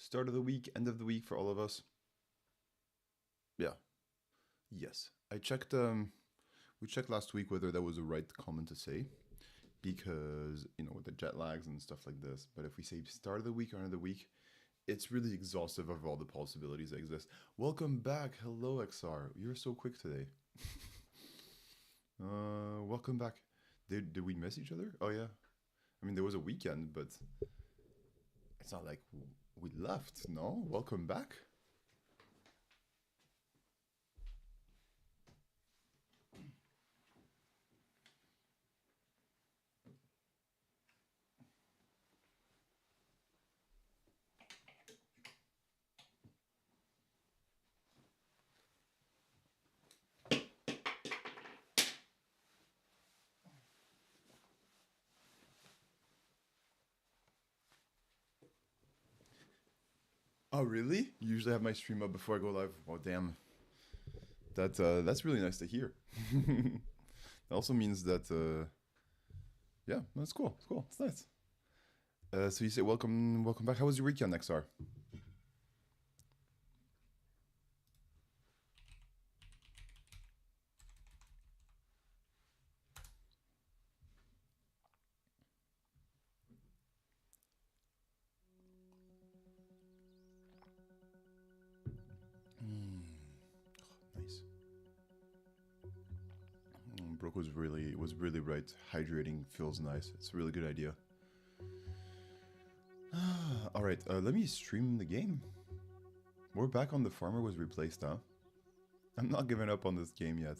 Start of the week, end of the week for all of us. Yeah. Yes. I checked we checked last week whether that was the right comment to say because, with the jet lags and stuff like this, but if we say start of the week or end of the week, it's really exhaustive of all the possibilities that exist. Welcome back. Hello XR. You're so quick today. Welcome back. Did we miss each other? Oh yeah. I mean, there was a weekend, but it's not like we left, no? Welcome back. Oh, really? You usually have my stream up before I go live. Oh, damn. That's really nice to hear. It also means that, yeah, that's cool. It's cool. It's nice. So you say welcome back. How was your weekend, XR? Nice. Brooke was really right. Hydrating feels nice. It's a really good idea. All right, let me stream the game. We're back on the farmer was replaced, huh? I'm not giving up on this game yet.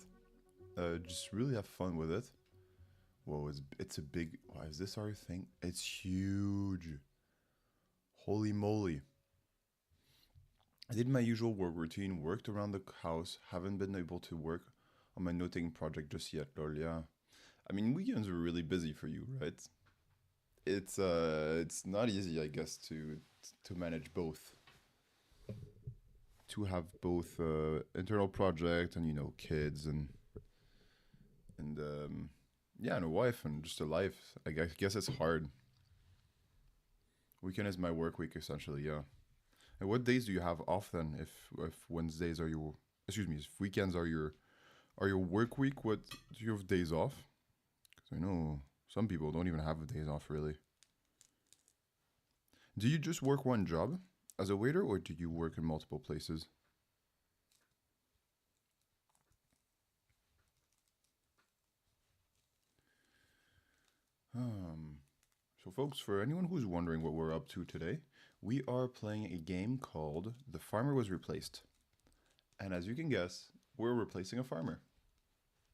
Just really have fun with it. Whoa, it's a big. Why is this our thing? It's huge. Holy moly! I did my usual work routine. Worked around the house. Haven't been able to work on my noting project just yet, lol. Yeah. I mean, weekends are really busy for you, right? It's not easy, I guess, to manage both. To have both internal project and kids and yeah, and a wife and just a life. I guess it's hard. Weekend is my work week essentially. Yeah. And what days do you have off then? If Wednesdays are your excuse me, if weekends are your work week, what do you have days off? Because I know some people don't even have days off really. Do you just work one job as a waiter, or do you work in multiple places? Um, so, folks, for anyone who's wondering what we're up to today, we are playing a game called The Farmer Was Replaced. And as you can guess, we're replacing a farmer.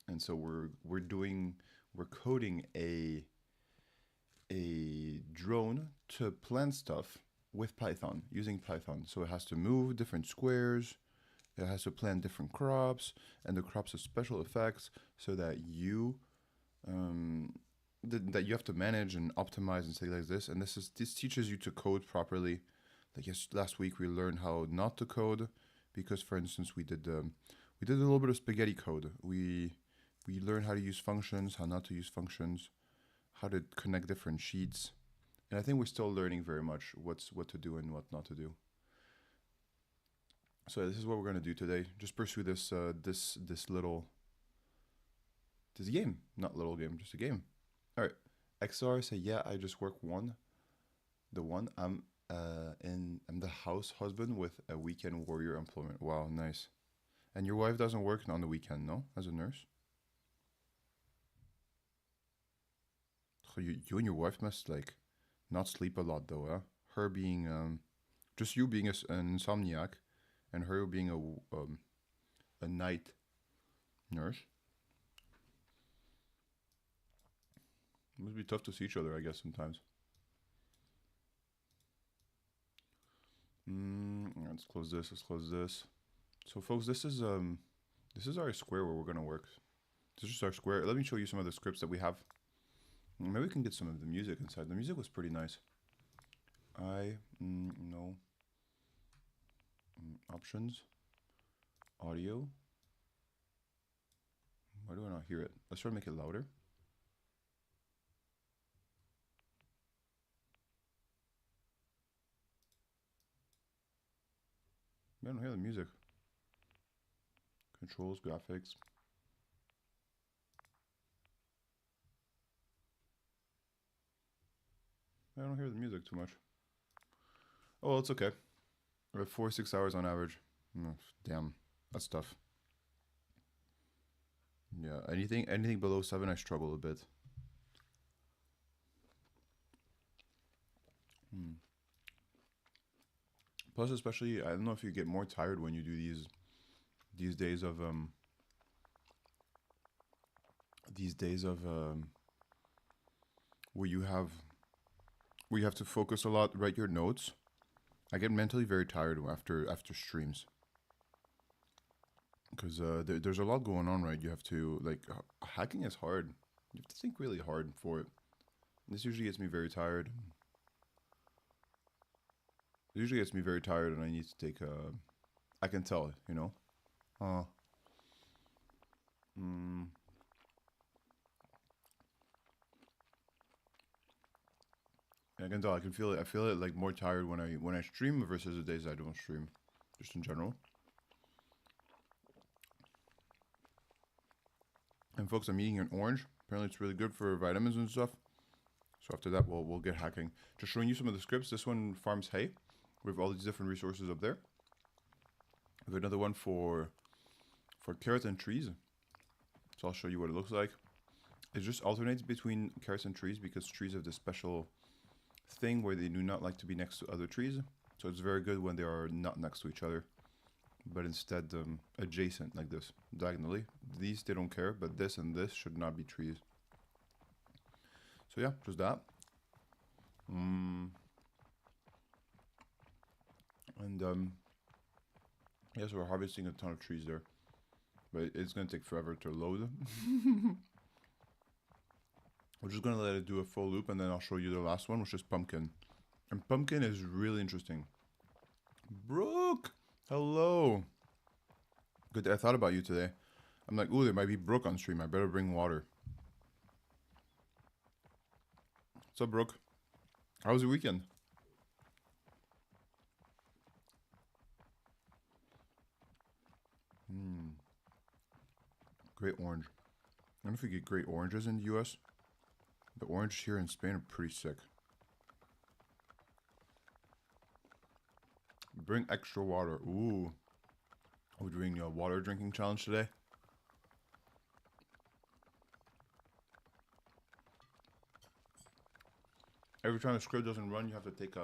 And so we're coding a drone to plant stuff with Python, using Python. So it has to move different squares, it has to plant different crops, and the crops have special effects so that um, that you have to manage and optimize and things like this. And this teaches you to code properly. Like last week we learned how not to code because, for instance, we did a little bit of spaghetti code. We learned how to use functions, how not to use functions, how to connect different sheets. And I think we're still learning very much what to do and what not to do. So this is what we're gonna do today. Just pursue this little this game, not little game, just a game. All right, XR say yeah. I just work the one. I'm the house husband with a weekend warrior employment. Wow, nice. And your wife doesn't work on the weekend, no, as a nurse. So you and your wife must like not sleep a lot though, huh? Her being just you being an insomniac, and her being a night nurse. It must be tough to see each other, I guess, sometimes. Let's close this. Let's close this. So, folks, this is our square where we're gonna work. This is just our square. Let me show you some of the scripts that we have. Maybe we can get some of the music inside. The music was pretty nice. No options, audio. Why do I not hear it? Let's try to make it louder. I don't hear the music. Controls, graphics. I don't hear the music too much. Oh, well, it's okay. We're at 4 to 6 hours on average. Oh, damn, that's tough. Yeah, anything below 7, I struggle a bit. Plus, especially, I don't know if you get more tired when you do these days of where you have to focus a lot, write your notes. I get mentally very tired after streams because there's a lot going on, right? You have to like hacking is hard. You have to think really hard for it. This usually gets me very tired. It usually gets me very tired, and I need to take a. I can tell it, you know. Uh, mm, I can tell. I can feel it. I feel it like more tired when I stream versus the days I don't stream, just in general. And folks, I'm eating an orange. Apparently, it's really good for vitamins and stuff. So after that, we'll get hacking. Just showing you some of the scripts. This one farms hay. We have all these different resources up there. We have another one for carrots and trees. So I'll show you what it looks like. It just alternates between carrots and trees because trees have this special thing where they do not like to be next to other trees. So it's very good when they are not next to each other, but instead adjacent like this, diagonally. These, they don't care, but this and this should not be trees. So yeah, just that. And yeah, so we're harvesting a ton of trees there, but it's gonna take forever to load. We're just gonna let it do a full loop, and then I'll show you the last one, which is pumpkin. And pumpkin is really interesting. Brooke, hello. Good. I thought about you today. I'm like, ooh, there might be Brooke on stream. I better bring water. What's up, Brooke? How was your weekend? Great orange. I don't know if you get great oranges in the US. The orange here in Spain are pretty sick. Bring extra water. Ooh. Are we doing a water drinking challenge today? Every time a script doesn't run, you have to take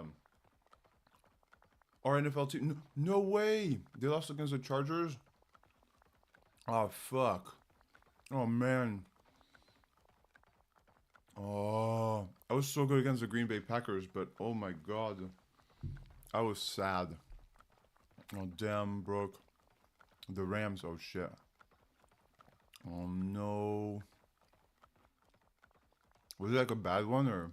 Our NFL team. No way! They lost against the Chargers? Oh, fuck. Oh, man. Oh, I was so good against the Green Bay Packers, but oh my god. I was sad. Oh, damn, Brooke. The Rams, oh shit. Oh no. Was it like a bad one or?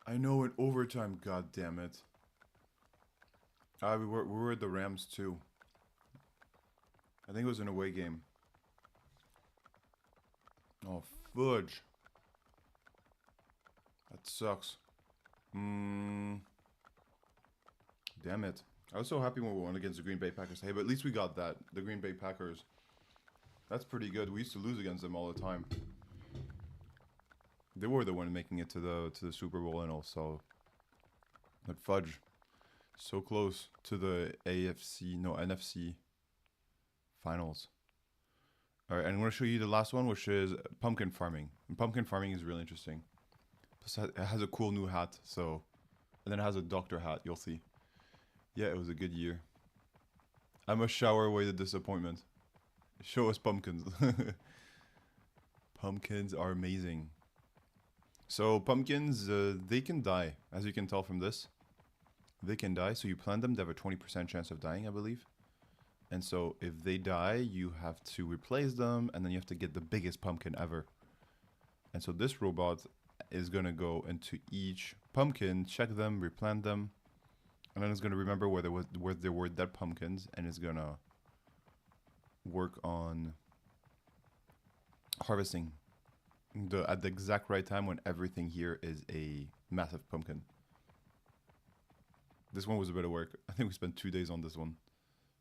I know in overtime, god damn it. We were at the Rams too. I think it was an away game. Oh, fudge. That sucks. Damn it. I was so happy when we won against the Green Bay Packers. Hey, but at least we got that. The Green Bay Packers. That's pretty good. We used to lose against them all the time. They were the one making it to the Super Bowl and also. But fudge. So close to the NFC finals. Alright, and I'm going to show you the last one, which is pumpkin farming. And pumpkin farming is really interesting. Plus, it has a cool new hat, so. And then it has a doctor hat, you'll see. Yeah, it was a good year. I must shower away the disappointment. Show us pumpkins. Pumpkins are amazing. So pumpkins, they can die, as you can tell from this. They can die, so you plant them, they have a 20% chance of dying, I believe. And so if they die, you have to replace them, and then you have to get the biggest pumpkin ever. And so this robot is gonna go into each pumpkin, check them, replant them, and then it's gonna remember where there were dead pumpkins, and it's gonna work on harvesting at the exact right time when everything here is a massive pumpkin. This one was a bit of work. I think we spent 2 days on this one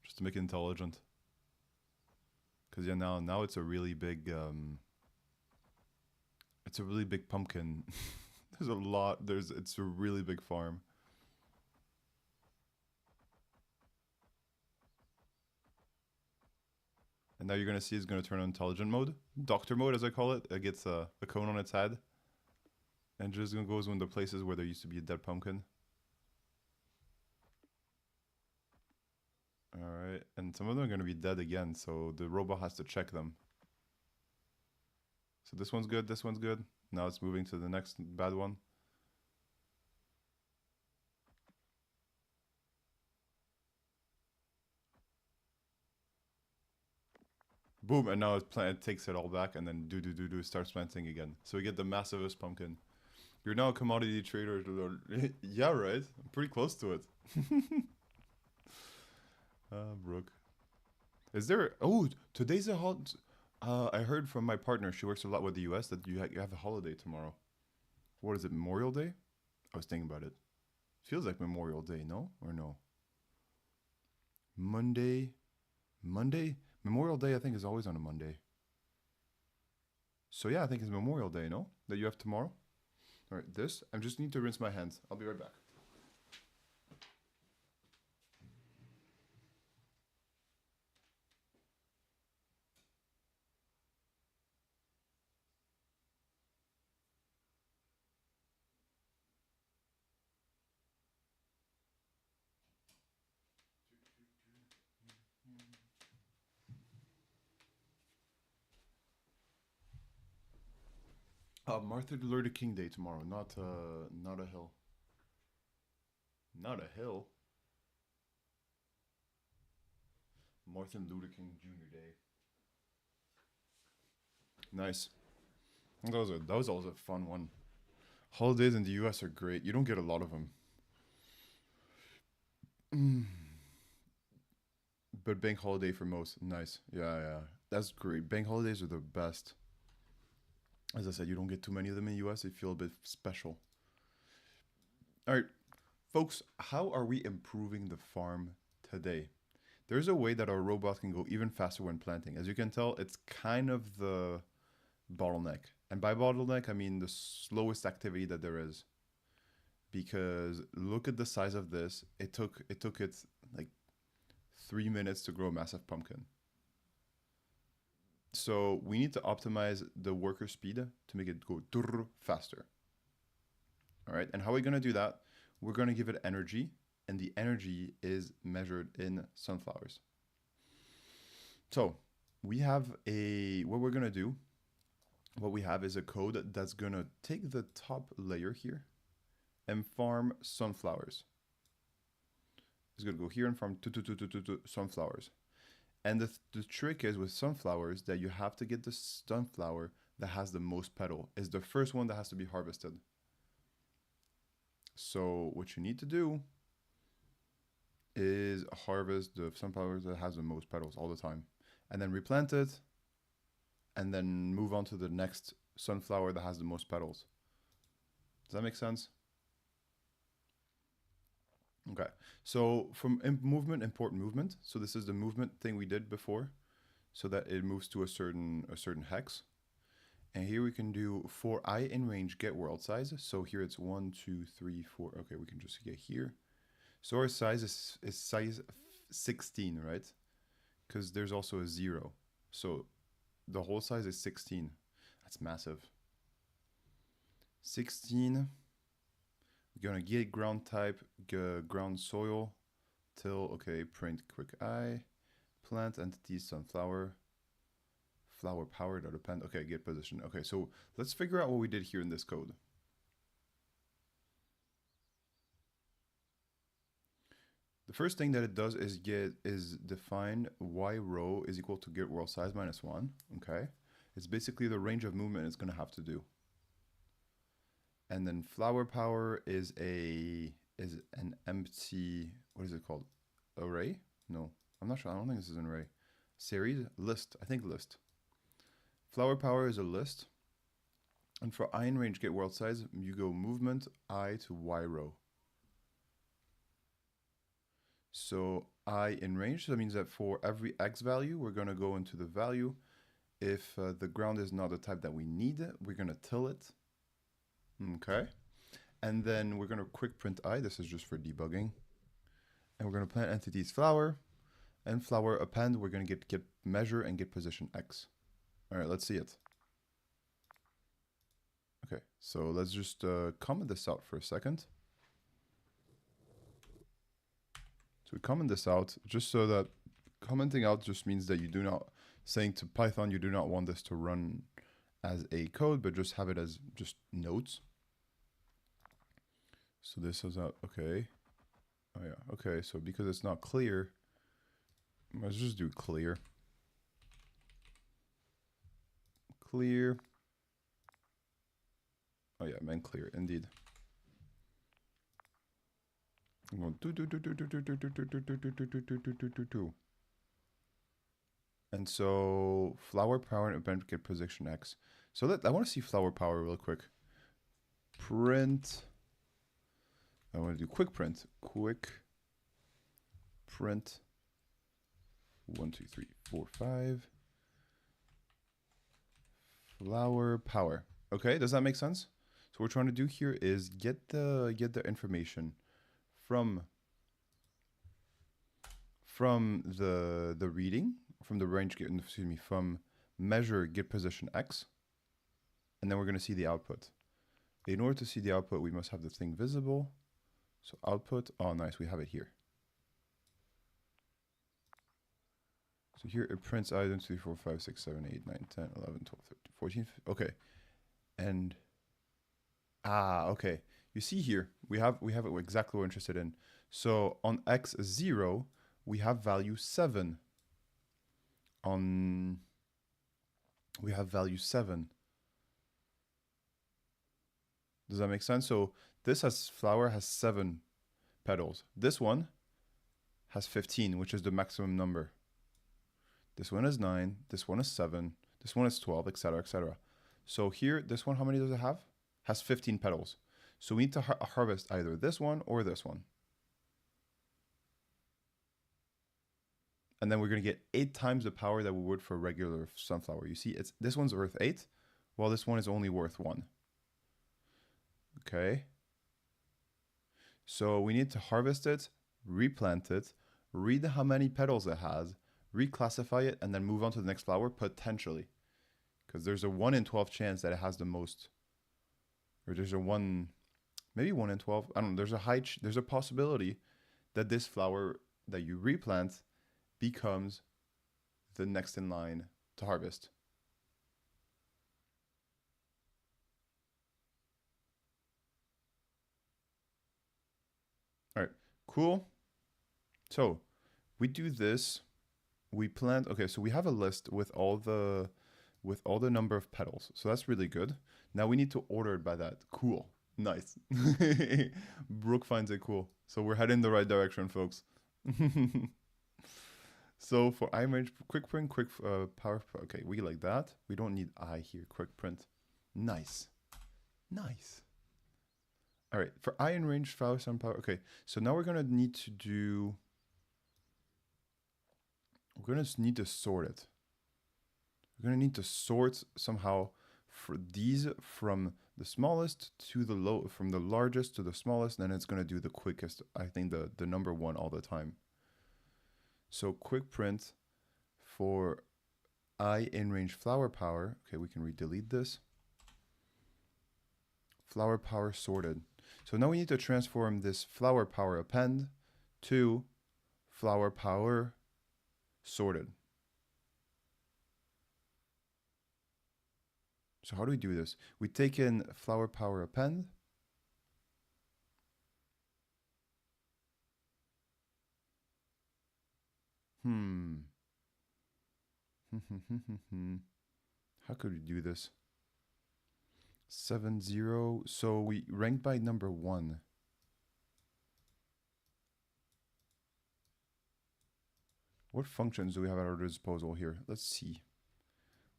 just to make it intelligent. Cause yeah, now it's a really big pumpkin. There's a lot. It's a really big farm. And now you're gonna see it's gonna turn on intelligent mode, doctor mode as I call it. It gets a cone on its head, and just goes in the places where there used to be a dead pumpkin. All right, and some of them are gonna be dead again, so the robot has to check them. So this one's good. This one's good. Now it's moving to the next bad one. Boom, and now it takes it all back and then starts planting again. So we get the massivest pumpkin. You're now a commodity trader. Yeah, right. I'm pretty close to it. Brooke. Is there... Oh, today's a hot... I heard from my partner, she works a lot with the US, that you have a holiday tomorrow. What is it, Memorial Day? I was thinking about it. Feels like Memorial Day, no? Or no? Monday? Memorial Day, I think, is always on a Monday. So yeah, I think it's Memorial Day, no? That you have tomorrow? Alright, this, I just need to rinse my hands. I'll be right back. Martin Luther King Day tomorrow, not a hill. Not a hill. Martin Luther King Jr. Day. Nice. That was always a fun one. Holidays in the US are great. You don't get a lot of them. But bank holiday for most. Nice. Yeah. That's great. Bank holidays are the best. As I said, you don't get too many of them in the US. They feel a bit special. All right, folks, how are we improving the farm today? There's a way that our robot can go even faster when planting. As you can tell, it's kind of the bottleneck. And by bottleneck, I mean the slowest activity that there is. Because look at the size of this. It took it like 3 minutes to grow a massive pumpkin. So we need to optimize the worker speed to make it go faster. All right, and how are we gonna do that? We're gonna give it energy, and the energy is measured in sunflowers. So we have what we're gonna do, what we have is a code that's gonna take the top layer here and farm sunflowers. It's gonna go here and farm sunflowers. And the trick is with sunflowers that you have to get the sunflower that has the most petal. It's the first one that has to be harvested. So what you need to do is harvest the sunflowers that has the most petals all the time. And then replant it. And then move on to the next sunflower that has the most petals. Does that make sense? Okay, so from movement, import movement. So this is the movement thing we did before, so that it moves to a certain hex. And here we can do for I in range get world size. So here it's 1, 2, 3, 4. Okay, we can just get here. So our size is size 16, right? Because there's also a 0. So the whole size is 16. That's massive. 16. We're gonna get ground type, ground soil, till, okay, print quick eye, plant entity sunflower, flower power dot append, okay, get position. Okay, so let's figure out what we did here in this code. The first thing that it does is define y row is equal to get world size minus 1, okay? It's basically the range of movement it's gonna have to do. And then flower power is an empty, what is it called? Array? No, I'm not sure. I don't think this is an array. Series, list, I think list. Flower power is a list. And for I in range get world size, you go movement I to y row. So I in range, so that means that for every x value, we're going to go into the value. If the ground is not the type that we need, we're going to till it. Okay. And then we're going to quick print I. This is just for debugging. And we're going to plant entities flower. And flower append, we're going to get measure and get position x. All right, let's see it. Okay, so let's just comment this out for a second. So we comment this out just so that commenting out just means that you do not, saying to Python, you do not want this to run as a code, but just have it as just notes. So this is out, okay. Oh yeah, okay, so because it's not clear, let's just do clear. Clear. Oh yeah, I meant clear, indeed. I'm going do. And so flower power and event get position X. So I want to see flower power real quick. Print. I want to do quick print. Quick print. 1, 2, 3, 4, 5. Flower power. Okay, does that make sense? So what we're trying to do here is get the information from the reading, from the range, excuse me, from measure get position X, and then we're going to see the output. In order to see the output, we must have the thing visible. So output, oh nice, we have it here. So here it prints items 3, 4, 5, 6, 7, 8, 9, 10, 11, 12, 13, 14, okay. And, okay. You see here, we have exactly what we're interested in. So on x0, we have value 7. We have value 7. Does that make sense? So this flower has 7 petals. This one has 15, which is the maximum number. This one is 9, this one is 7, this one is 12, etc., etc. So here, this one, how many does it have? Has 15 petals. So we need to harvest either this one or this one. And then we're going to get 8 times the power that we would for a regular sunflower. You see, this one's worth 8, while this one is only worth 1. Okay. So we need to harvest it, replant it, read how many petals it has, reclassify it, and then move on to the next flower, potentially. Because there's a 1 in 12 chance that it has the most. Or there's a 1, maybe 1 in 12. I don't know. There's a possibility that this flower that you replant becomes the next in line to harvest. All right, cool. So we do this. We plant. Okay, so we have a list with all the number of petals. So that's really good. Now we need to order it by that. Cool. Nice. Brooke finds it cool. So we're heading the right direction, folks. So for iManage, quick print, quick power. Okay, we like that. We don't need I here. Quick print. Nice. Nice. All right, for I in range, flower, sun power. Okay, so now we're gonna need to do. We're gonna need to sort it. We're gonna need to sort somehow for these from the smallest to the from the largest to the smallest, and then it's gonna do the quickest. I think the number 1 all the time. So quick print for I in range flower power. Okay, we can delete this. Flower power sorted. So now we need to transform this flower power append to flower power sorted. So how do we do this? We take in flower power append. How could we do this? 7, 0. So we ranked by number 1. What functions do we have at our disposal here? Let's see.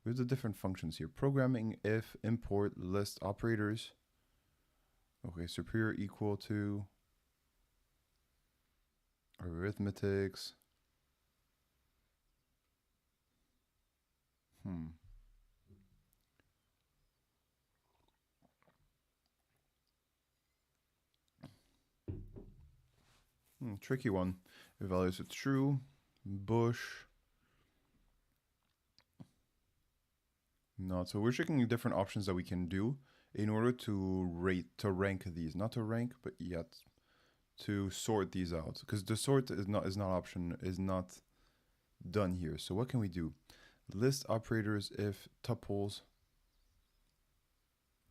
We have the different functions here. Programming, if, import, list, operators. Okay, superior, equal to. Arithmetics. Hmm. Tricky one. Evaluates it true. Bush. Not. So we're checking different options that we can do in order to rank these. Not to rank, but yet to sort these out. Because the sort is not done here. So what can we do? List operators if tuples.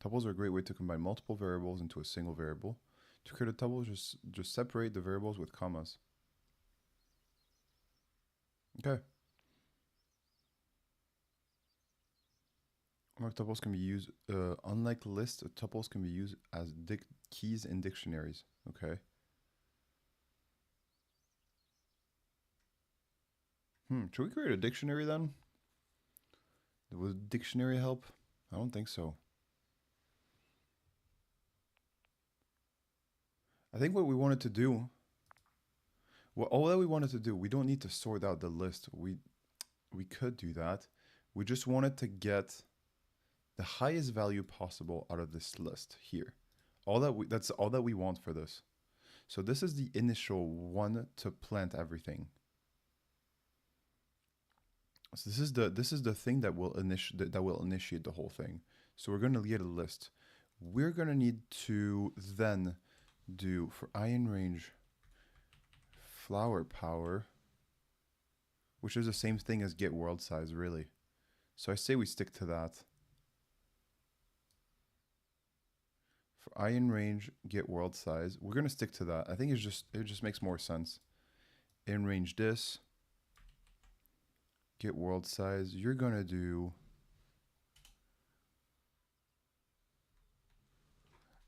Tuples are a great way to combine multiple variables into a single variable. To create a tuple, just separate the variables with commas. Okay. Tuples can be used, unlike lists, tuples can be used as keys in dictionaries. Okay. Should we create a dictionary then? Would dictionary help? I don't think so. I think what we wanted to do, all that we wanted to do, we don't need to sort out the list. We could do that. We just wanted to get the highest value possible out of this list here. That's all that we want for this. So this is the initial one to plant everything. So this is the thing that will initiate the whole thing. So we're going to get a list. We're going to need to then do for iron range flower power, which is the same thing as get world size, really. So I say we stick to that. For iron range get world size, we're going to stick to that. I think it just makes more sense. In range this get world size, you're going to do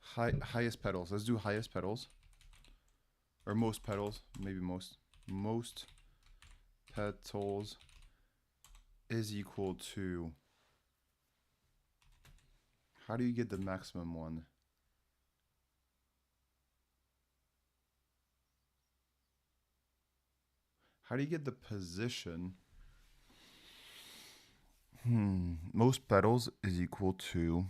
highest petals. Let's do highest petals. Or most petals, maybe most petals is equal to, how do you get the maximum one? How do you get the position? Most petals is equal to,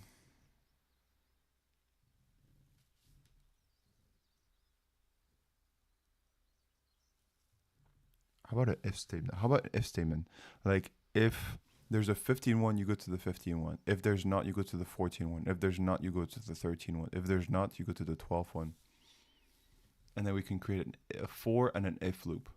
how about an if statement? How about an if statement? Like if there's a 15-1, you go to the 15-1. If there's not, you go to the 14-1. If there's not, you go to the 13-1. If there's not, you go to the 12-1. And then we can create a for and an if loop.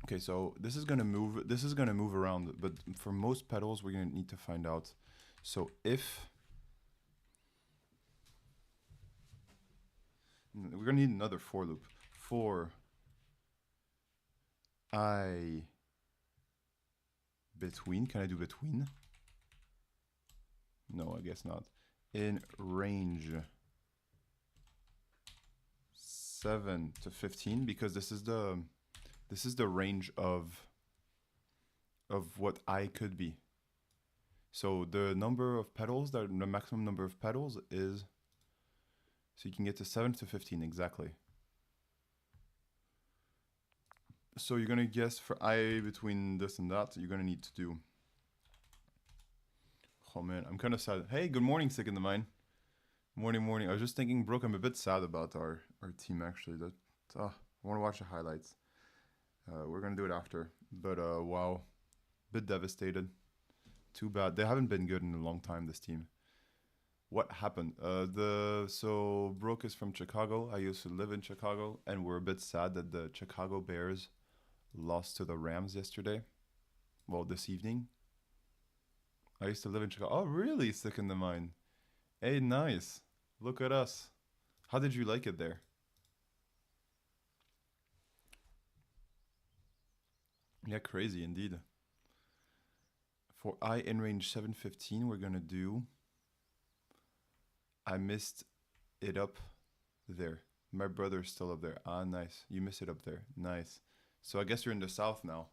Okay, so this is gonna move around, but for most petals, we're gonna need to find out. So if we're gonna need another for loop. For I between, can I do between? No, I guess not. In range 7 to 15, because this is the range of what I could be. So the number of petals, the maximum number of petals is, so you can get to 7 to 15 exactly. So you're gonna guess for I between this and that, you're gonna need to do. Oh man, I'm kind of sad. Hey, good morning, Sick in the Mind. Morning. I was just thinking, Brooke, I'm a bit sad about our team actually. I want to watch the highlights. We're gonna do it after, but wow, bit devastated. Too bad. They haven't been good in a long time, this team. What happened? So Brooke is from Chicago. I used to live in Chicago, and we're a bit sad that the Chicago Bears lost to the Rams yesterday. Well, this evening. I used to live in Chicago. Oh, really? Sick in the Mind. Hey, nice. Look at us. How did you like it there? Yeah, crazy indeed. For I in range 715, we're gonna do. I missed it up there. My brother's still up there. Ah, nice. You missed it up there. Nice. So I guess you're in the south now.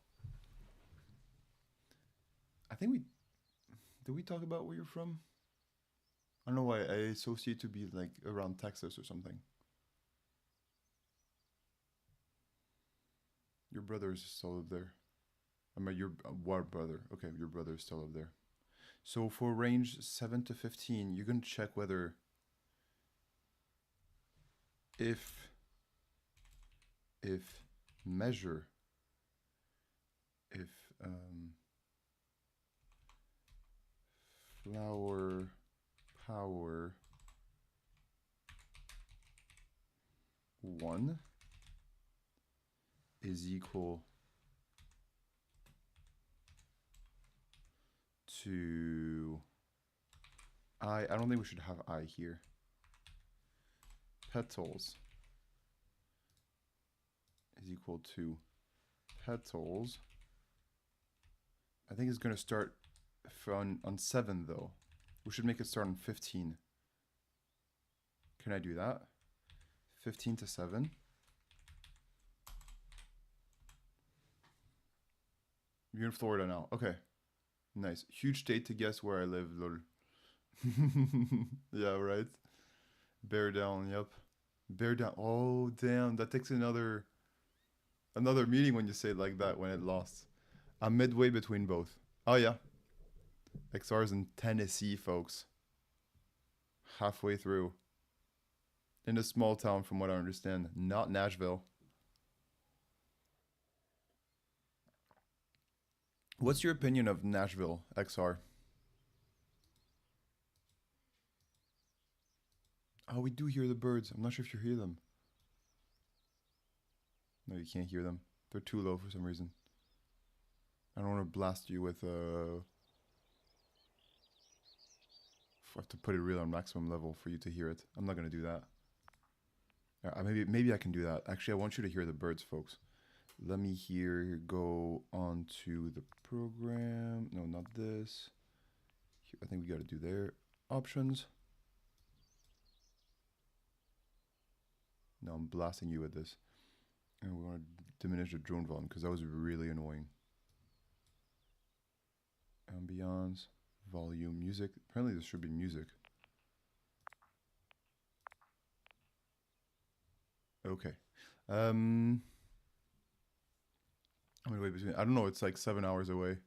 I think did we talk about where you're from? I don't know why I associate to be like around Texas or something. Your brother is still up there. I mean, your what brother? Okay, your brother is still up there. So for range 7 to 15, you're gonna check whether if if measure if flower power 1 is equal to I don't think we should have I here. Petals is equal to petals. I think it's going to start on 7 though. We should make it start on 15. Can I do that? 15 to 7. You're in Florida now. Okay. Nice. Huge state to guess where I live, lol. Yeah, right. Bear down, yep. Bear down. Oh, damn. That takes another meeting when you say it like that when it lost. I'm midway between both. Oh, yeah. XR's in Tennessee, folks. Halfway through. In a small town, from what I understand. Not Nashville. What's your opinion of Nashville, XR? Oh, we do hear the birds. I'm not sure if you hear them. No, you can't hear them. They're too low for some reason. I don't want to blast you with I have to put it real on maximum level for you to hear it. I'm not gonna do that. Maybe I can do that. Actually, I want you to hear the birds, folks. Let me here go on to the program. No, not this. I think we got to do their options. No, I'm blasting you with this. And we want to diminish the drone volume because that was really annoying. Ambiance, volume, music. Apparently this should be music. Okay. I'm gonna wait between. I don't know. It's like 7 hours away.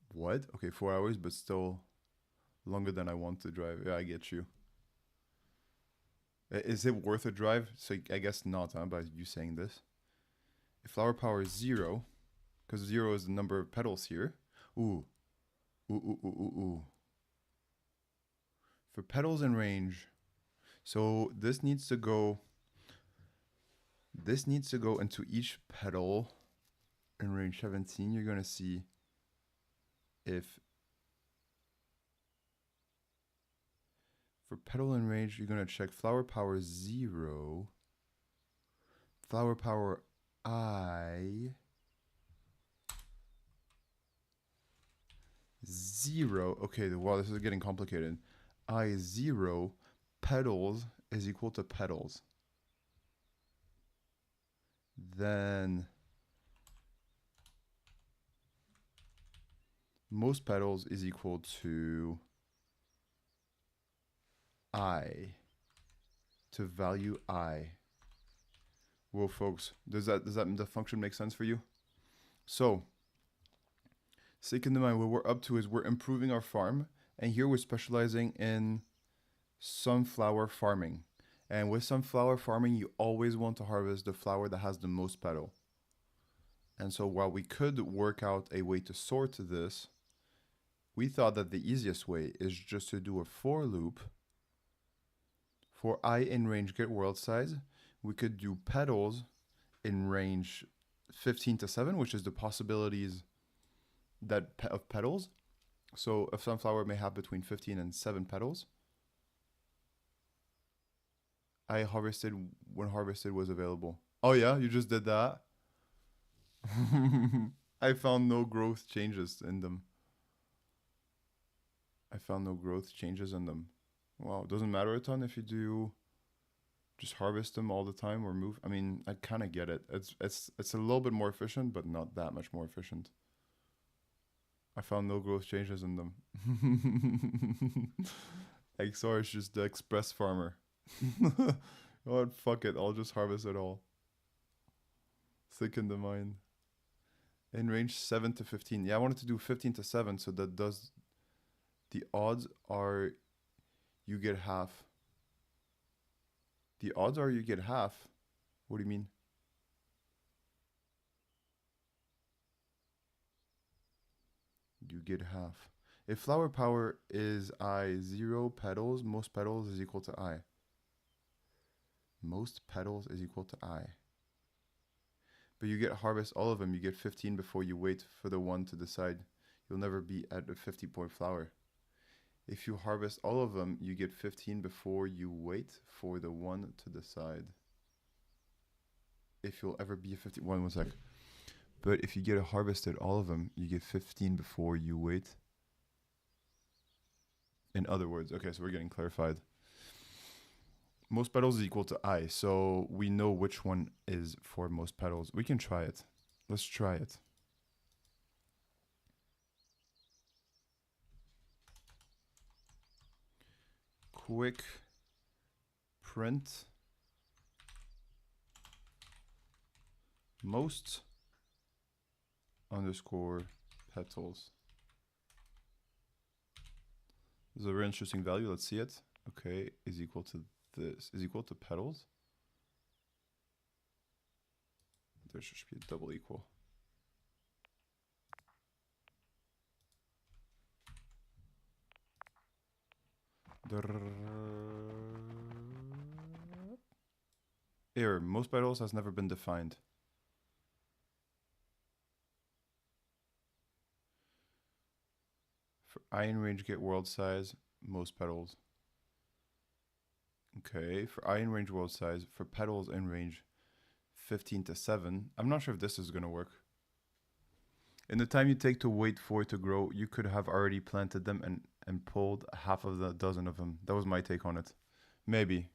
What? Okay, 4 hours, but still longer than I want to drive. Yeah, I get you. Is it worth a drive? So I guess not, huh? By you saying this. If flower power is 0, because 0 is the number of petals here. Ooh. Ooh, ooh, ooh, ooh, ooh. For petals in range, so this needs to go into each petal in range 17. You're going to see if for petal in range, you're going to check flower power 0, flower power I 0. Okay, wow, this is getting complicated. I 0 petals is equal to petals. Then most petals is equal to I, to value I. Whoa, folks, does that the function make sense for you? So, second in mind, what we're up to is we're improving our farm, and here we're specializing in sunflower farming. And with sunflower farming, you always want to harvest the flower that has the most petal. And so while we could work out a way to sort this, we thought that the easiest way is just to do a for loop. For I in range get world size, we could do petals in range 15 to 7, which is the possibilities that of petals. So a sunflower may have between 15 and 7 petals. I harvested when harvested was available. Oh yeah, you just did that? I found no growth changes in them. Wow, it doesn't matter a ton if you do just harvest them all the time or move. I mean, I kind of get it. It's a little bit more efficient, but not that much more efficient. I found no growth changes in them. XR is just the express farmer. You know what? Fuck it. I'll just harvest it all. Sick in the mind. In range 7 to 15. Yeah, I wanted to do 15 to 7, so that does... The odds are you get half. The odds are you get half. What do you mean? You get half. If flower power is I 0 petals, most petals is equal to I. Most petals is equal to I. But you get harvest all of them. You get 15 before you wait for the one to decide. You'll never be at a 50-point flower. If you harvest all of them, you get 15 before you wait for the one to decide. If you'll ever be a 51, 1 sec. But if you get harvested all of them, you get 15 before you wait. In other words, okay, so we're getting clarified. Most petals is equal to I, so we know which one is for most petals. We can try it. Let's try it. Quick print most underscore petals. This is a very interesting value. Let's see it. Okay, is equal to this. Is equal to petals. There should be a double equal. Error. Most petals has never been defined. For I in range get world size, most petals. Okay, for I in range world size, for petals in range 15 to 7. I'm not sure if this is going to work. In the time you take to wait for it to grow, you could have already planted them and pulled half of the dozen of them. That was my take on it. Maybe.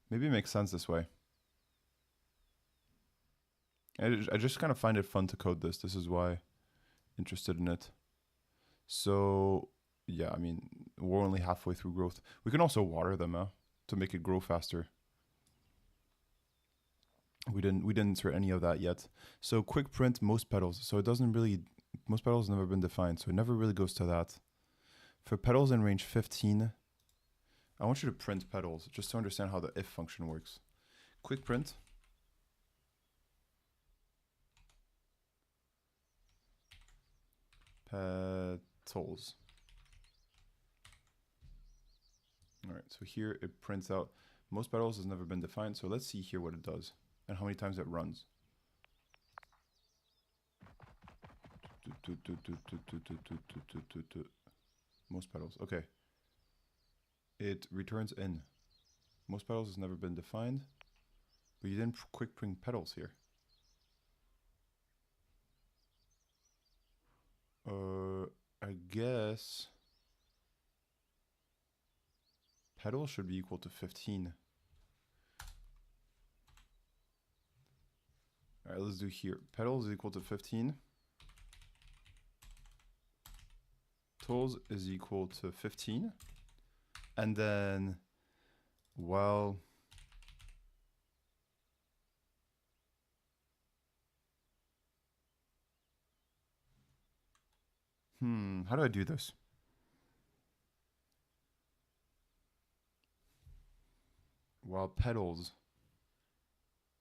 Maybe it makes sense this way. I just kind of find it fun to code this. This is why I'm interested in it. So, yeah, I mean, we're only halfway through growth. We can also water them to make it grow faster. We didn't insert any of that yet. So quick print most petals. So it doesn't really, most petals have never been defined. So it never really goes to that. For petals in range 15, I want you to print petals just to understand how the if function works. Quick print. Petals. All right, so here it prints out most petals has never been defined. So let's see here what it does and how many times it runs. Most petals, okay. It returns in. Most petals has never been defined, but you didn't quick print petals here. I guess petals should be equal to 15. All right, let's do here. Petals is equal to 15. Tools is equal to 15. And then, well, how do I do this? While petals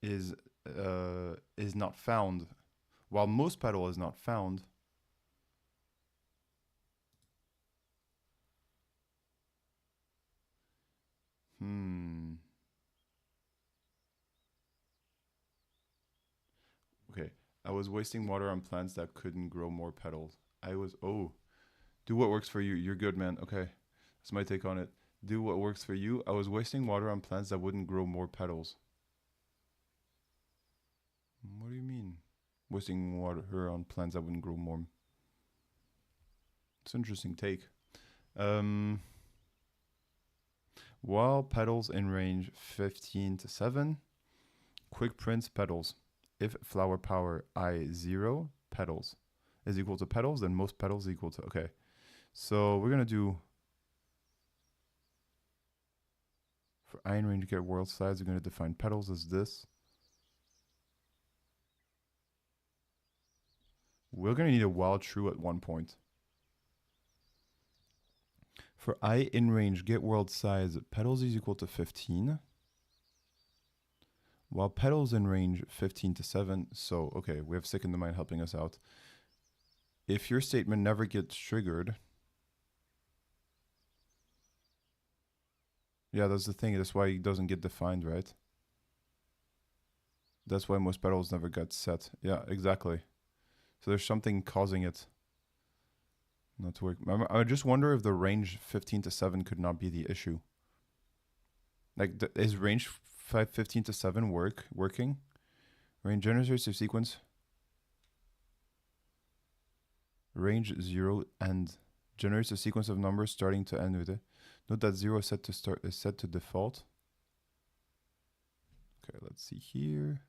is not found, while most petal is not found, okay, I was wasting water on plants that couldn't grow more petals. Do what works for you. You're good, man. Okay, that's my take on it. Do what works for you. I was wasting water on plants that wouldn't grow more petals. What do you mean? Wasting water on plants that wouldn't grow more? It's an interesting take. While petals in range 15 to 7, quick prints petals. If flower power I 0, petals. is equal to petals, then most petals equal to, okay. So we're gonna do, for I in range get world size, we're gonna define petals as this. We're gonna need a while true at one point. For I in range get world size, petals is equal to 15. While petals in range 15 to 7, so okay, we have sick in the mind helping us out. If your statement never gets triggered, yeah, that's the thing. That's why it doesn't get defined, right? That's why most petals never get set. Yeah, exactly. So there's something causing it not to work. I just wonder if the range 15 to 7 could not be the issue. Like, is range 15 to 7 working? Range generates a sequence. Range 0 and generates a sequence of numbers starting to end with it. Note that 0 is set to default. Okay, let's see here.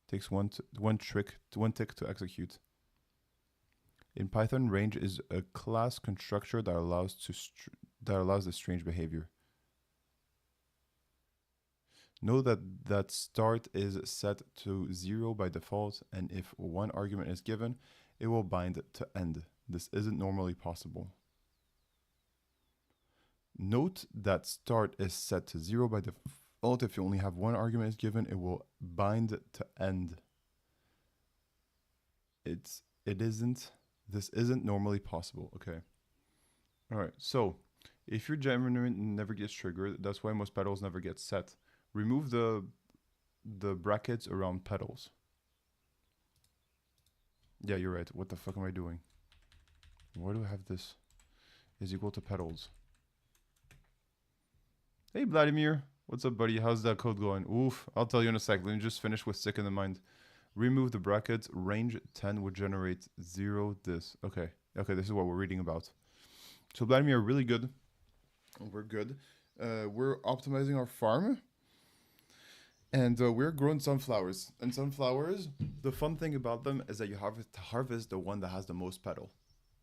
Takes one tick to execute. In Python, range is a class constructor that allows the strange behavior. Know that start is set to 0 by default, and if one argument is given, it will bind to end. This isn't normally possible. Note that start is set to 0 by default. If you only have one argument is given, it will bind to end. This isn't normally possible. Okay. All right. So if your generator never gets triggered, that's why most petals never get set. Remove the brackets around petals. Yeah, you're right. What the fuck am I doing? Why do I have this is equal to petals? Hey, Vladimir. What's up, buddy? How's that code going? Oof. I'll tell you in a sec. Let me just finish with sick in the mind. Remove the brackets. Range 10 would generate 0 this. Okay. Okay, this is what we're reading about. So, Vladimir, really good. We're good. We're optimizing our farm. And we're growing sunflowers. And sunflowers, the fun thing about them is that you have to harvest the one that has the most petal.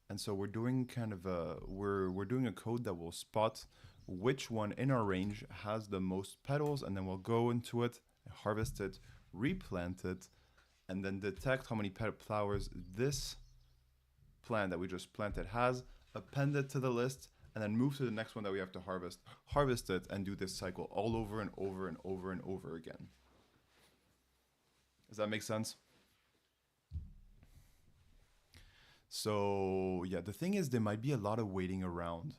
And so we're doing kind of we're doing a code that will spot which one in our range has the most petals, and then we'll go into it, harvest it, replant it, and then detect how many flowers this plant that we just planted has, append it to the list, and then move to the next one that we have to harvest it, and do this cycle all over and over and over and over again. Does that make sense? So yeah, the thing is there might be a lot of waiting around.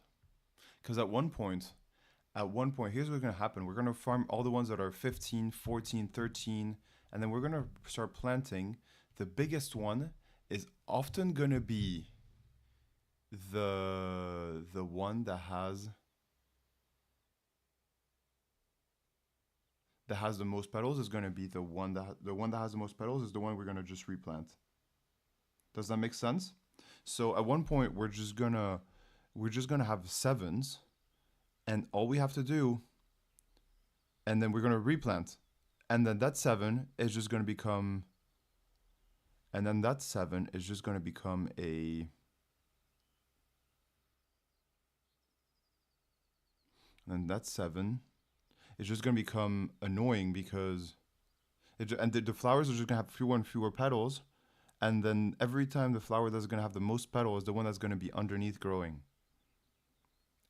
Because at one point, here's what's going to happen. We're going to farm all the ones that are 15, 14, 13, and then we're going to start planting. The biggest one is often going to be the one that has the most petals is going to be the one that has the most petals is the one we're going to just replant. Does that make sense? So at one point we're just gonna have 7s, and all we have to do, and then we're gonna replant, and then that 7 is just gonna become, and then that 7 is just gonna become a, and that 7 is just gonna become annoying because, the flowers are just gonna have fewer and fewer petals. And then every time the flower that's going to have the most petals is the one that's going to be underneath growing.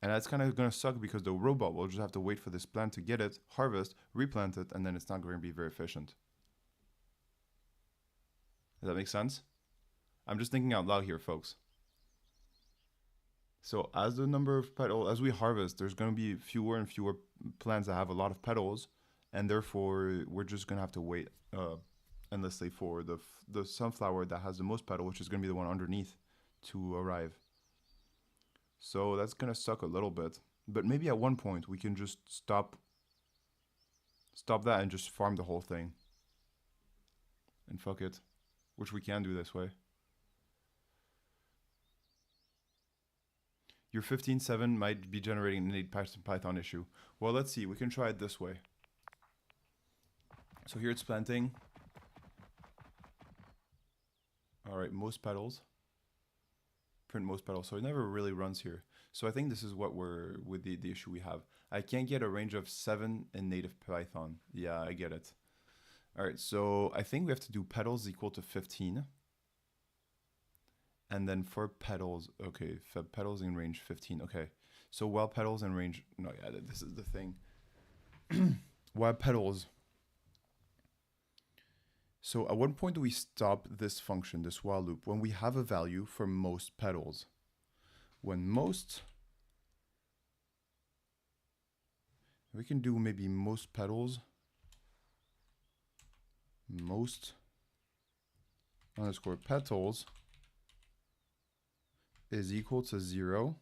And that's kind of going to suck because the robot will just have to wait for this plant to get it, harvest, replant it, and then it's not going to be very efficient. Does that make sense? I'm just thinking out loud here, folks. So as the number of petals, as we harvest, there's going to be fewer and fewer plants that have a lot of petals, and therefore we're just going to have to wait endlessly for the sunflower that has the most petal, which is going to be the one underneath, to arrive. So that's going to suck a little bit. But maybe at one point we can just stop that and just farm the whole thing. And fuck it. Which we can do this way. Your 15.7 might be generating an 8 Python issue. Well, let's see. We can try it this way. So here it's planting. All right, most petals. Print most petals. So it never really runs here. So I think this is what we're with the issue we have. I can't get a range of 7 in native Python. Yeah, I get it. All right, so I think we have to do petals equal to 15. And then for petals, okay, for petals in range 15. Okay, so while petals in range, no, yeah, this is the thing. While petals. So at what point do we stop this function, this while loop? When we have a value for most petals. When most, we can do maybe most petals, most underscore petals is equal to 0.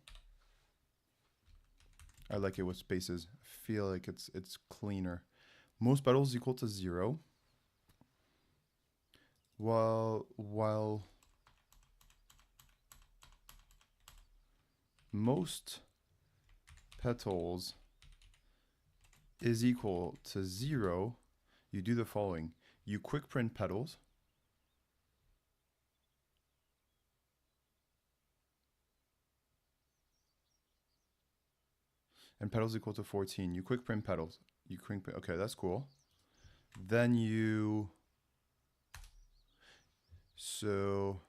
I like it with spaces. I feel like it's cleaner. Most petals is equal to 0. While most petals is equal to 0, you do the following. You quick print petals. And petals equal to 14. You quick print petals. You quick print, okay, that's cool. Then you, so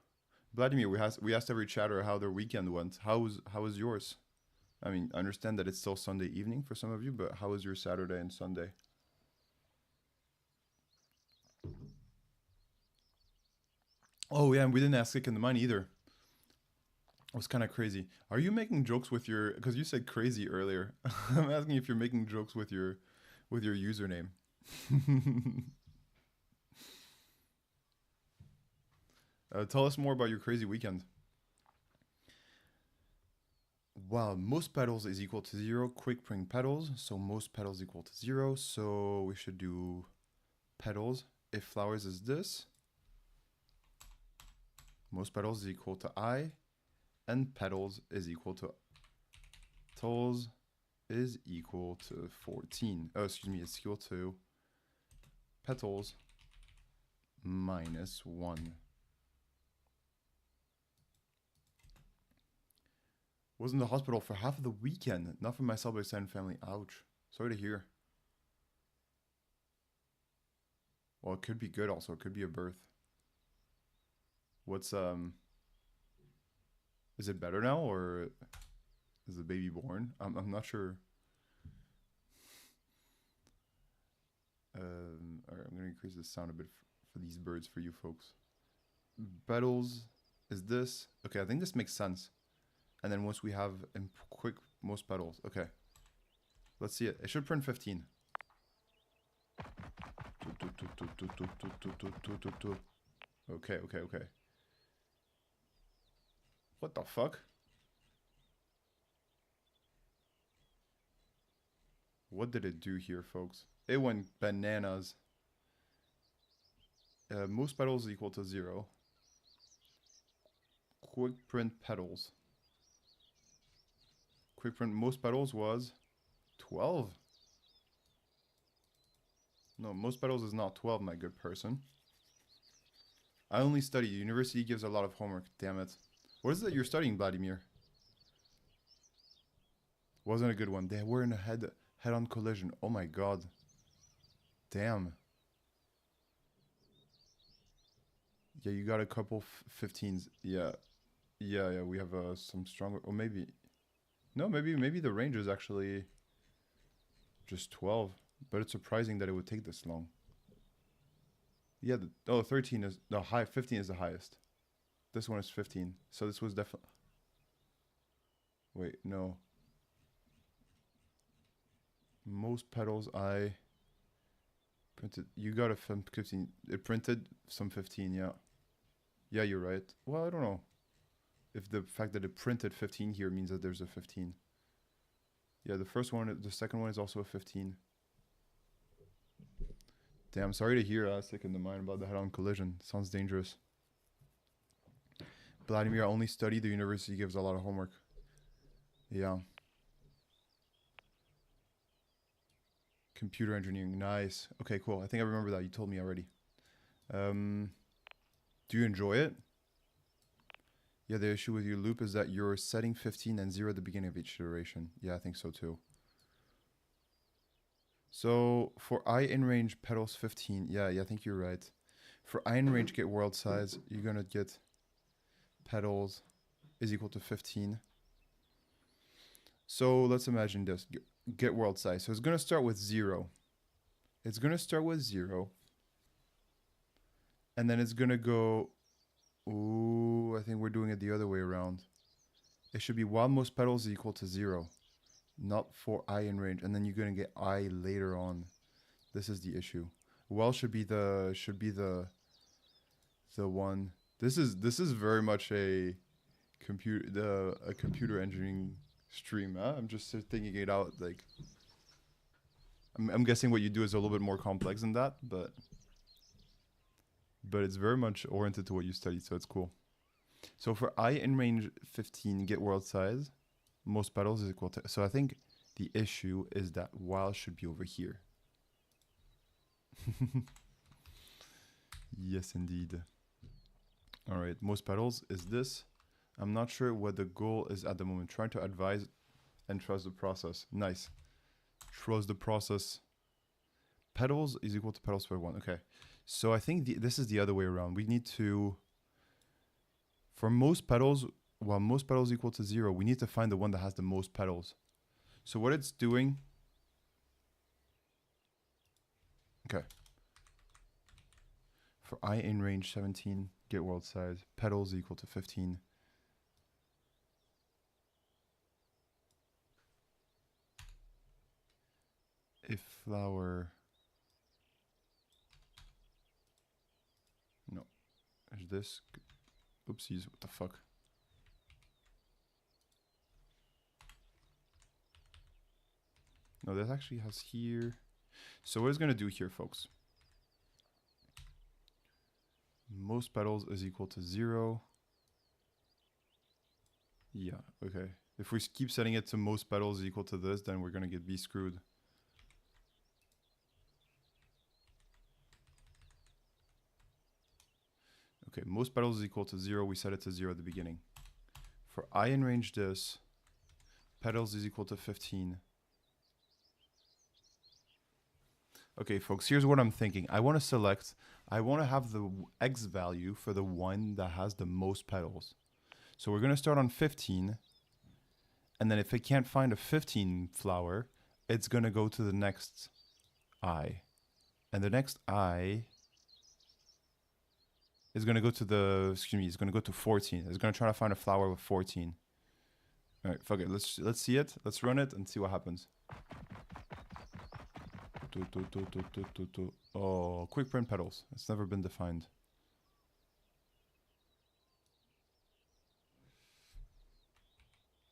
Vladimir, we asked every chatter how their weekend went. How was yours? I mean, I understand that it's still Sunday evening for some of you, but how was your Saturday and Sunday? Oh yeah, and we didn't ask Kick in the Mind either. It was kind of crazy. Are you making jokes with your? Because you said crazy earlier. I'm asking if you're making jokes with your username. Tell us more about your crazy weekend. Well, most petals is equal to 0. Quick print petals. So most petals equal to 0. So we should do petals. If flowers is this, most petals is equal to I, and petals is equal to petals is equal to 14. Oh, excuse me, it's equal to petals minus 1. Was in the hospital for half of the weekend. Not for myself, but extended family. Ouch. Sorry to hear. Well, it could be good also. It could be a birth. What's, is it better now or is the baby born? I'm not sure. All right, I'm going to increase the sound a bit for these birds for you folks. Petals is this. Okay, I think this makes sense. And then once we have quick most petals. Okay. Let's see it. It should print 15. Okay. What the fuck? What did it do here, folks? It went bananas. Most petals is equal to 0. Quick print petals. Quick print most petals was 12. No, most petals is not 12, my good person. I only study. University gives a lot of homework. Damn it. What is it you're studying, Vladimir? Wasn't a good one. They were in a head-on collision. Oh my god. Damn. Yeah, you got a couple 15s. Yeah. We have some stronger. Or maybe. No, maybe the range is actually just 12. But it's surprising that it would take this long. Yeah, 13 is the high. 15 is the highest. This one is 15. So this was definitely. Wait, no. Most petals I printed. You got a 15. It printed some 15, yeah. Yeah, you're right. Well, I don't know if the fact that it printed 15 here means that there's a 15. Yeah, the second one is also a 15. Damn, sorry to hear sick in the mind about the head-on collision. Sounds dangerous. Vladimir, I only study. The university gives a lot of homework. Yeah. Computer engineering, nice. Okay, cool. I think I remember that. You told me already. Do you enjoy it? Yeah, the issue with your loop is that you're setting 15 and 0 at the beginning of each iteration. Yeah, I think so too. So for I in range petals 15, yeah, I think you're right. For I in range get world size, you're gonna get petals is equal to 15. So let's imagine this, get world size. So it's gonna start with 0. It's gonna start with 0. And then it's gonna go, ooh, I think we're doing it the other way around. It should be while most petals is equal to 0, not for I in range. And then you're gonna get I later on. This is the issue. While should be the one. This is very much a computer engineering stream. Huh? I'm just thinking it out. Like, I'm guessing what you do is a little bit more complex than that, but it's very much oriented to what you studied, so it's cool. So for I in range 15, get world size, most petals is equal to. So I think the issue is that while should be over here. Yes, indeed. All right, most petals is this. I'm not sure what the goal is at the moment. Trying to advise and trust the process. Nice. Trust the process. Petals is equal to petals per 1. Okay. So I think this is the other way around. We need to, for most petals, while most petals equal to 0, we need to find the one that has the most petals. So what it's doing, okay. For I in range 17, get world size, petals equal to 15. If flower, no, is this, oopsies, what the fuck? No, this actually has here. So what it's gonna do here, folks? Most petals is equal to 0. Yeah, okay. If we keep setting it to most petals is equal to this, then we're gonna be screwed. Okay, most petals is equal to 0. We set it to 0 at the beginning. For I in range this, petals is equal to 15. Okay, folks, here's what I'm thinking. I want to have the X value for the one that has the most petals. So we're going to start on 15. And then if it can't find a 15 flower, it's going to go to the next I. And the next I is going to go to it's going to go to 14. It's going to try to find a flower with 14. All right, fuck it. Let's see it. Let's run it and see what happens. Oh, quick print petals. It's never been defined.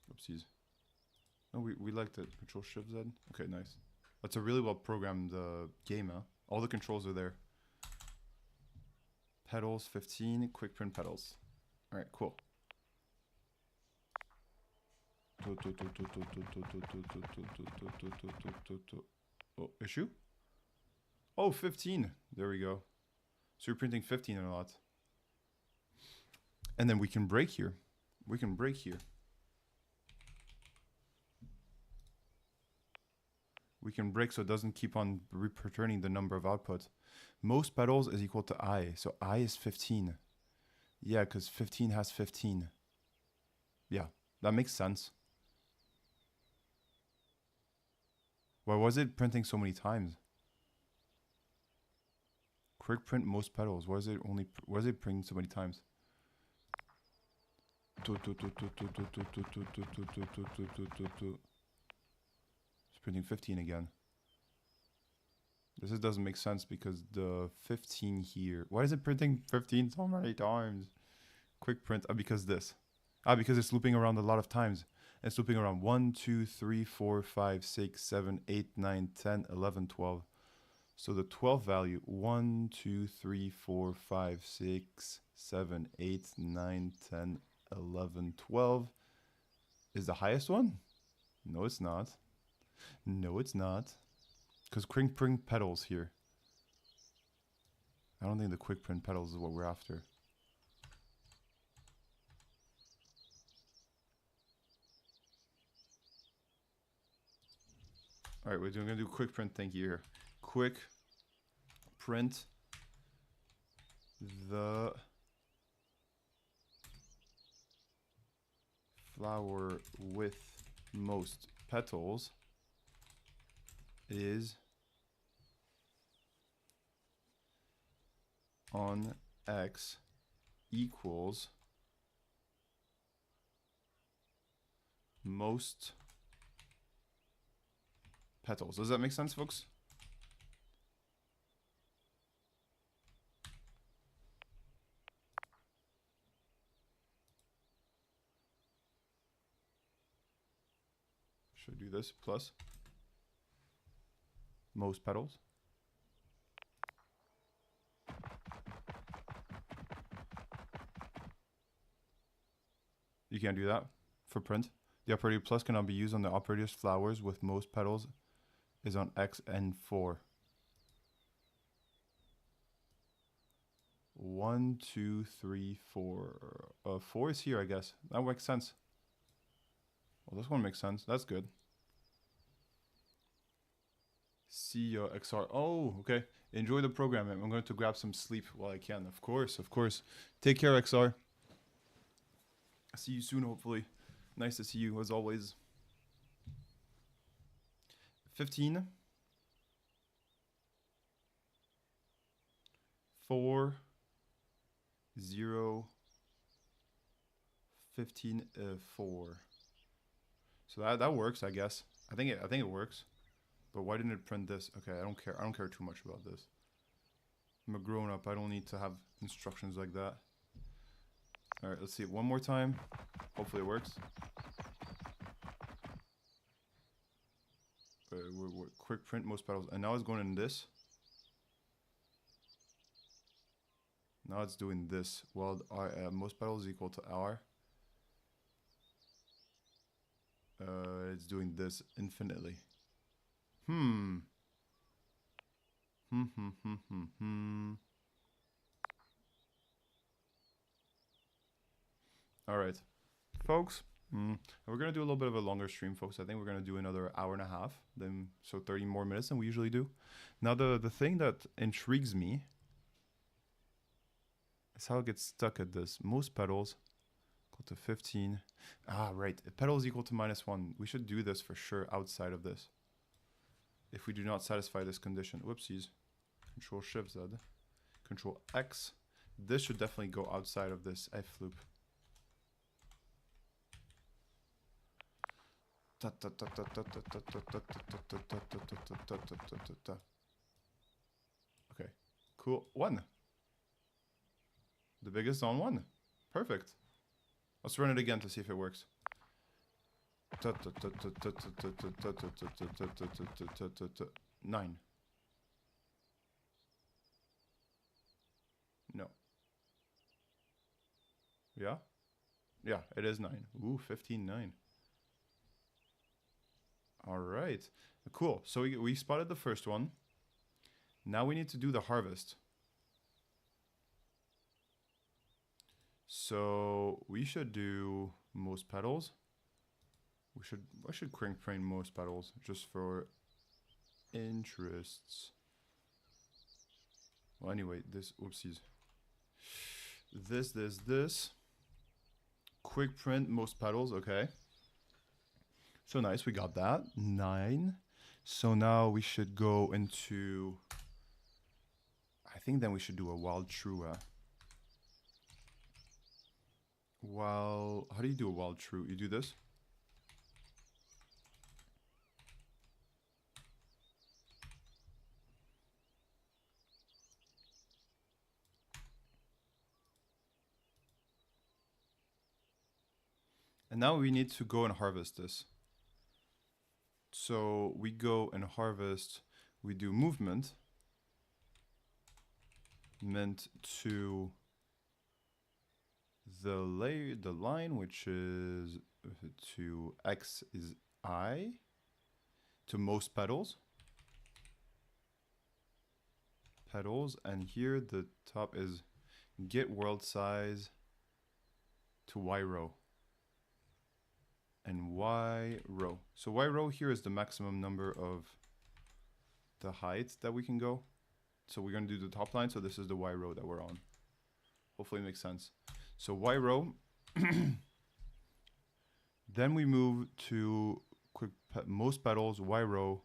Oopsies. No, we liked it. Control Shift Z. Okay, nice. That's a really well programmed game, huh? All the controls are there. Petals 15, quick print petals. All right, cool. Oh, issue? Oh, 15. There we go. So you're printing 15 a lot. And then we can break here. We can break here. We can break so it doesn't keep on returning the number of outputs. Most petals is equal to I. So I is 15. Yeah, because 15 has 15. Yeah, that makes sense. Why was it printing so many times? Quick print most petals. Why is it printing so many times? It's printing 15 again. This doesn't make sense because the 15 here. Why is it printing 15 so many times? Quick print, because this. Because it's looping around a lot of times. It's looping around 1, 2, 3, 4, 5, 6, 7, 8, 9, 10, 11, 12. So the 12 value, 1, 2, 3, 4, 5, 6, 7, 8, 9, 10, 11, 12 is the highest one? No, it's not. No, it's not. Because quick print petals here. I don't think the quick print petals is what we're after. All right, we're gonna do quick print thing here. Quick print the flower with most petals is on X equals most petals. Does that make sense, folks? Should I do this plus most petals? You can't do that for print. The operator plus cannot be used on the operator's flowers with most petals is on X and 4. 1, 2, 3, 4. 4 is here, I guess. That makes sense. Well, this one makes sense. That's good. See your XR. Oh, okay. Enjoy the program. I'm going to grab some sleep while I can. Of course, of course. Take care, XR. See you soon, hopefully. Nice to see you, as always. 15. 4. 0. 15. 4. So that works, I guess. I think it works. But why didn't it print this? Okay, I don't care. I don't care too much about this. I'm a grown up. I don't need to have instructions like that. All right, let's see it one more time. Hopefully it works. We're quick print most petals, and now it's going in this. Now it's doing this. Well, most petals equal to R. It's doing this infinitely. All right, folks. We're gonna do a little bit of a longer stream, folks. I think we're gonna do another hour and a half, then so 30 more minutes than we usually do. Now the thing that intrigues me is how it gets stuck at this. Most petals equal to 15. Ah, right. Petals equal to -1. We should do this for sure outside of this. If we do not satisfy this condition, whoopsies. Control Shift Z, Control X. This should definitely go outside of this F loop. Okay, cool. 1. The biggest on 1. Perfect. Let's run it again to see if it works. 9. No. Yeah? Yeah, it is 9. Ooh, 15, 9. All right. Cool. So we spotted the first one. Now we need to do the harvest. So we should do most petals. I should crank print most petals just for interests. Well, anyway, this, whoopsies. This. Quick print most petals, okay. So nice, we got that. 9. So now we should go into, I think then we should do a wild true. How do you do a wild true? You do this. And now we need to go and harvest this. So we go and harvest, we do movement meant to the line, which is to X is I, to most petals, and here the top is get world size to Y row. and y row. So y row here is the maximum number of the height that we can go. So we're going to do the top line. So this is the y row that we're on. Hopefully it makes sense. So y row. Then we move to most petals, y row.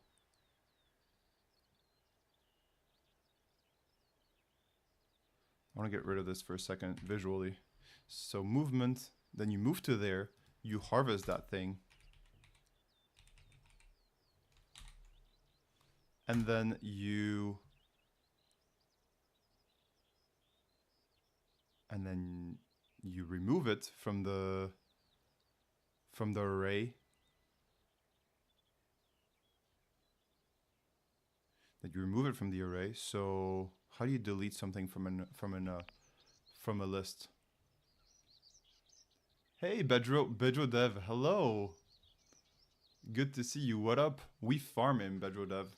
I want to get rid of this for a second visually. So movement, then you move to there, you harvest that thing. And then you remove it from the array. That you remove it from the array. So how do you delete something from a list? Hey, Bedro Dev, hello. Good to see you. What up? We farming, Bedro Dev.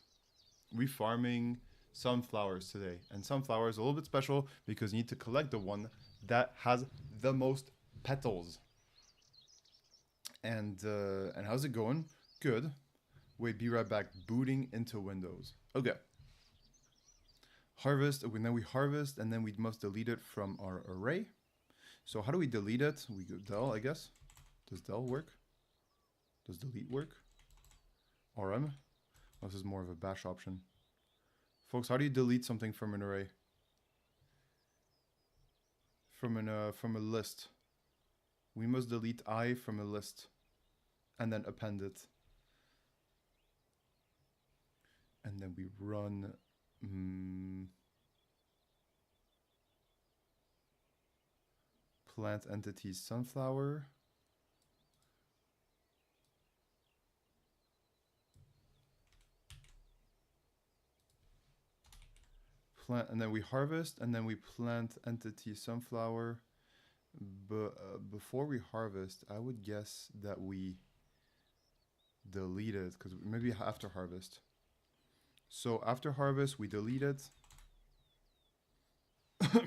We farming sunflowers today, and sunflower is a little bit special because you need to collect the one that has the most petals. And how's it going? Good. Wait, be right back. Booting into Windows. Okay. Harvest. Then we harvest, and then we must delete it from our array. So how do we delete it? We go del, I guess. Does del work? Does delete work? RM? Oh, this is more of a bash option. Folks, how do you delete something from an array? From a list. We must delete I from a list and then append it. And then we run plant entities sunflower. Plant, and then we harvest, and then we plant entity sunflower. But before we harvest, I would guess that we delete it, because maybe after harvest. So after harvest, we delete it. I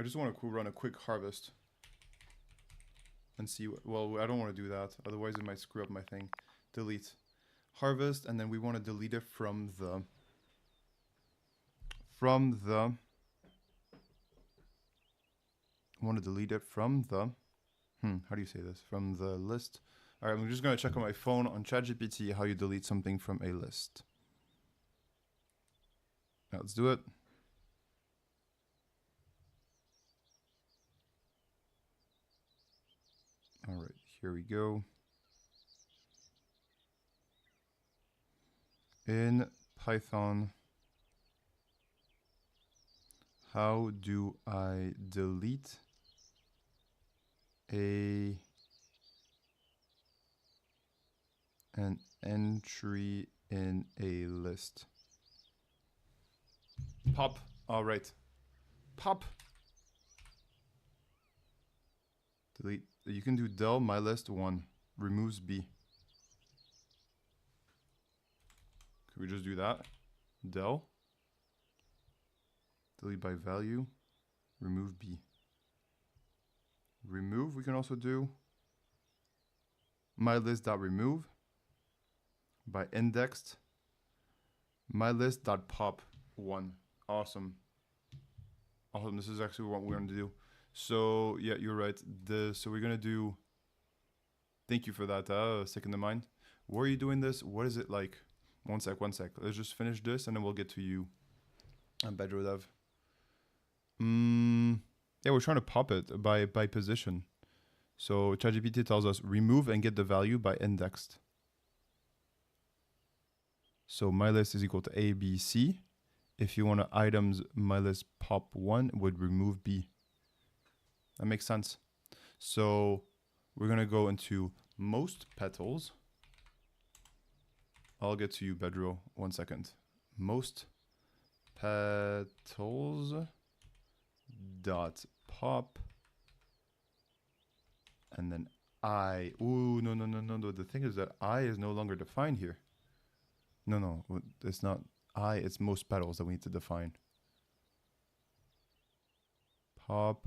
just want to run a quick harvest and see. Well, I don't want to do that. Otherwise, it might screw up my thing. Delete. Harvest, and then we want to delete it from the how do you say this? From the list. All right, I'm just going to check on my phone on ChatGPT how you delete something from a list. Now, let's do it. All right, here we go. In Python, how do I delete an entry in a list? Pop. All right. Pop. Delete. You can do del mylist1 removes b. Could we just do that? Del. Delete by value. Remove b. Remove. We can also do mylist.remove by indexed mylist.pop1. Awesome. Awesome. This is actually what we're going to do. So yeah, you're right. So we're going to do. Thank you for that. Sticking to mind. Where are you doing this? What is it like? One sec. Let's just finish this and then we'll get to you. I'm Bedro Dev. Yeah, we're trying to pop it by position. So ChatGPT tells us remove and get the value by indexed. So mylist is equal to A, B, C. If you want to items mylist pop1 would remove B. That makes sense. So we're going to go into most petals. I'll get to you, Bedro. 1 second. Most petals dot pop. And then I. Ooh, no. The thing is that I is no longer defined here. No. It's not I. It's most petals that we need to define. Pop.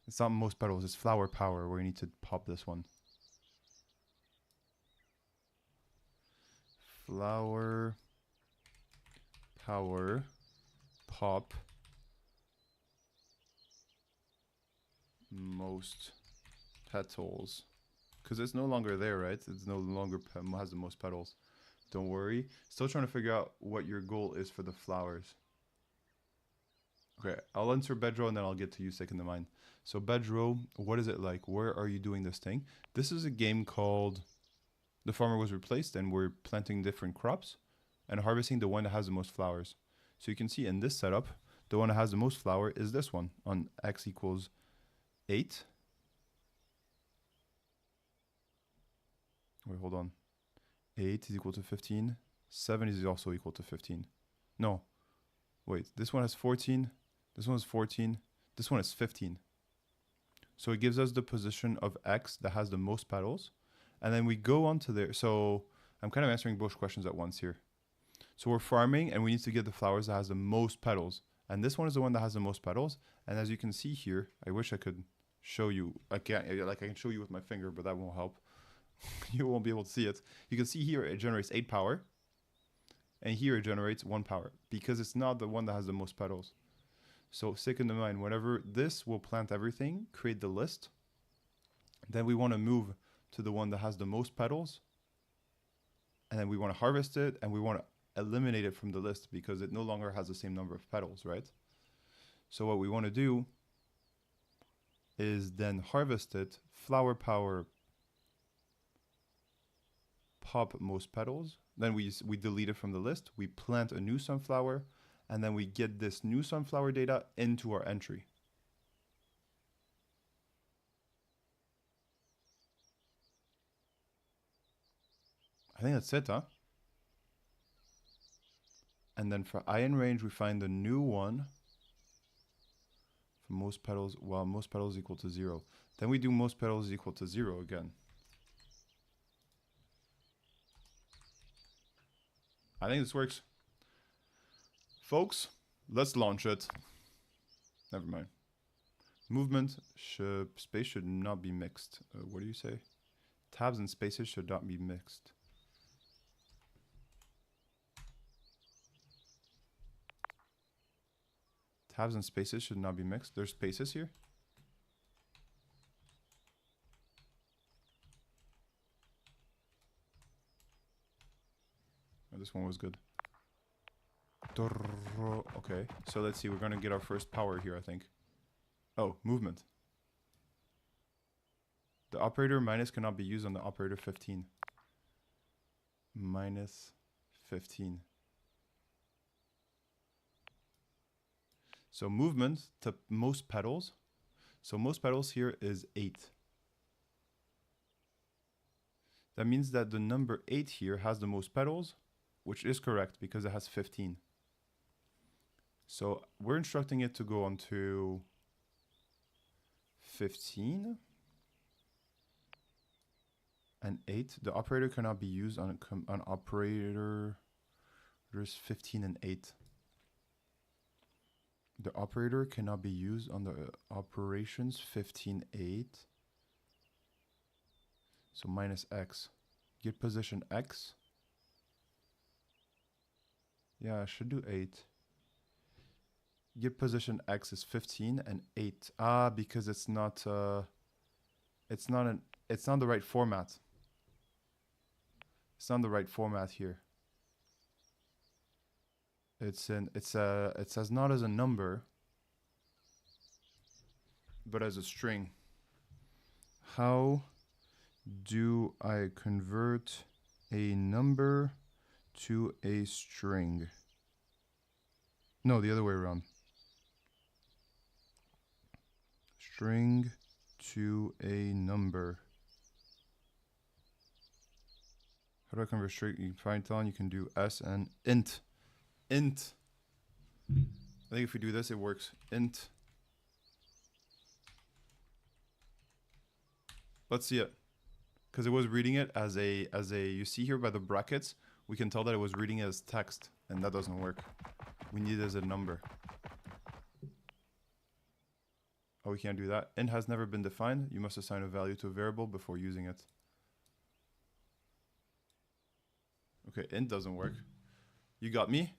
It's not most petals, it's flower power where you need to pop this one. Flower power pop most petals. Because it's no longer there, right? It's no longer has the most petals. Don't worry. Still trying to figure out what your goal is for the flowers. Okay, I'll answer Bedrow and then I'll get to you second in mind. So Bedrow, what is it like? Where are you doing this thing? This is a game called The Farmer Was Replaced, and we're planting different crops and harvesting the one that has the most flowers. So you can see in this setup, the one that has the most flower is this one on x equals 8. Wait, hold on. 8 is equal to 15. 7 is also equal to 15. No. Wait, this one has 14. This one is 14. This one is 15. So it gives us the position of X that has the most petals. And then we go on to there. So I'm kind of answering both questions at once here. So we're farming and we need to get the flowers that has the most petals. And this one is the one that has the most petals. And as you can see here, I wish I could show you. I can show you with my finger, but that won't help. You won't be able to see it. You can see here it generates 8 power. And here it generates 1 power. Because it's not the one that has the most petals. So second in mind, whenever this will plant everything, create the list. Then we want to move to the one that has the most petals. And then we want to harvest it and we want to eliminate it from the list because it no longer has the same number of petals, right? So what we want to do is then harvest it, flower power, pop most petals. Then we delete it from the list. We plant a new sunflower. And then we get this new sunflower data into our entry. I think that's it, huh? And then for I in range, we find the new one for most petals, while most petals equal to 0. Then we do most petals equal to 0 again. I think this works. Folks, let's launch it. Never mind. Movement, space should not be mixed. What do you say? Tabs and spaces should not be mixed. Tabs and spaces should not be mixed. There's spaces here. Oh, this one was good. Okay, so let's see. We're going to get our first power here, I think. Oh, movement. The operator minus cannot be used on the operator 15. Minus 15. So movement to most petals. So most petals here is 8. That means that the number 8 here has the most petals, which is correct because it has 15. So we're instructing it to go on to 15 and 8. The operator cannot be used on operator. There's 15 and 8. The operator cannot be used on the operations 15, 8. So minus X. Get position X. Yeah, I should do 8. Get position X is 15 and 8. Ah, because it's not the right format. It's not the right format here. It says not as a number, but as a string. How do I convert a number to a string? No, the other way around. String to a number. How do I convert string? In Python, you can do S and int. Int. I think if we do this, it works. Int. Let's see it. Because it was reading it as a, you see here by the brackets, we can tell that it was reading it as text, and that doesn't work. We need it as a number. Oh, we can't do that. Int has never been defined. You must assign a value to a variable before using it. Okay, int doesn't work. You got me?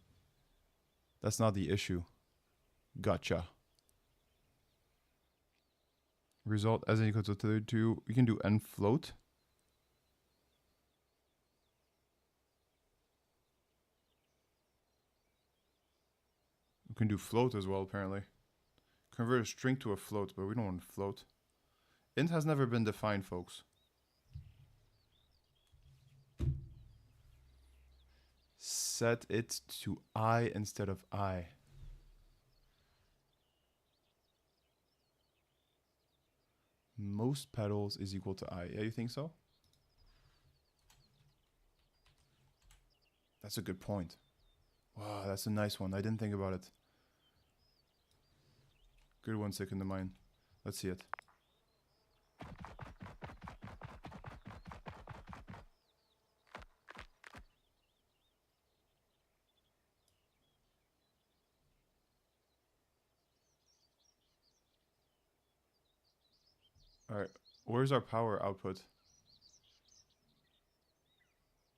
That's not the issue. Gotcha. Result as n equals to 32. We can do n float. We can do float as well, apparently. Convert a string to a float, but we don't want float. Int has never been defined, folks. Set it to I instead of I. Most petals is equal to I. Yeah, you think so? That's a good point. Wow, that's a nice one. I didn't think about it. Good one, stick in the mind. Let's see it. Alright, where's our power output?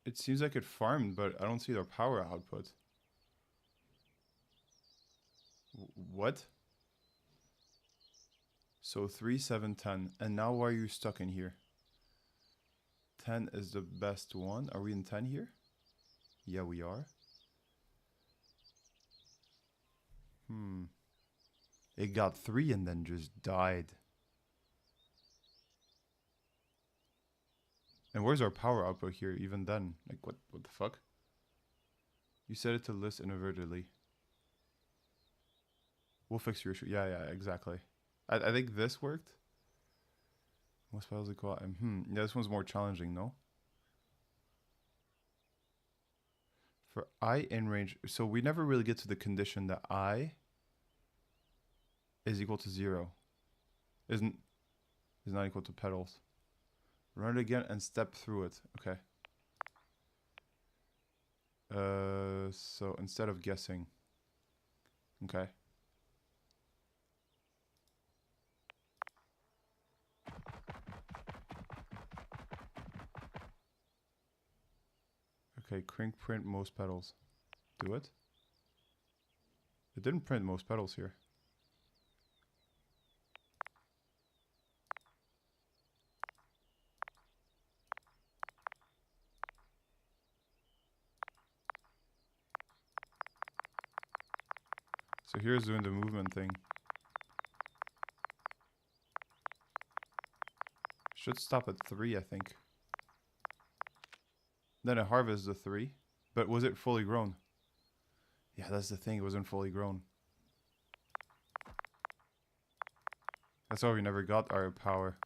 It seems like it farmed, but I don't see our power output. What? So 3, 7, 10. And now why are you stuck in here? 10 is the best one. Are we in 10 here? Yeah, we are. It got 3 and then just died. And where's our power output here even then? Like, what the fuck? You set it to list inadvertently. We'll fix your issue. Yeah, exactly. I think this worked. Most files equal. Yeah, this one's more challenging, no? For I in range, so we never really get to the condition that I is equal to 0. Is not equal to petals. Run it again and step through it. Okay. So instead of guessing. Okay. Okay, crank print most petals. Do it. It didn't print most petals here. So here's doing the movement thing. Should stop at 3, I think. Then it harvests the 3. But was it fully grown? Yeah, that's the thing. It wasn't fully grown. That's why we never got our power.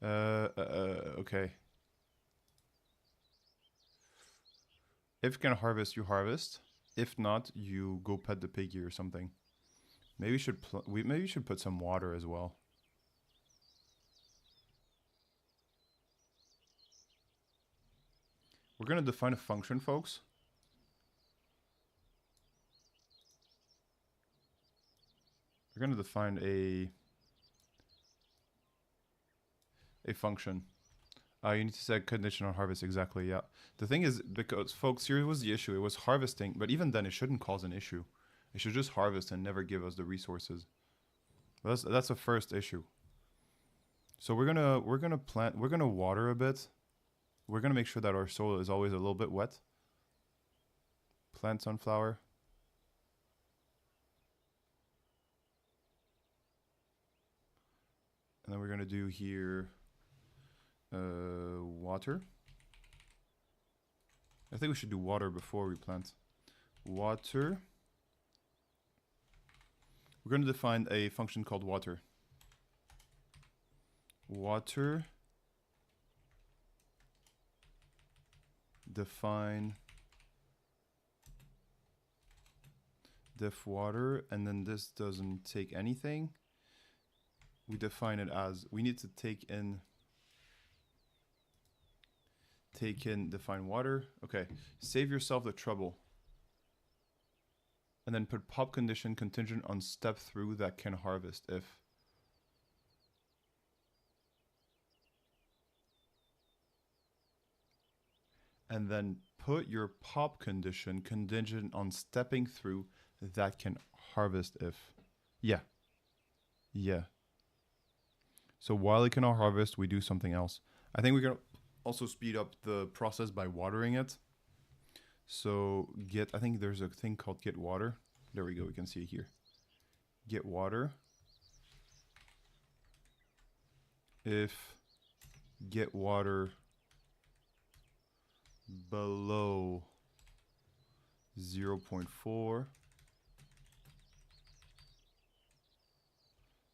Okay. If you can harvest, you harvest. If not, you go pet the piggy or something. Maybe we should put some water as well. We're gonna define a function, folks. We're gonna define a function. You need to set condition on harvest, exactly, yeah. The thing is, because, folks, here was the issue. It was harvesting, but even then, it shouldn't cause an issue. It should just harvest and never give us the resources. That's the first issue. So we're gonna water a bit. We're gonna make sure that our soil is always a little bit wet. Plant sunflower. And then we're gonna do here water. I think we should do water before we plant. Water. We're going to define a function called water. Water. Define def water, and then this doesn't take anything. We define it as, we need to take in define water. Okay, save yourself the trouble. And then put pop condition contingent on step through that can harvest if. and then put your pop condition contingent on stepping through that can harvest if. Yeah. So while it cannot harvest, we do something else. I think we can also speed up the process by watering it. So I think there's a thing called get water. There we go, we can see it here. Get water. If get water below 0.4,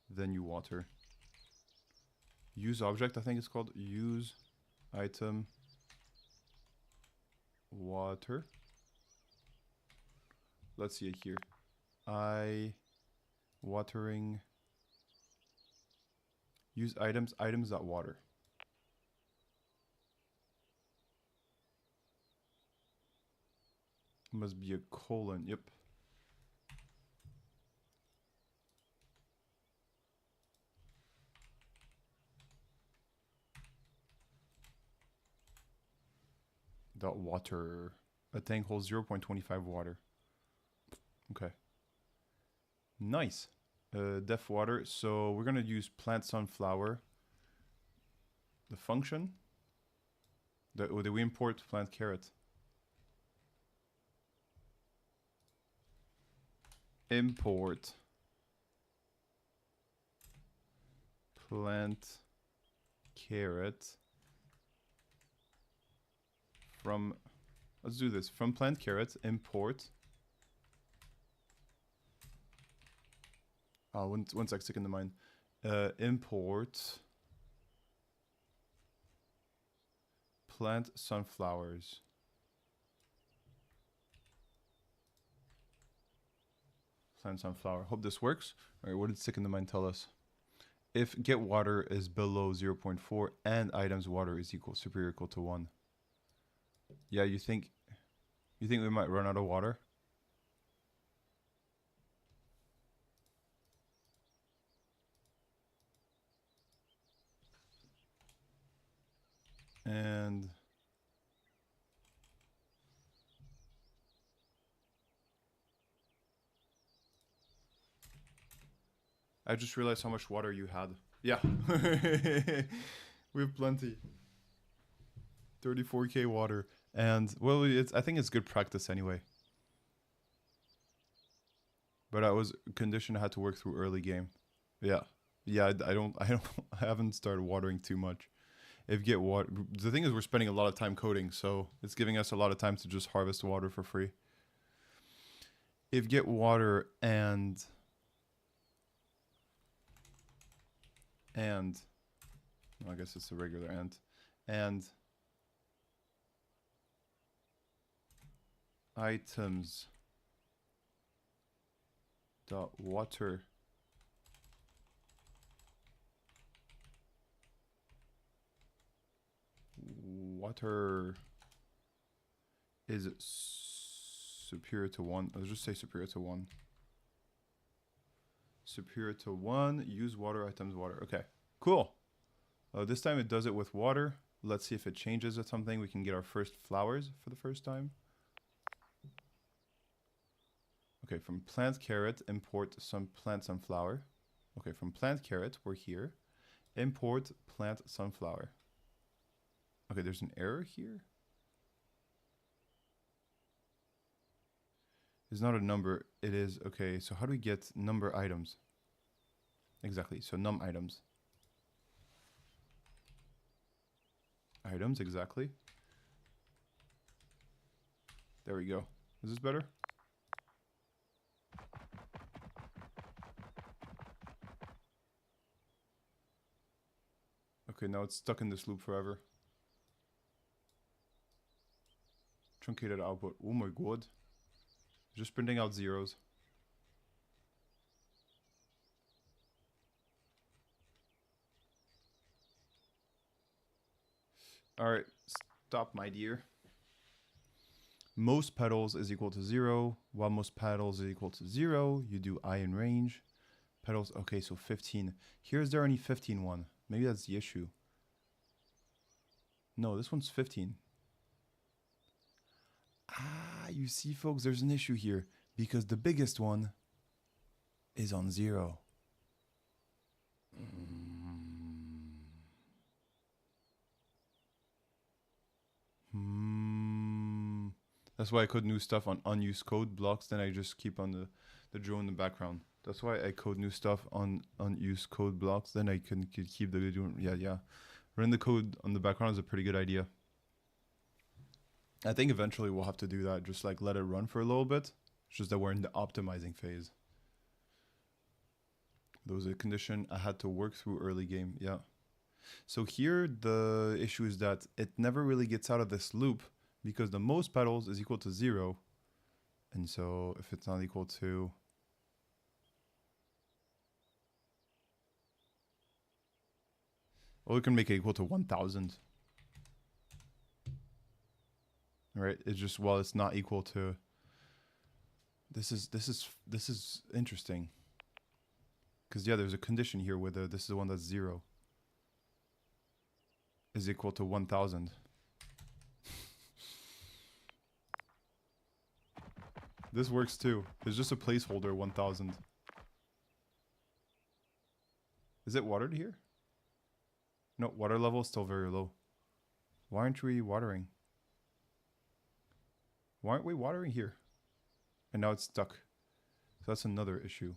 then you water. Use object, I think it's called use item water. Let's see it here. Watering. Use items that water. Must be a colon. Yep. Dot water. A tank holds 0.25 water. Okay. Nice. Def water. So we're gonna use plant sunflower. The function. Did we import plant carrot? Import plant carrot from, let's do this, from plant carrot import, one sec, stick in the mind, import plant sunflowers. Plant sunflower. Hope this works. All right, what did stick in the mind tell us? If get water is below 0.4 and items water is superior equal to 1. Yeah, you think we might run out of water? And I just realized how much water you had. Yeah. We have plenty. 34k water. And well, I think it's good practice anyway. But I was conditioned I had to work through early game. Yeah. Yeah, I haven't started watering too much. If get water, the thing is we're spending a lot of time coding, so it's giving us a lot of time to just harvest water for free. If get water and well, I guess it's a regular and items dot water is superior to 1. Let's just say superior to 1. Superior to 1, use water items water. Okay, cool. This time it does it with water. Let's see if it changes or something. We can get our first flowers for the first time. Okay, from plant carrot, import some plant sunflower. Okay, from plant carrot, we're here. Import plant sunflower. Okay, there's an error here. It's not a number, it is, okay, so how do we get number items? Exactly, so num items. Items, exactly. There we go. Is this better? Okay, now it's stuck in this loop forever. Truncated output. Oh my god. Just printing out zeros. Alright, stop my dear. Most petals is equal to 0. While most petals is equal to 0, you do I in range. Petals, okay, so 15. Is there any 15 one? Maybe that's the issue. No, this one's 15. Ah, you see, folks, there's an issue here because the biggest one is on 0. That's why I code new stuff on unused code blocks. Then I just keep on the drone in the background. That's why I code new stuff on unused code blocks. Then I can keep the drone. Yeah. Run the code on the background is a pretty good idea. I think eventually we'll have to do that. Just like let it run for a little bit. It's just that we're in the optimizing phase. There was a condition I had to work through early game. Yeah. So here the issue is that it never really gets out of this loop because the most petals is equal to 0. And so if it's not equal to... Well, we can make it equal to 1000. Right? It's just, well, it's not equal to... This is interesting. Because yeah, there's a condition here where this is the one that's 0. Is equal to 1000. This works too. There's just a placeholder 1000. Is it watered here? No, water level is still very low. Why aren't we watering? Why aren't we watering here? And now it's stuck. So that's another issue.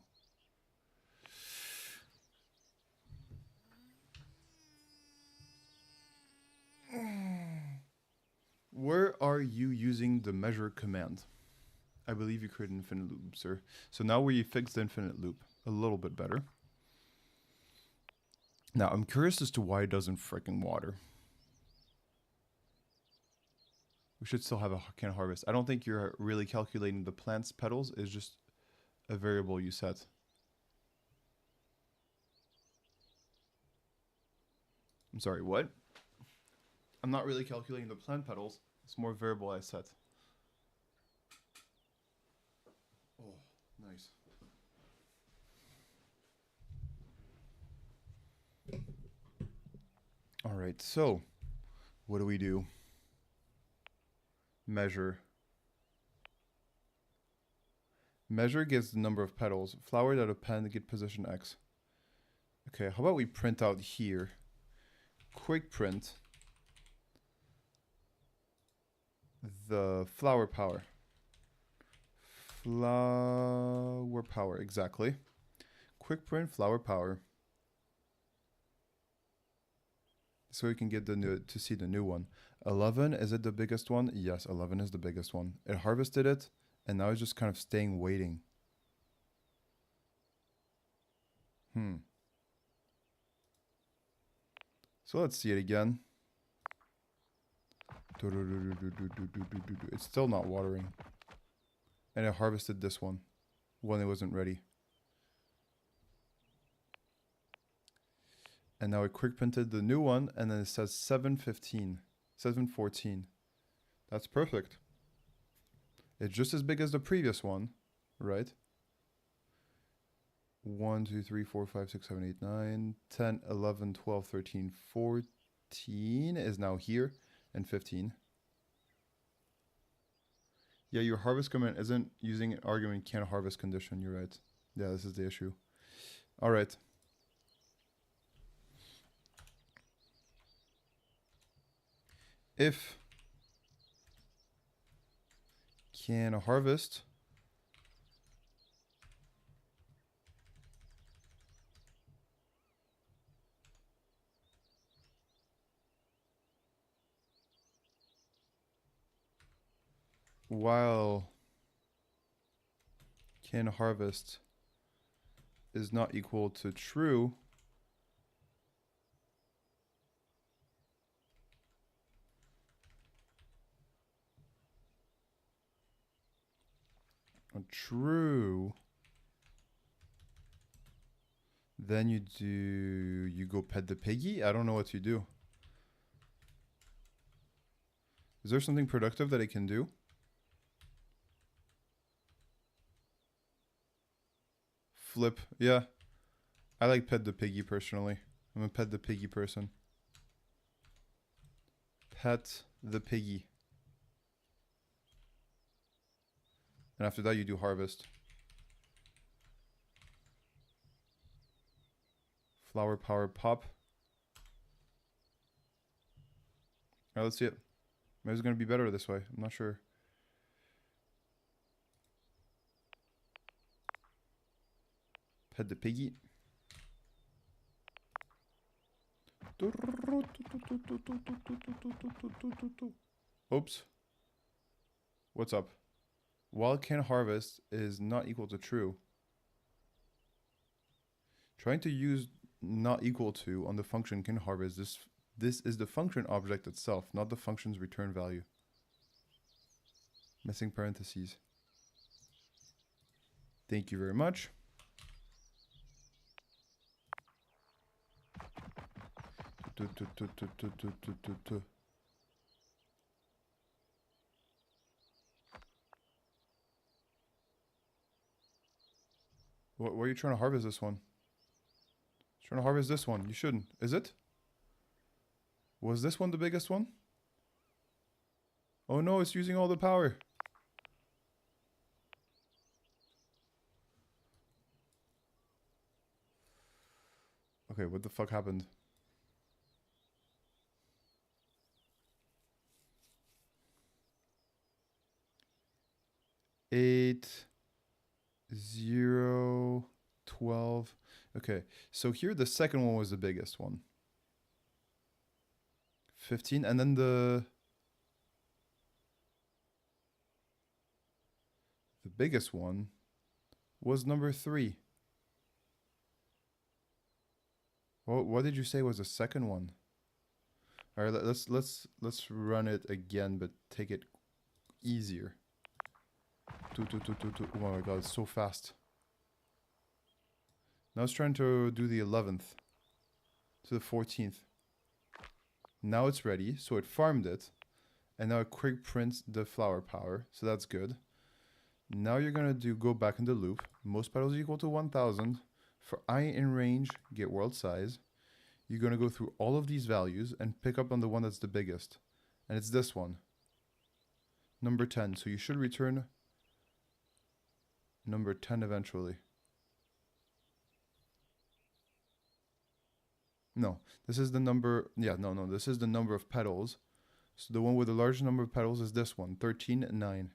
Where are you using the measure command? I believe you created an infinite loop, sir. So now we fixed the infinite loop a little bit better. Now I'm curious as to why it doesn't freaking water. We should still have a can harvest. I don't think you're really calculating the plant's petals. It's just a variable you set. I'm sorry, what? I'm not really calculating the plant petals. It's more variable I set. Oh, nice. All right, so what do we do? Measure. Measure gives the number of petals. Flower that append get position X. Okay, how about we print out here? Quick print the flower power. Flower power, exactly. Quick print flower power. So we can get the new, to see the new one. 11, is it the biggest one? Yes, 11 is the biggest one. It harvested it, and now it's just kind of staying waiting. So let's see it again. It's still not watering. And it harvested this one when it wasn't ready. And now it quick printed the new one, and then it says 715, 714. That's perfect. It's just as big as the previous one, right? 1, 2, 3, 4, 5, 6, 7, 8, 9, 10, 11, 12, 13, 14 is now here, and 15. Yeah, your harvest command isn't using an argument can't harvest condition. You're right. Yeah, this is the issue. All right. If can harvest while can harvest is not equal to true, true, then you go pet the piggy. I don't know what you do. Is there something productive that I can do? Flip, yeah. I like pet the piggy personally. I'm a pet the piggy person. Pet the piggy. And after that, you do harvest. Flower power pop. Alright, let's see it. Maybe it's going to be better this way. I'm not sure. Pet the piggy. Oops. What's up? While can harvest is not equal to true. Trying to use not equal to on the function can harvest. This is the function object itself, not the function's return value. Missing parentheses. Thank you very much. Why are you trying to harvest this one? Trying to harvest this one. You shouldn't. Is it? Was this one the biggest one? Oh no, it's using all the power. Okay, what the fuck happened? Eight, 0, 12. Okay, so here the second one was the biggest one. 15, and then the biggest one was number 3. What did you say was the second one? All right, let's run it again, but take it easier. 2, 2, 2, 2, 2. Oh my god, it's so fast. Now it's trying to do the 11th to the 14th. Now it's ready, so it farmed it, and now it quick prints the flower power, so that's good. Now you're gonna go back in the loop. Most petals equal to 1000. For I in range, get world size. You're gonna go through all of these values and pick up on the one that's the biggest, and it's this one, number 10. So you should return number 10 eventually. No, this is the number, yeah, no, this is the number of petals. So the one with the largest number of petals is this one, 13 and 9.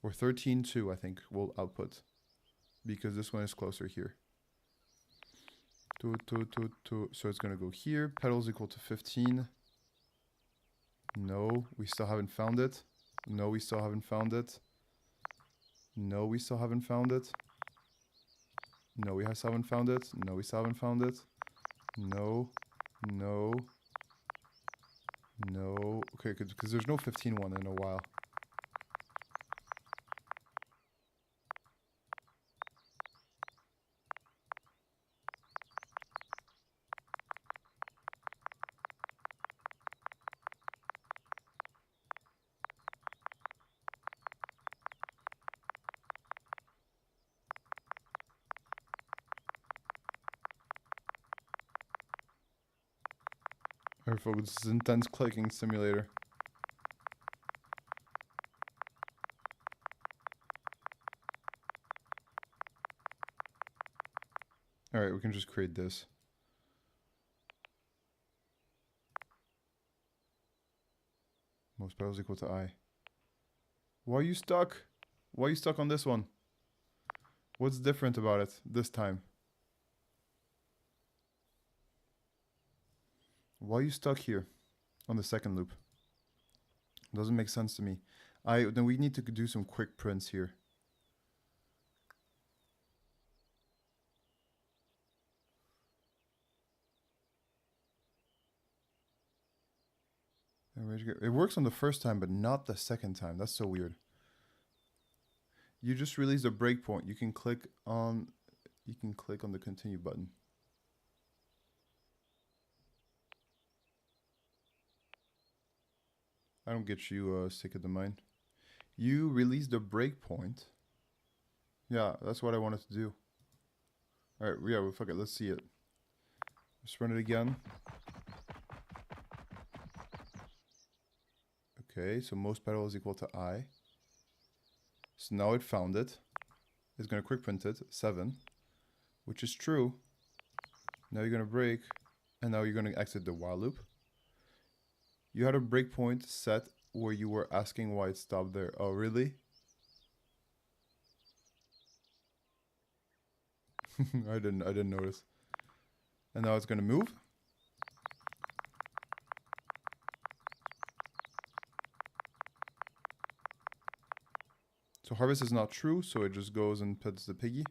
Or 13, 2, I think, will output. Because this one is closer here. 2, 2, 2, 2. So it's going to go here. Petals equal to 15. No, we still haven't found it. No, we still haven't found it. No, we still haven't found it. No, we still haven't found it. No, we still haven't found it. No, no, no. Okay, because there's no 15 one in a while. Alright folks, this is intense clicking simulator. Alright, we can just create this. Most petals equal to I. Why are you stuck? Why are you stuck on this one? What's different about it this time? Why are you stuck here on the second loop? Doesn't make sense to me. Then we need to do some quick prints here. It works on the first time, but not the second time. That's so weird. You just released a breakpoint. You can click on the continue button. I don't get you sick of the mind. You released a breakpoint. Yeah, that's what I wanted to do. Alright, yeah, well, fuck it, let's see it. Let's run it again. Okay, so most petals equal to I. So now it found it. It's going to quick print it, 7, which is true. Now you're going to break, and now you're going to exit the while loop. You had a breakpoint set where you were asking why it stopped there. Oh, really? I didn't notice. And now it's going to move. So harvest is not true, so it just goes and puts the piggy.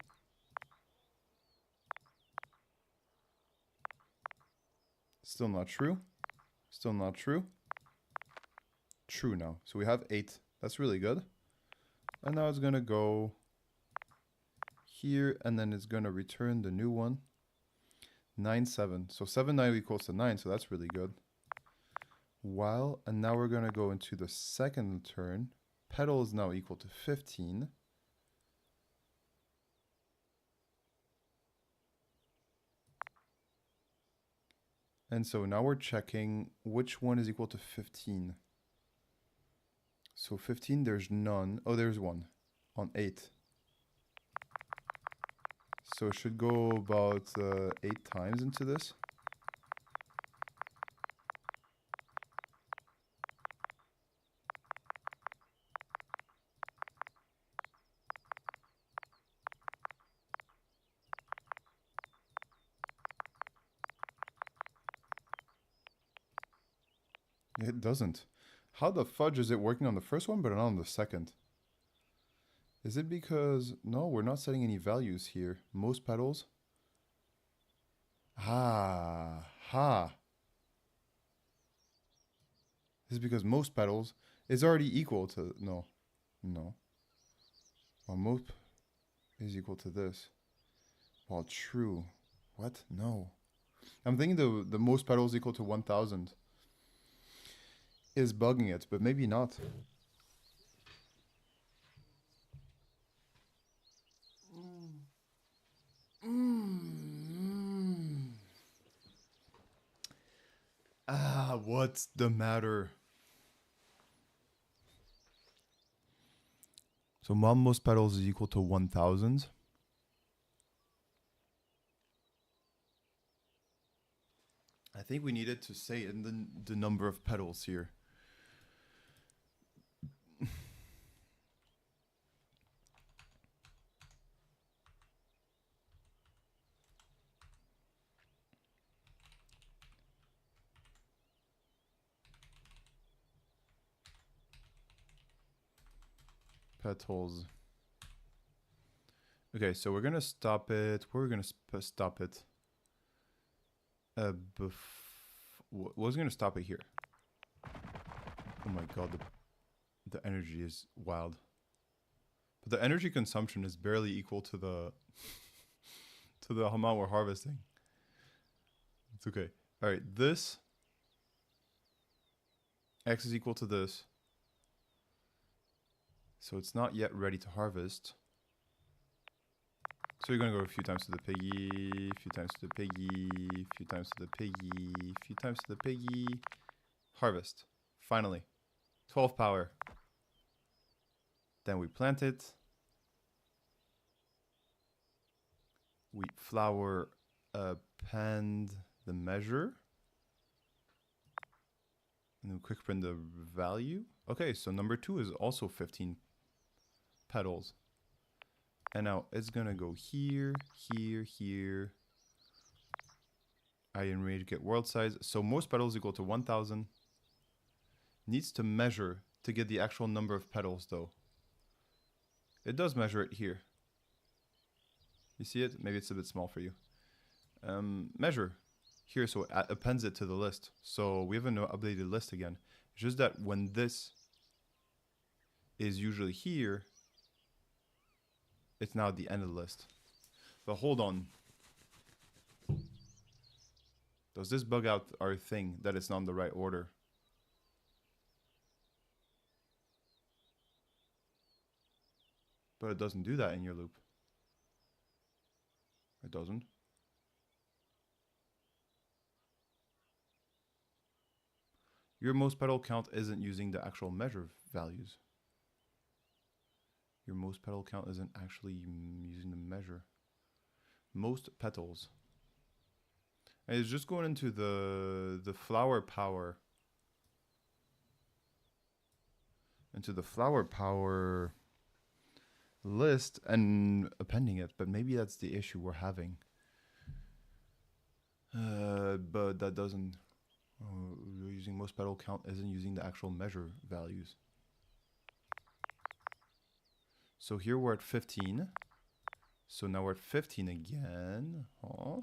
Still not true. Still not true. True now. So we have 8. That's really good. And now it's going to go here, and then it's going to return the new one. 9, 7. So 7, 9 equals to 9, so that's really good. While, and now we're going to go into the second turn. Petal is now equal to 15. And so now we're checking which one is equal to 15. So 15, there's none. Oh, there's one on 8. So it should go about 8 times into this. It doesn't. How the fudge is it working on the first one but not on the second? Is it because... No, we're not setting any values here. Most petals. Ha. This is because most petals is already equal to... No. Well, most is equal to this. Well, true. What? No. I'm thinking the most petals equal to 1000 is bugging it, but maybe not. What's the matter? So most petals is equal to 1000. I think we needed to say in the number of petals here. Petals. Okay, so we're gonna stop it. We're gonna stop it. Was gonna stop it here. Oh my god, the energy is wild. But the energy consumption is barely equal to the to the amount we're harvesting. It's okay. All right, this x is equal to this. So it's not yet ready to harvest. So you're gonna go a few times to the piggy, a few times to the piggy, a few times to the piggy, a few times to the piggy. Harvest. Finally. 12 power. Then we plant it. We flower append the measure. And then quick print the value. Okay, so number 2 is also 15 petals. And now it's gonna go here, here, here. I enrage get world size. So most petals equal to 1000. Needs to measure to get the actual number of petals though. It does measure it here. You see it? Maybe it's a bit small for you. Measure here, so it appends it to the list. So we have an updated list again. It's just that when this is usually here, it's now at the end of the list. But hold on. Does this bug out our thing that it's not in the right order? But it doesn't do that in your loop. It doesn't. Your most petal count isn't using the actual measure values. Your most petal count isn't actually using the measure. Most petals. And it's just going into the flower power. Into the flower power list and appending it, but maybe that's the issue we're having. But that doesn't. Using most petal count isn't using the actual measure values. So here we're at 15. So now we're at 15 again. Huh?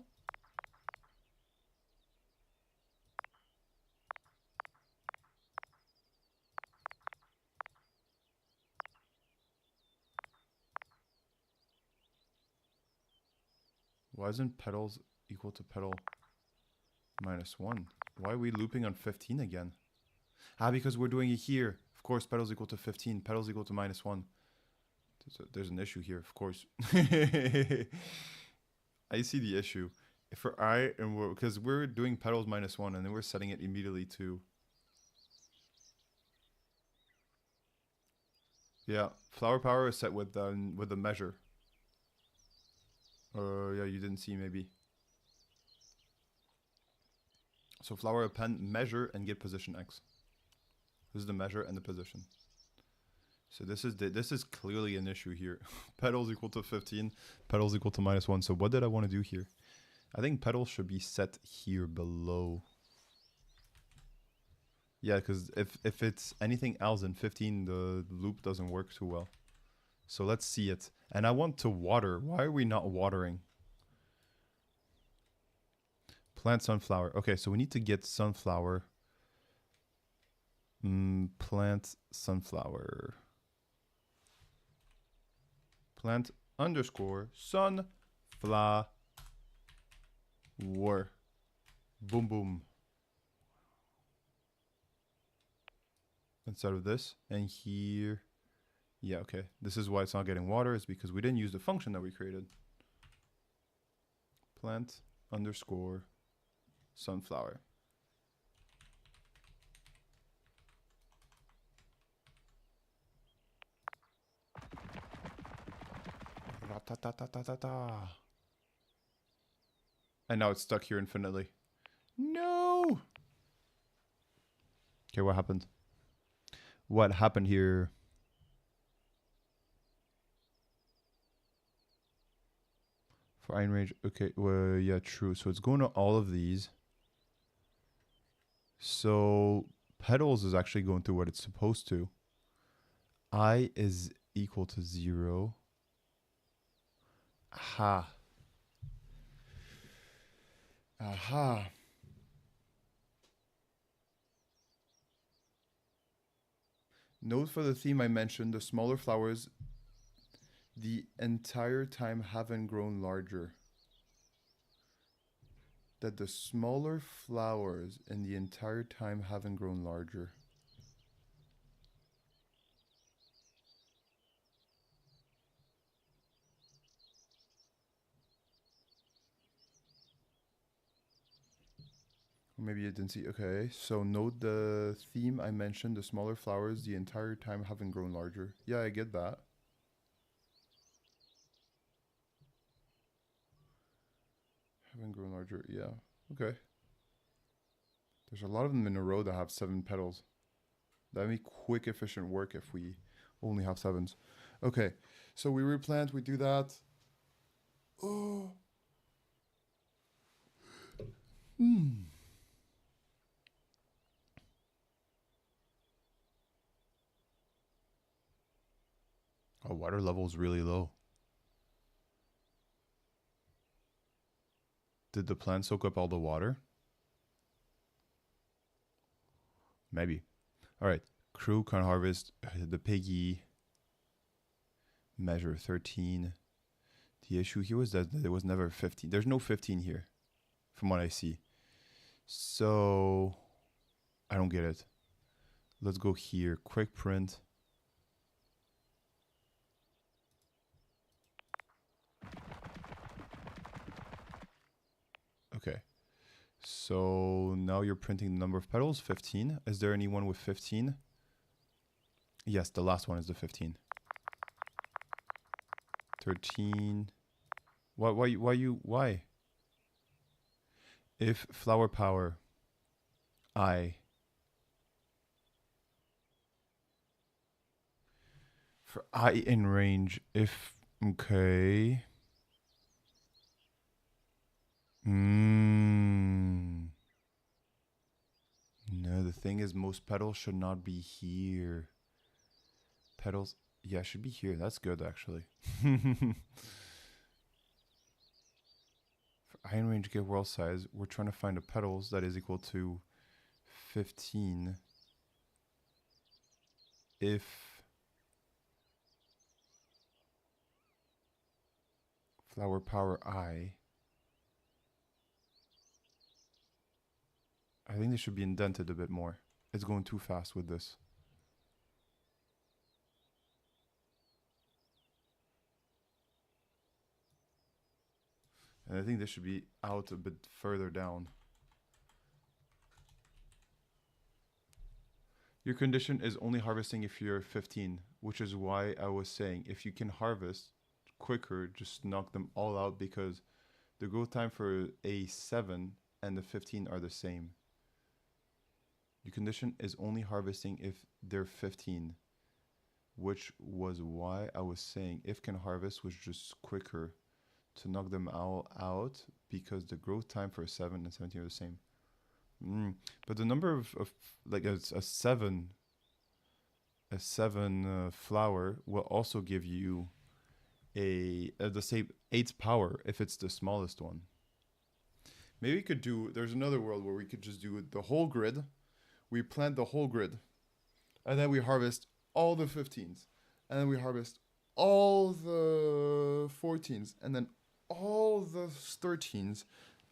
Why isn't petals equal to petal minus 1? Why are we looping on 15 again? Because we're doing it here. Of course, petals equal to 15. Petals equal to minus 1. There's an issue here, of course. I see the issue. For I, and because we're doing petals minus 1, and then we're setting it immediately to... Yeah, flower power is set with the measure. Yeah, you didn't see maybe. So flower append measure and get position X. This is the measure and the position. So this is clearly an issue here. Petals equal to 15, petals equal to minus 1. So what did I want to do here? I think petals should be set here below. Yeah, because if it's anything else than 15, the loop doesn't work too well. So let's see it. And I want to water. Why are we not watering? Plant sunflower. Okay, so we need to get sunflower. Plant sunflower. Plant underscore sunflower. Boom, boom. Instead of this. And here. Yeah, okay. This is why it's not getting water. It's because we didn't use the function that we created. Plant underscore sunflower. And now it's stuck here infinitely. No! Okay, what happened? What happened here? For iron range, okay, well, yeah, true. So it's going to all of these. So petals is actually going through what it's supposed to. I is equal to 0. Aha. Aha. Note for the theme I mentioned, the smaller flowers the entire time haven't grown larger. That the smaller flowers in the entire time haven't grown larger. Or maybe you didn't see. Okay, so note the theme I mentioned, the smaller flowers the entire time haven't grown larger. Yeah, I get that. Haven't grown larger, yeah. Okay. There's a lot of them in a row that have 7 petals. That'd be quick, efficient work if we only have 7s. Okay, so we replant, we do that. Oh. Our water level is really low. Did the plant soak up all the water? Maybe. All right. Crew can harvest the piggy. Measure 13. The issue here was that there was never 15. There's no 15 here, from what I see. So, I don't get it. Let's go here. Quick print. Okay. So now you're printing the number of petals, 15. Is there anyone with 15? Yes, the last one is the 15. 13. Why? If flower power I for I in range, if okay. No, the thing is most petals should not be here. Petals, yeah, should be here. That's good actually. For I in range get world size, we're trying to find a petals that is equal to 15 if flower power I think this should be indented a bit more. It's going too fast with this. And I think this should be out a bit further down. Your condition is only harvesting if you're 15, which is why I was saying if you can harvest quicker, just knock them all out because the growth time for a 7 and the 15 are the same. Your condition is only harvesting if they're 15, which was why I was saying if can harvest was just quicker to knock them all out because the growth time for a 7 and 17 are the same. But the number of like a 7 flower will also give you the same 8 power if it's the smallest one. Maybe we could do, there's another world where we could just do the whole grid. We plant the whole grid. And then we harvest all the 15s. And then we harvest all the 14s. And then all the 13s.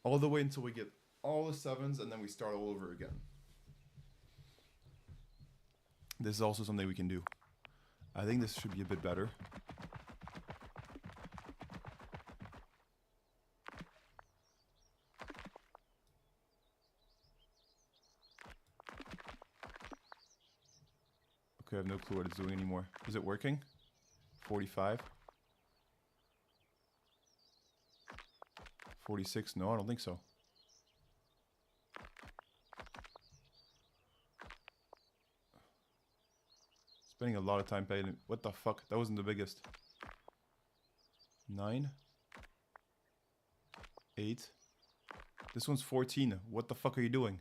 All the way until we get all the 7s. And then we start all over again. This is also something we can do. I think this should be a bit better. Okay, I have no clue what it's doing anymore. Is it working? 45? 46? No, I don't think so. Spending a lot of time paying. What the fuck? That wasn't the biggest. 9? 8? This one's 14. What the fuck are you doing?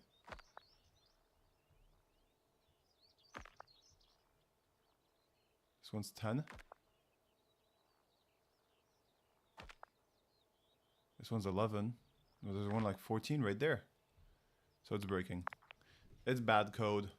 This one's 10. This one's 11. No, there's one like 14 right there. So it's breaking. It's bad code.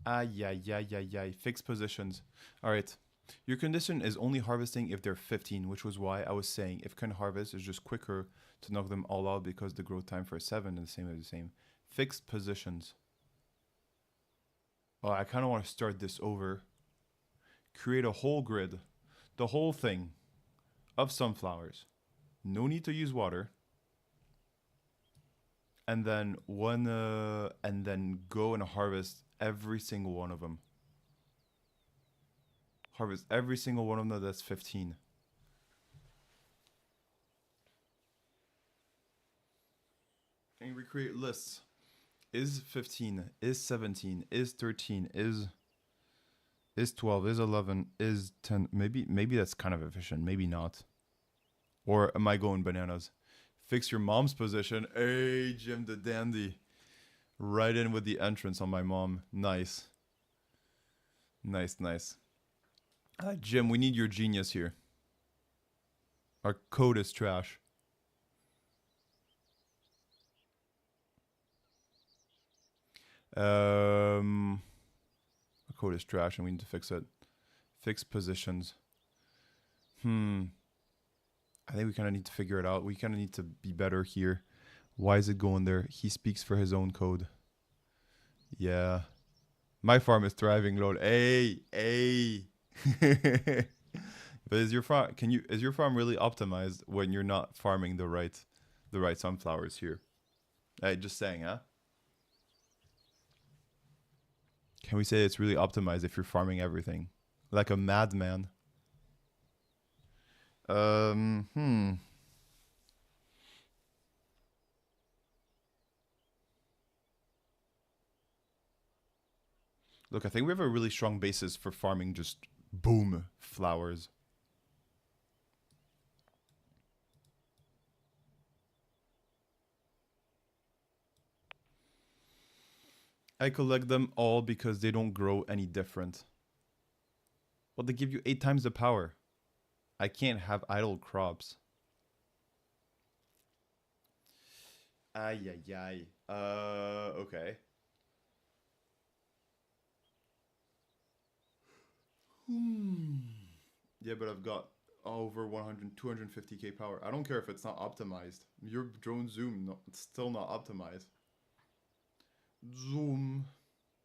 Ay. Fixed positions. Alright. Your condition is only harvesting if they're 15, which was why I was saying if can harvest is just quicker to knock them all out because the growth time for a 7 is the same. Fixed positions. Oh, I kind of want to start this over. Create a whole grid. The whole thing of sunflowers. No need to use water. And then go and harvest every single one of them. Harvest every single one of them that's 15. And we create lists. Is 15, is 17, is 13, is 12, is 11, is 10. Maybe that's kind of efficient, maybe not. Or am I going bananas? Fix your mom's position. Hey, Jim the dandy. Right in with the entrance on my mom. Nice. Nice. Jim, we need your genius here. Our code is trash. Our code is trash and we need to fix it. Fix positions. I think we kind of need to figure it out. We kind of need to be better here. Why is it going there? He speaks for his own code. Yeah. My farm is thriving, Lord. Hey. But is your farm really optimized when you're not farming the right sunflowers here? Hey, just saying, huh? Can we say it's really optimized if you're farming everything? Like a madman. Look, I think we have a really strong basis for farming just boom flowers. I collect them all because they don't grow any different. Well, they give you 8 times the power. I can't have idle crops. Ay, ay, ay. Okay. Yeah, but I've got over 100, 250k power. I don't care if it's not optimized. Your drone zoom, no, it's still not optimized. Zoom.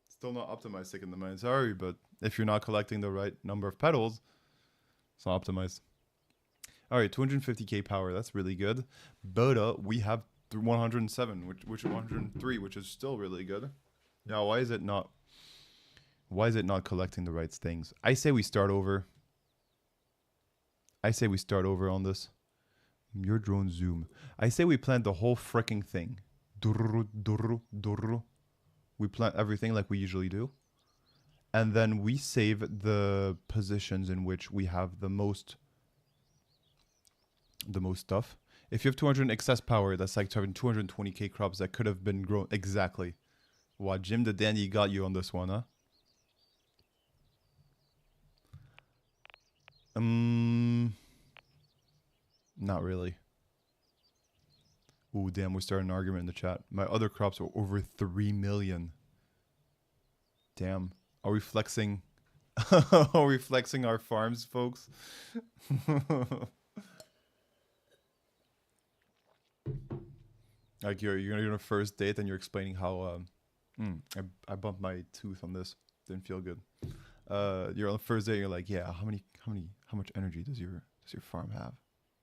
Still not optimized, sick in the mind. Sorry, but if you're not collecting the right number of petals, it's not optimized. All right, 250k power. That's really good. But we have 107, which 103, which is still really good. Now, why is it not? Why is it not collecting the right things? I say we start over. I say we start over on this. Your drone zoom. I say we plant the whole freaking thing. We plant everything like we usually do. And then we save the positions in which we have the most stuff. If you have 200 excess power, that's like having 220k crops that could have been grown. Exactly. Wow, Jim the Dandy got you on this one, huh? Not really. Ooh, damn, we started an argument in the chat. My other crops are over 3 million. Damn. Are we flexing? Are we flexing our farms, folks? Like you're gonna on a first date and you're explaining how I bumped my tooth on this. Didn't feel good. You're on the first day, you're like, yeah, how much energy does your farm have?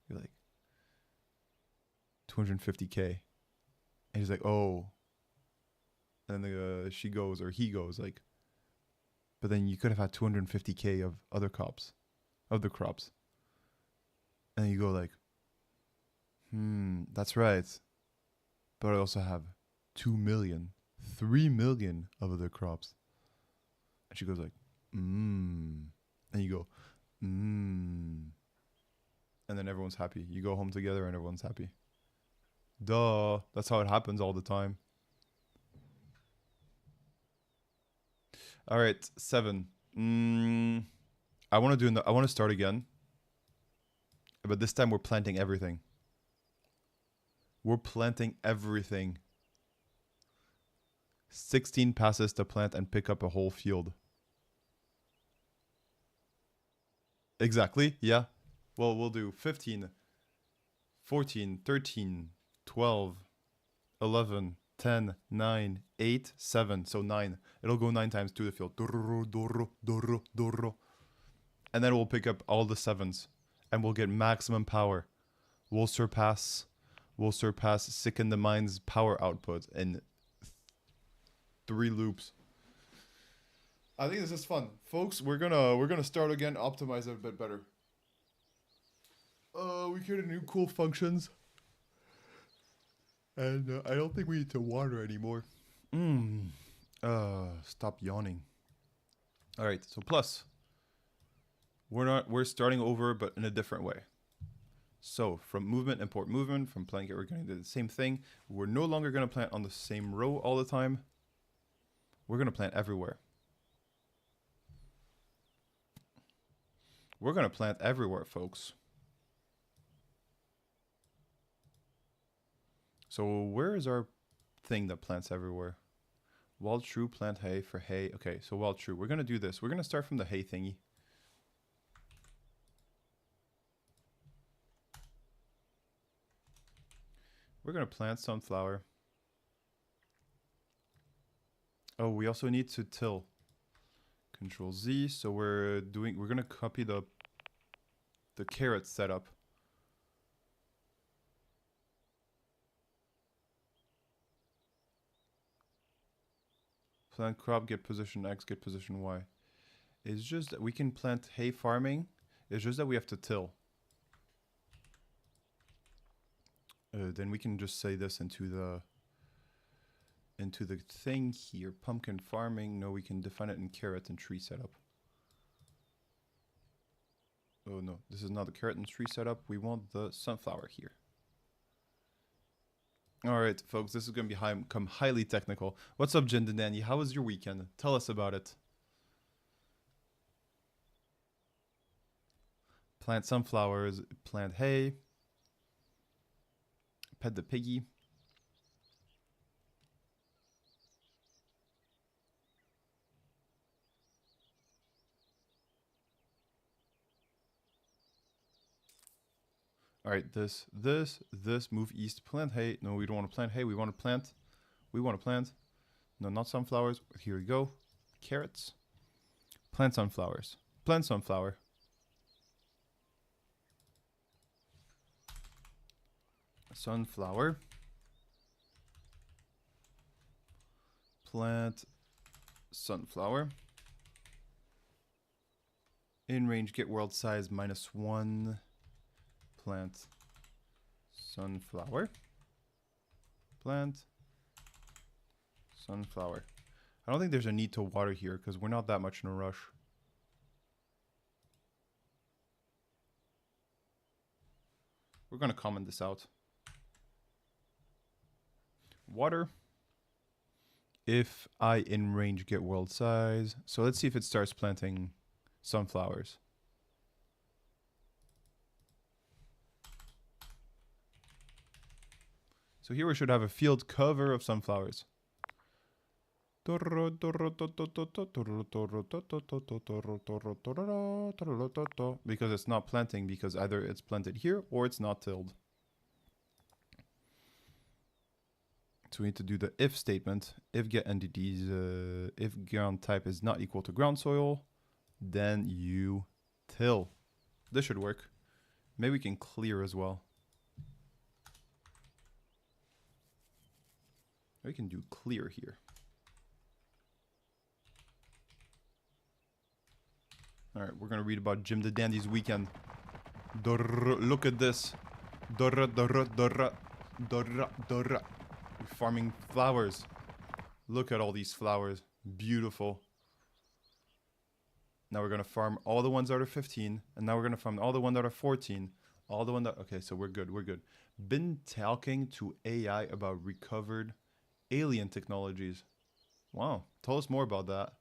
You're like 250k. And he's like, oh. And then she goes or he goes like, but then you could have had 250k of other crops. And you go like, that's right. But I also have 2 million, 3 million of other crops. And she goes like, And you go, And then everyone's happy. You go home together and everyone's happy. Duh. That's how it happens all the time. All right, 7. I want to start again. But this time we're planting everything. We're planting everything. 16 passes to plant and pick up a whole field. Exactly, yeah. Well, we'll do 15, 14, 13, 12, 11, 10, 9, 8, 7. So 9. It'll go 9 times to the field. And then we'll pick up all the 7s. And we'll get maximum power. We'll surpass Sick in the Mind's power output in 3 loops. I think this is fun. Folks, we're gonna start again, optimize it a bit better. We created new cool functions. And I don't think we need to water anymore. Stop yawning. Alright, so plus. We're starting over, but in a different way. So from movement, import movement, from blanket, we're going to do the same thing. We're no longer going to plant on the same row all the time. We're going to plant everywhere. We're going to plant everywhere, folks. So where is our thing that plants everywhere? Wild true, plant hay for hay. Okay, so wild true. We're going to do this. We're going to start from the hay thingy. We're going to plant sunflower. Oh, we also need to till. Control Z. So we're going to copy the carrot setup. Plant crop, get position X, get position Y. It's just that we can plant hay farming. It's just that we have to till. Then we can just say this into the thing here. Pumpkin farming. No, we can define it in carrot and tree setup. Oh no, this is not the carrot and tree setup. We want the sunflower here. All right, folks, this is going to become highly technical. What's up, Jen and Danny? How was your weekend? Tell us about it. Plant sunflowers, plant hay, pet the piggy. All right, this, move east, plant hay. No, we don't want to plant hay. We want to plant. No, not sunflowers. Here we go. Carrots. Plant sunflowers. Plant sunflower. Sunflower. Plant sunflower. In range, get world size -1. Plant sunflower. Plant sunflower. I don't think there's a need to water here because we're not that much in a rush. We're going to comment this out. Water. If I in range get world size. So let's see if it starts planting sunflowers. So here we should have a field cover of sunflowers. Because it's not planting, because either it's planted here or it's not tilled. So we need to do the if statement. If get entities, if ground type is not equal to ground soil, then you till. This should work. Maybe we can clear as well. We can do clear here. All right, we're gonna read about Jim the Dandy's weekend. Look at this. Farming flowers. Look at all these flowers. Beautiful. Now we're gonna farm all the ones that are 15, and now we're gonna farm all the ones that are 14. All the ones that, okay, so we're good, Been talking to AI about recovered alien technologies. Wow, tell us more about that.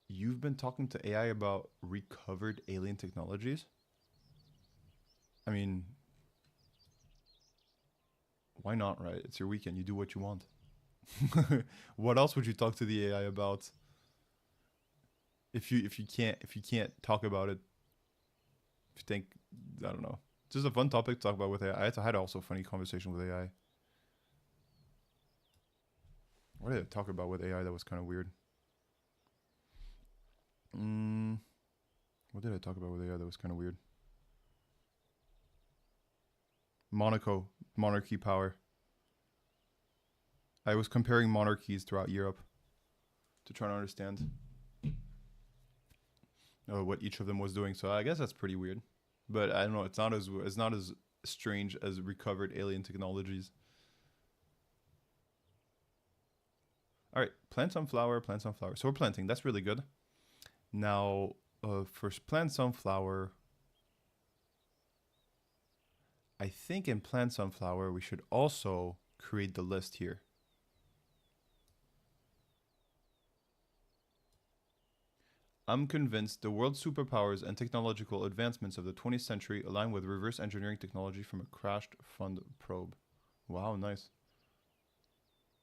You've been talking to AI about recovered alien technologies? I mean, why not, right? It's your weekend, you do what you want. What else would you talk to the AI about? If you can't talk about it, if you think, I don't know. It's just a fun topic to talk about with AI. I had also a funny conversation with AI. What did I talk about with AI that was kind of weird? What did I talk about with AI that was kind of weird? Monaco, monarchy power. I was comparing monarchies throughout Europe to try to understand what each of them was doing. So I guess that's pretty weird. But I don't know, it's not as strange as recovered alien technologies. All right, plant sunflower. So we're planting. That's really good. Now, first plant sunflower. I think in plant sunflower, we should also create the list here. I'm convinced the world's superpowers and technological advancements of the 20th century align with reverse engineering technology from a crashed fund probe. Wow, nice.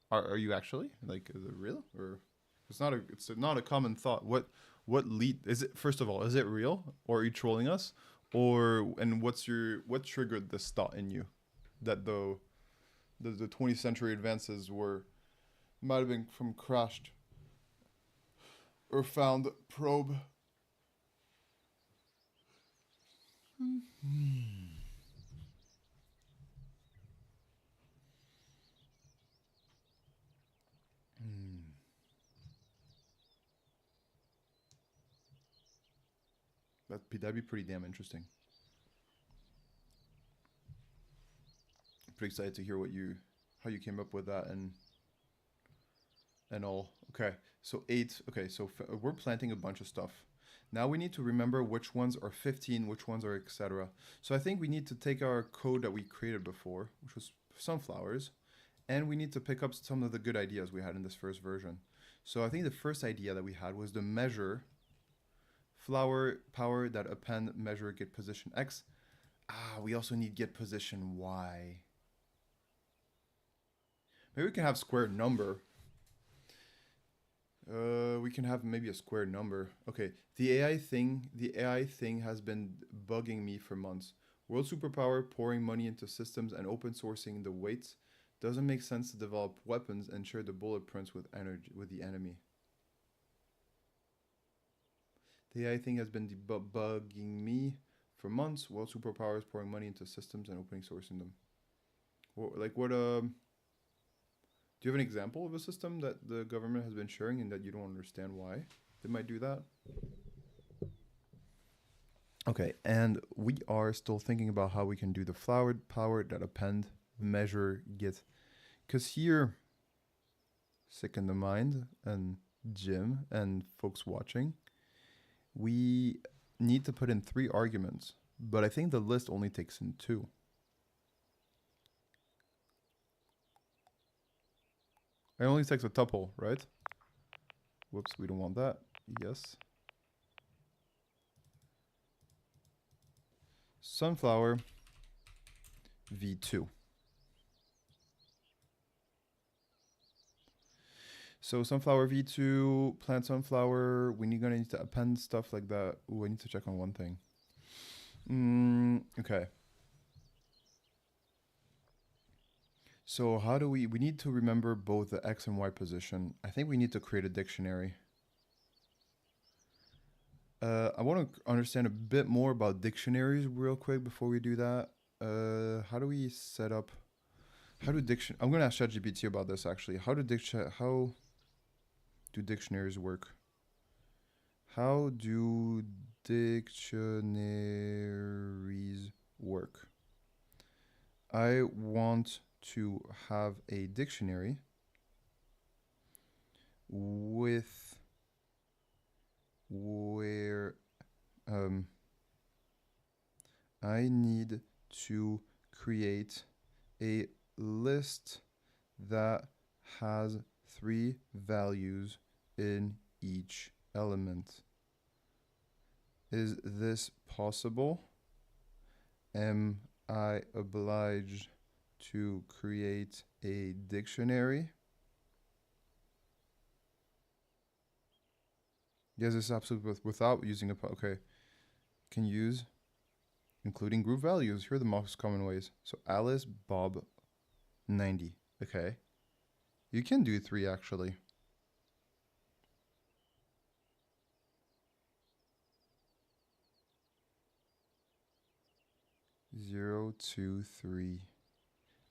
Are you actually? Like, is it real? Or it's not a common thought. What lead is it? First of all, is it real, or are you trolling us? And what triggered this thought in you that the 20th century advances might have been from crashed or found probe? That'd be pretty damn interesting. Pretty excited to hear how you came up with that and all. Okay, so 8. Okay, so we're planting a bunch of stuff. Now we need to remember which ones are 15, which ones are etc. So I think we need to take our code that we created before, which was sunflowers, and we need to pick up some of the good ideas we had in this first version. So I think the first idea that we had was the measure flower power that append measure get position X. We also need get position Y. Maybe we can have square number. We can have maybe a square number. Okay, the AI thing has been bugging me for months. World superpower pouring money into systems and open sourcing the weights. Doesn't make sense to develop weapons and share the bullet prints with the enemy. The AI thing has been bugging me for months. World superpowers pouring money into systems and open sourcing them. Like what? Do you have an example of a system that the government has been sharing and that you don't understand why they might do that? Okay, and we are still thinking about how we can do the flowered power that append measure get. Because here, sick in the mind, and Jim and folks watching, we need to put in 3 arguments, but I think the list only takes in 2. It only takes a tuple, right? Whoops, we don't want that. Yes. Sunflower v2. So sunflower v2, plant sunflower. Gonna need to append stuff like that. Ooh, I need to check on one thing. Okay. So how do we need to remember both the X and Y position. I think we need to create a dictionary. I want to understand a bit more about dictionaries real quick before we do that. How do we set up, I'm going to ask ChatGPT about this actually. How do dictionaries work? How do dictionaries work? I want to have a dictionary with where I need to create a list that has 3 values in each element. Is this possible? Am I obliged to create a dictionary? Yes, it's absolutely without using okay. Can use including group values. Here are the most common ways. So Alice, Bob, 90. Okay. You can do 3 actually. 0, 2, 3.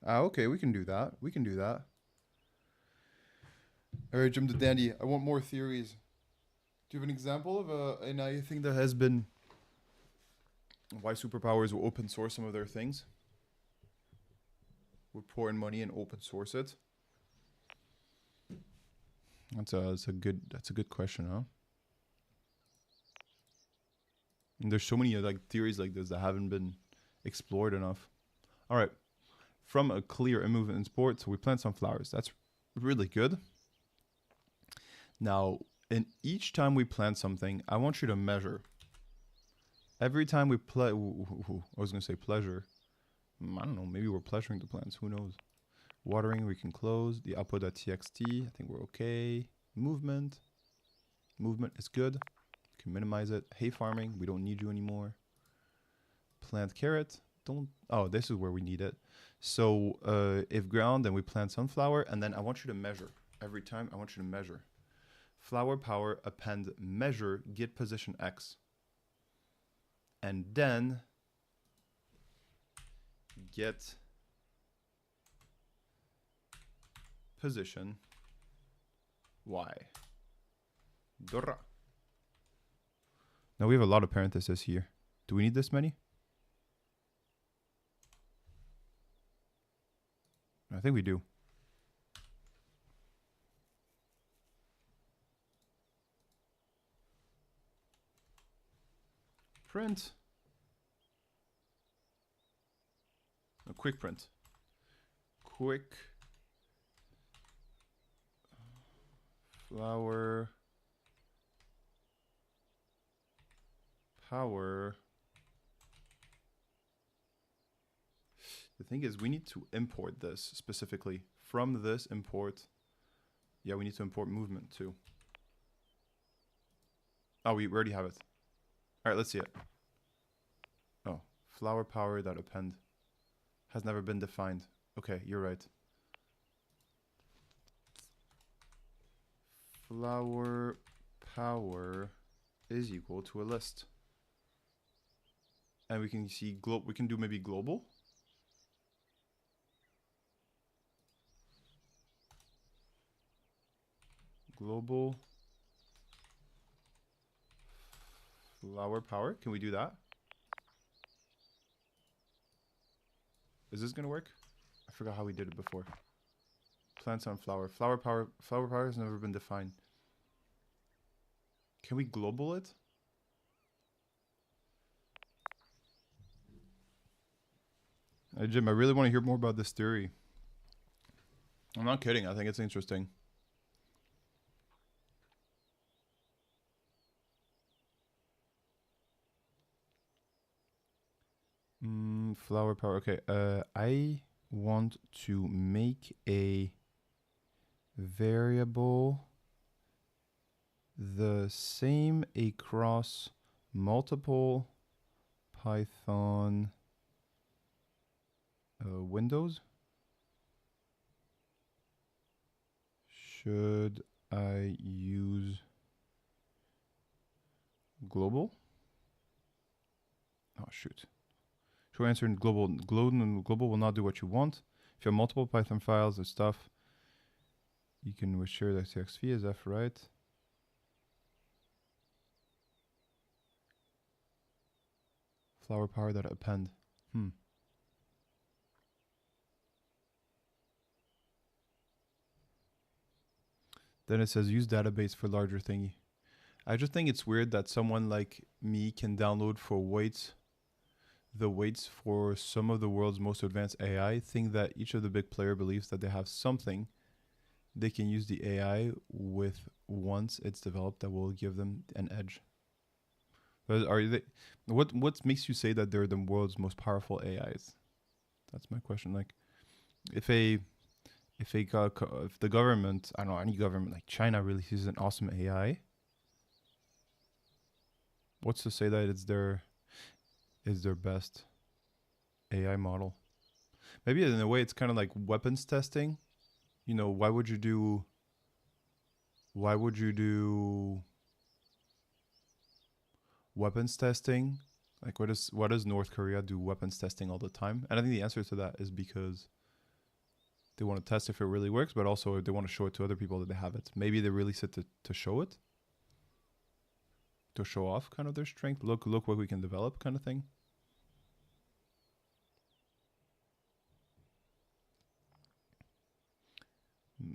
Okay, we can do that. We can do that. All right, Jim the Dandy. I want more theories. Do you have an example of an AI thing that has been why superpowers will open source some of their things? Would pour in money and open source it? That's a good question, huh? And there's so many like theories like this that haven't been explored enough. All right, from a clear and movement in sports, we plant some flowers. That's really good. Now, in each time we plant something, I want you to measure. Every time we I was gonna say pleasure. I don't know. Maybe we're pleasuring the plants. Who knows? Watering, we can close. The output.txt, I think we're okay. Movement is good. You can minimize it. Hay farming, we don't need you anymore. Plant carrot, this is where we need it. So if ground, then we plant sunflower, and then I want you to measure. Every time, I want you to measure. Flower power, append measure, get position X. And then get position Y. Dora. Now we have a lot of parentheses here. Do we need this many? I think we do. Print. A quick print. Quick flower power. The thing is, we need to import this specifically. From this import. Yeah, we need to import movement too. Oh, we already have it. All right, let's see it. Oh, flower power that append has never been defined. Okay, you're right. Flower power is equal to a list. And we can see we can do maybe global. Global flower power. Can we do that? Is this gonna work? I forgot how we did it before. Plants on flower. Flower power has never been defined. Can we global it? Jim, I really want to hear more about this theory. I'm not kidding. I think it's interesting. Flower power. Okay. I want to make a variable the same across multiple Python windows. Should I use global? Oh, shoot. Should I answer in global? Global will not do what you want. If you have multiple Python files and stuff, you can share the txt is F, right? Flower power that append. Then it says use database for larger thingy. I just think it's weird that someone like me can download for the weights for some of the world's most advanced AI, think that each of the big player believes that they have something they can use the AI with once it's developed that will give them an edge. But are they? What makes you say that they're the world's most powerful AIs? That's my question. Like, if the government, I don't know, any government like China releases an awesome AI, what's to say that it's their best AI model? Maybe in a way it's kind of like weapons testing. You know, why would you do weapons testing? Like, what does North Korea do weapons testing all the time? And I think the answer to that is because they want to test if it really works, but also they want to show it to other people that they have it. Maybe they release it to show it, to show off kind of their strength. Look what we can develop, kind of thing.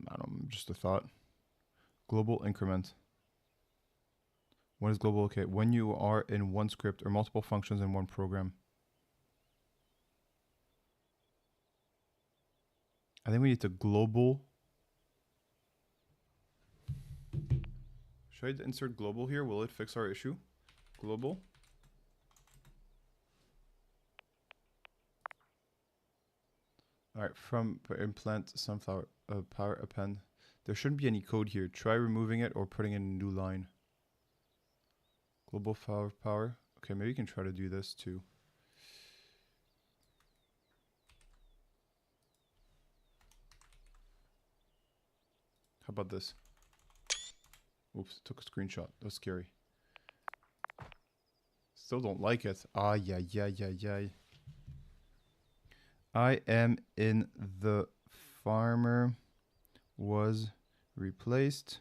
I don't know, just a thought. Global increment. When is global? Okay, when you are in one script or multiple functions in one program. I think we need to global. Should I insert global here? Will it fix our issue? Global. All right, from implant sunflower power append. There shouldn't be any code here. Try removing it or putting in a new line. Global flower power. Okay, maybe you can try to do this too. How about this? Oops, took a screenshot. That was scary. Still don't like it. Ah, yeah. I am in the farmer was replaced.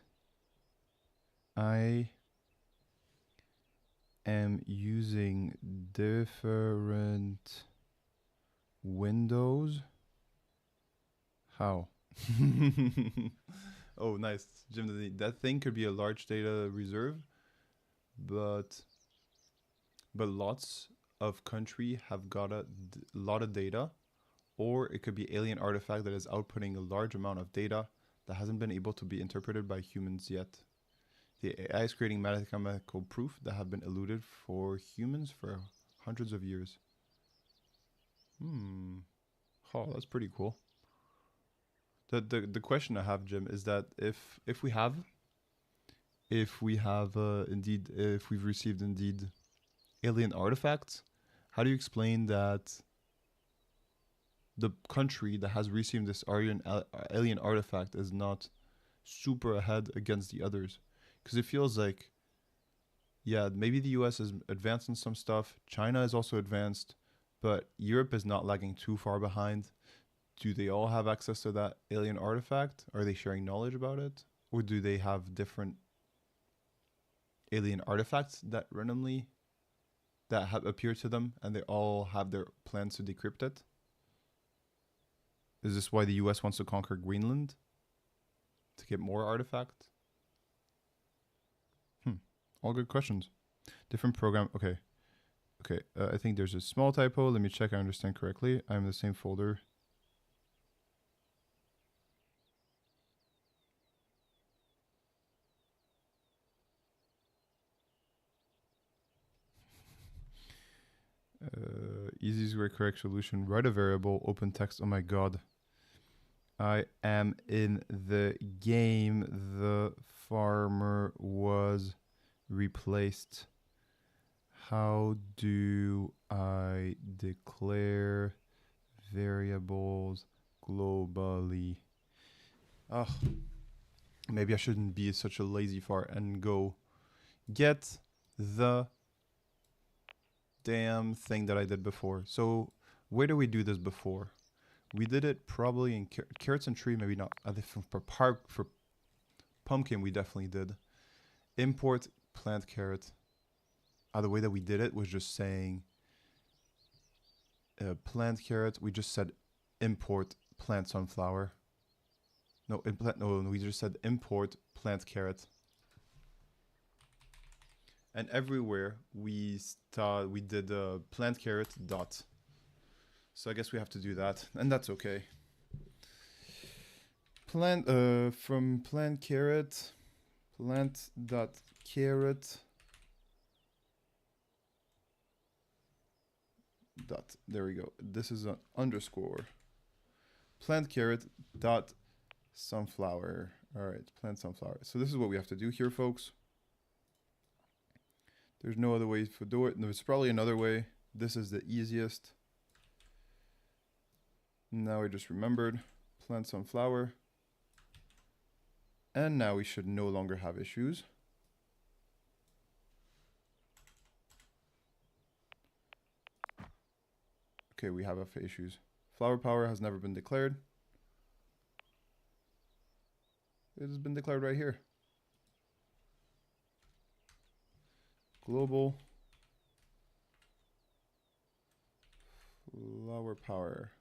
I am using different windows. How? Oh, nice, Jim. That thing could be a large data reserve, but lots of country have got a lot of data, or it could be alien artifact that is outputting a large amount of data that hasn't been able to be interpreted by humans yet. The AI is creating mathematical proof that have been eluded for humans for hundreds of years. Oh, that's pretty cool. The question I have, Jim, is that if we have indeed, if we've received indeed alien artifacts, how do you explain that the country that has received this alien artifact is not super ahead against the others? Because it feels like, yeah, maybe the US is advanced in some stuff, China is also advanced, but Europe is not lagging too far behind. Do they all have access to that alien artifact? Are they sharing knowledge about it? Or do they have different alien artifacts that randomly that have appeared to them and they all have their plans to decrypt it? Is this why the US wants to conquer Greenland? To get more artifacts? All good questions. Different program. Okay. Okay. I think there's a small typo. Let me check I understand correctly. I'm in the same folder. Easy is where correct solution. Write a variable. Open text. Oh my god. I am in the game. The farmer was replaced. How do I declare variables globally? Oh, maybe I shouldn't be such a lazy fart and go get the damn thing that I did before. So where did we do this before? We did it probably in carrots and tree, maybe not. I think for pumpkin, we definitely did. Import plant carrot. The way that we did it was just saying plant carrot. We just said import plant sunflower. No, we just said import plant carrot. And everywhere we did plant carrot dot. So I guess we have to do that, and that's okay. From plant carrot, plant dot carrot dot. There we go. This is an underscore. Plant carrot dot sunflower. All right, plant sunflower. So this is what we have to do here, folks. There's no other way to do it. There's probably another way. This is the easiest. Now I just remembered. Plant sunflower. And now we should no longer have issues. Okay, we have issues. Flower power has never been declared. It has been declared right here. Global flower power.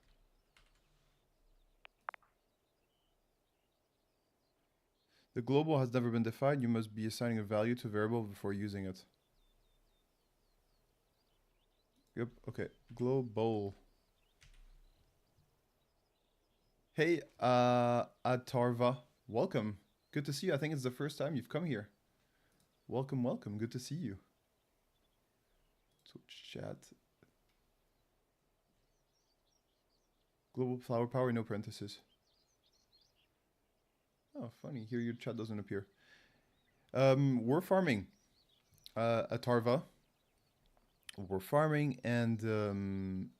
The global has never been defined. You must be assigning a value to a variable before using it. Yep, okay. Global. Hey, Atarva. Welcome. Good to see you. I think it's the first time you've come here. Welcome, welcome. Good to see you. Twitch chat. Global flower power, no parentheses. Oh, funny. Here your chat doesn't appear. We're farming. Atarva. We're farming and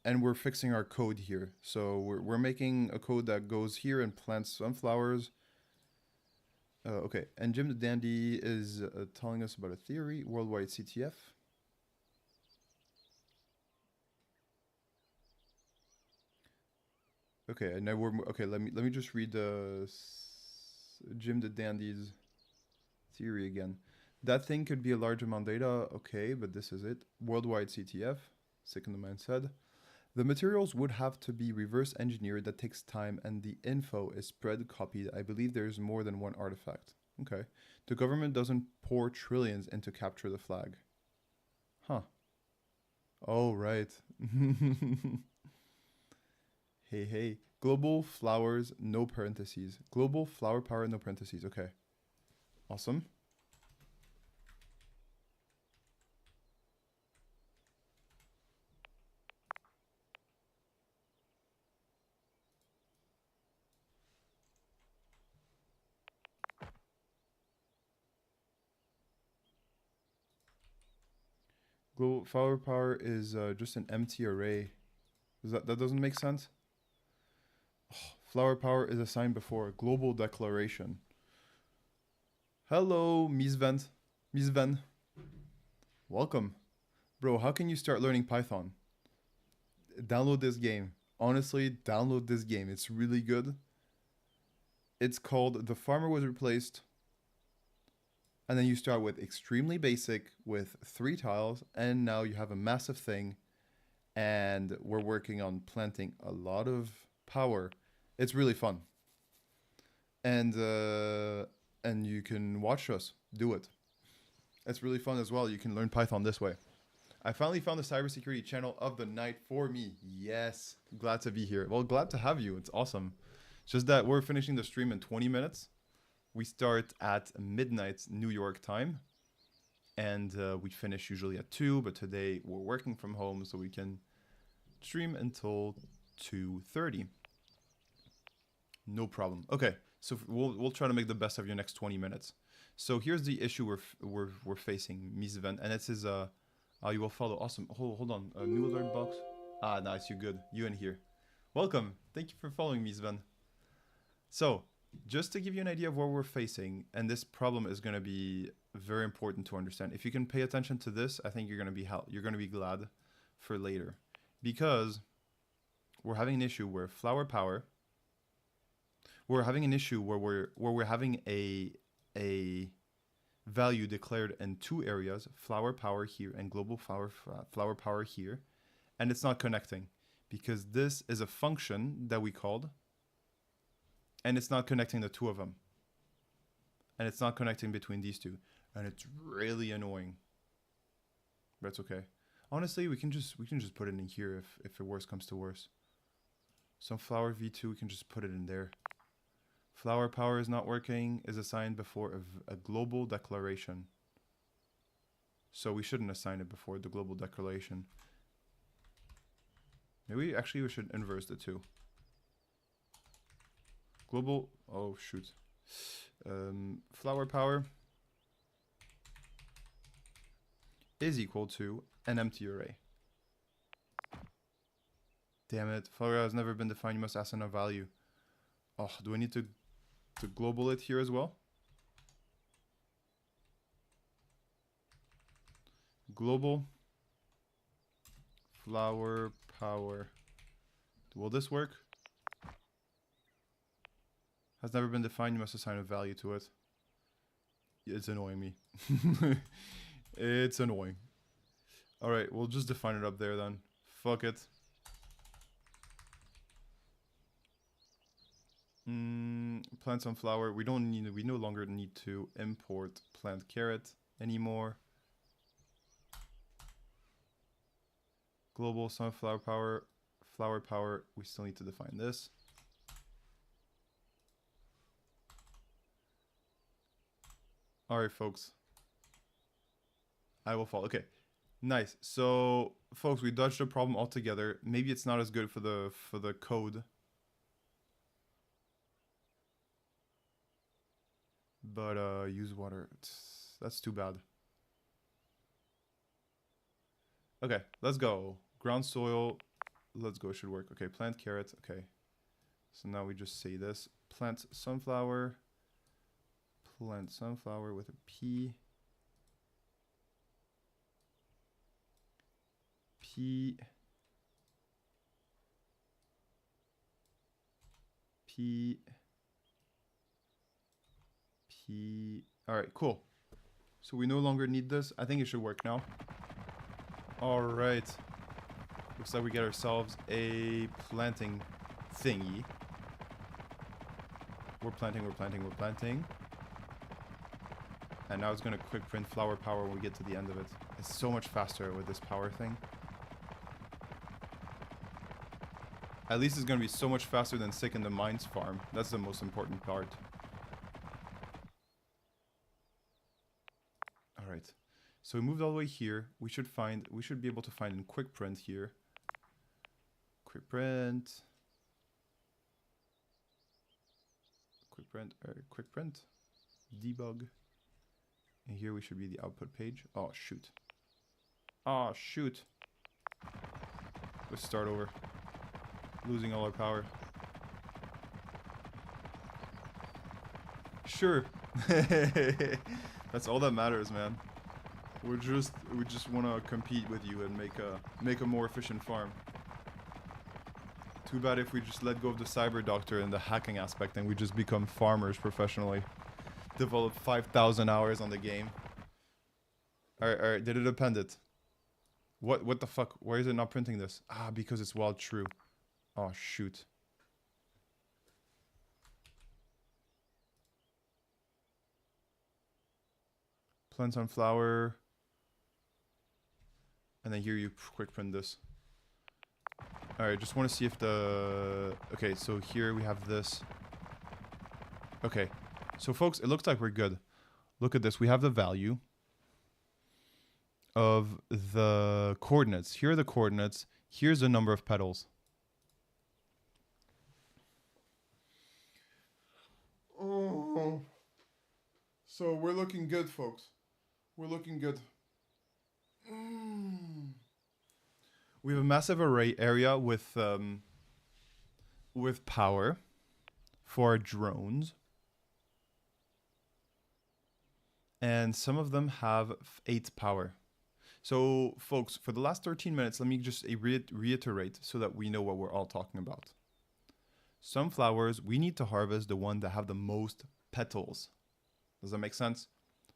we're fixing our code here. So we're making a code that goes here and plants sunflowers. Okay, and Jim the Dandy is telling us about a theory, worldwide CTF. Okay, and now we're okay. Let me just read Jim the Dandy's theory again. That thing could be a large amount of data, okay, but this is it. Worldwide CTF, sick in the mind said. The materials would have to be reverse engineered. That takes time, and the info is spread copied. I believe there's more than one artifact. Okay. The government doesn't pour trillions into capture the flag. Huh. Oh, right. Hey, hey. Global flowers, no parentheses. Global flower power, no parentheses. Okay. Awesome. Global flower power is just an empty array. That doesn't make sense? Flower power is assigned before a global declaration. Hello, Miss Vent. Miss Ven. Welcome. Bro, how can you start learning Python? Download this game. Honestly, download this game. It's really good. It's called The Farmer Was Replaced. And then you start with extremely basic with 3 tiles, and now you have a massive thing. And we're working on planting a lot of power. It's really fun. And you can watch us do it. It's really fun as well. You can learn Python this way. I finally found the cybersecurity channel of the night for me. Yes, glad to be here. Well, glad to have you. It's awesome. It's just that we're finishing the stream in 20 minutes. We start at midnight New York time, and we finish usually at 2, but today we're working from home, so we can stream until 2:30. No problem. Okay, so we'll try to make the best of your next 20 minutes. So here's the issue we're facing, Miss Van, and it is you will follow. Awesome. Hold on. A new alert box. Ah, nice. You're good. You in here. Welcome. Thank you for following me, Sven. So, just to give you an idea of what we're facing, and this problem is going to be very important to understand. If you can pay attention to this, I think you're going to be glad for later, because we're having an issue where flower power. We're having an issue where we're having a value declared in 2 areas, flower power here and global flower power here, and it's not connecting because this is a function that we called, and it's not connecting the 2 of them, and it's not connecting between these 2, and it's really annoying. But it's okay. Honestly, we can just put it in here if the worst comes to worst. Sunflower v2, we can just put it in there. Flower power is not working, is assigned before a global declaration. So we shouldn't assign it before the global declaration. Maybe actually we should inverse the 2. Global, oh shoot. Flower power is equal to an empty array. Damn it, flower has never been defined, you must assign a value. Oh, do I need to global it here as well? Global flower power. Will this work? Has never been defined, you must assign a value to it. It's annoying me. It's annoying. Alright, we'll just define it up there then. Fuck it. Plant sunflower. We no longer need to import plant carrot anymore. Global sunflower power, flower power. We still need to define this. Alright, folks. I will follow. Okay. Nice. So, folks, we dodged the problem altogether. Maybe it's not as good for the code. But use water. That's too bad. Okay, let's go. Ground soil. Let's go. Should work. Okay, plant carrots. Okay. So now we just say this. Plant sunflower. Plant sunflower with a P. P. P. P. All right, cool. So we no longer need this. I think it should work now. All right. Looks like we get ourselves a planting thingy. We're planting, we're planting, we're planting. And now it's going to quick print flower power when we get to the end of it. It's so much faster with this power thing. At least it's going to be so much faster than sick in the mines farm. That's the most important part. Alright. So we moved all the way here. We should be able to find in quick print here. Quick print. Quick print. Debug. And here we should be the output page. Oh, shoot. Oh, shoot. Let's start over. Losing all our power. Sure. That's all that matters, man. We just want to compete with you and make a more efficient farm. Too bad if we just let go of the cyber doctor and the hacking aspect and we just become farmers professionally. Develop 5,000 hours on the game. Alright, did it append it? What the fuck? Why is it not printing this? Ah, because it's wild true. Oh, shoot. Plant sunflower. And then here you quick print this. Alright, just want to see if the... Okay, so here we have this. Okay. So folks, it looks like we're good. Look at this. We have the value of the coordinates. Here are the coordinates. Here's the number of petals. Oh. So we're looking good, folks. We're looking good. We have a massive array area with power for our drones. And some of them have 8 power. So, folks, for the last 13 minutes, let me just reiterate so that we know what we're all talking about. Sunflowers, we need to harvest the one that have the most petals. Does that make sense?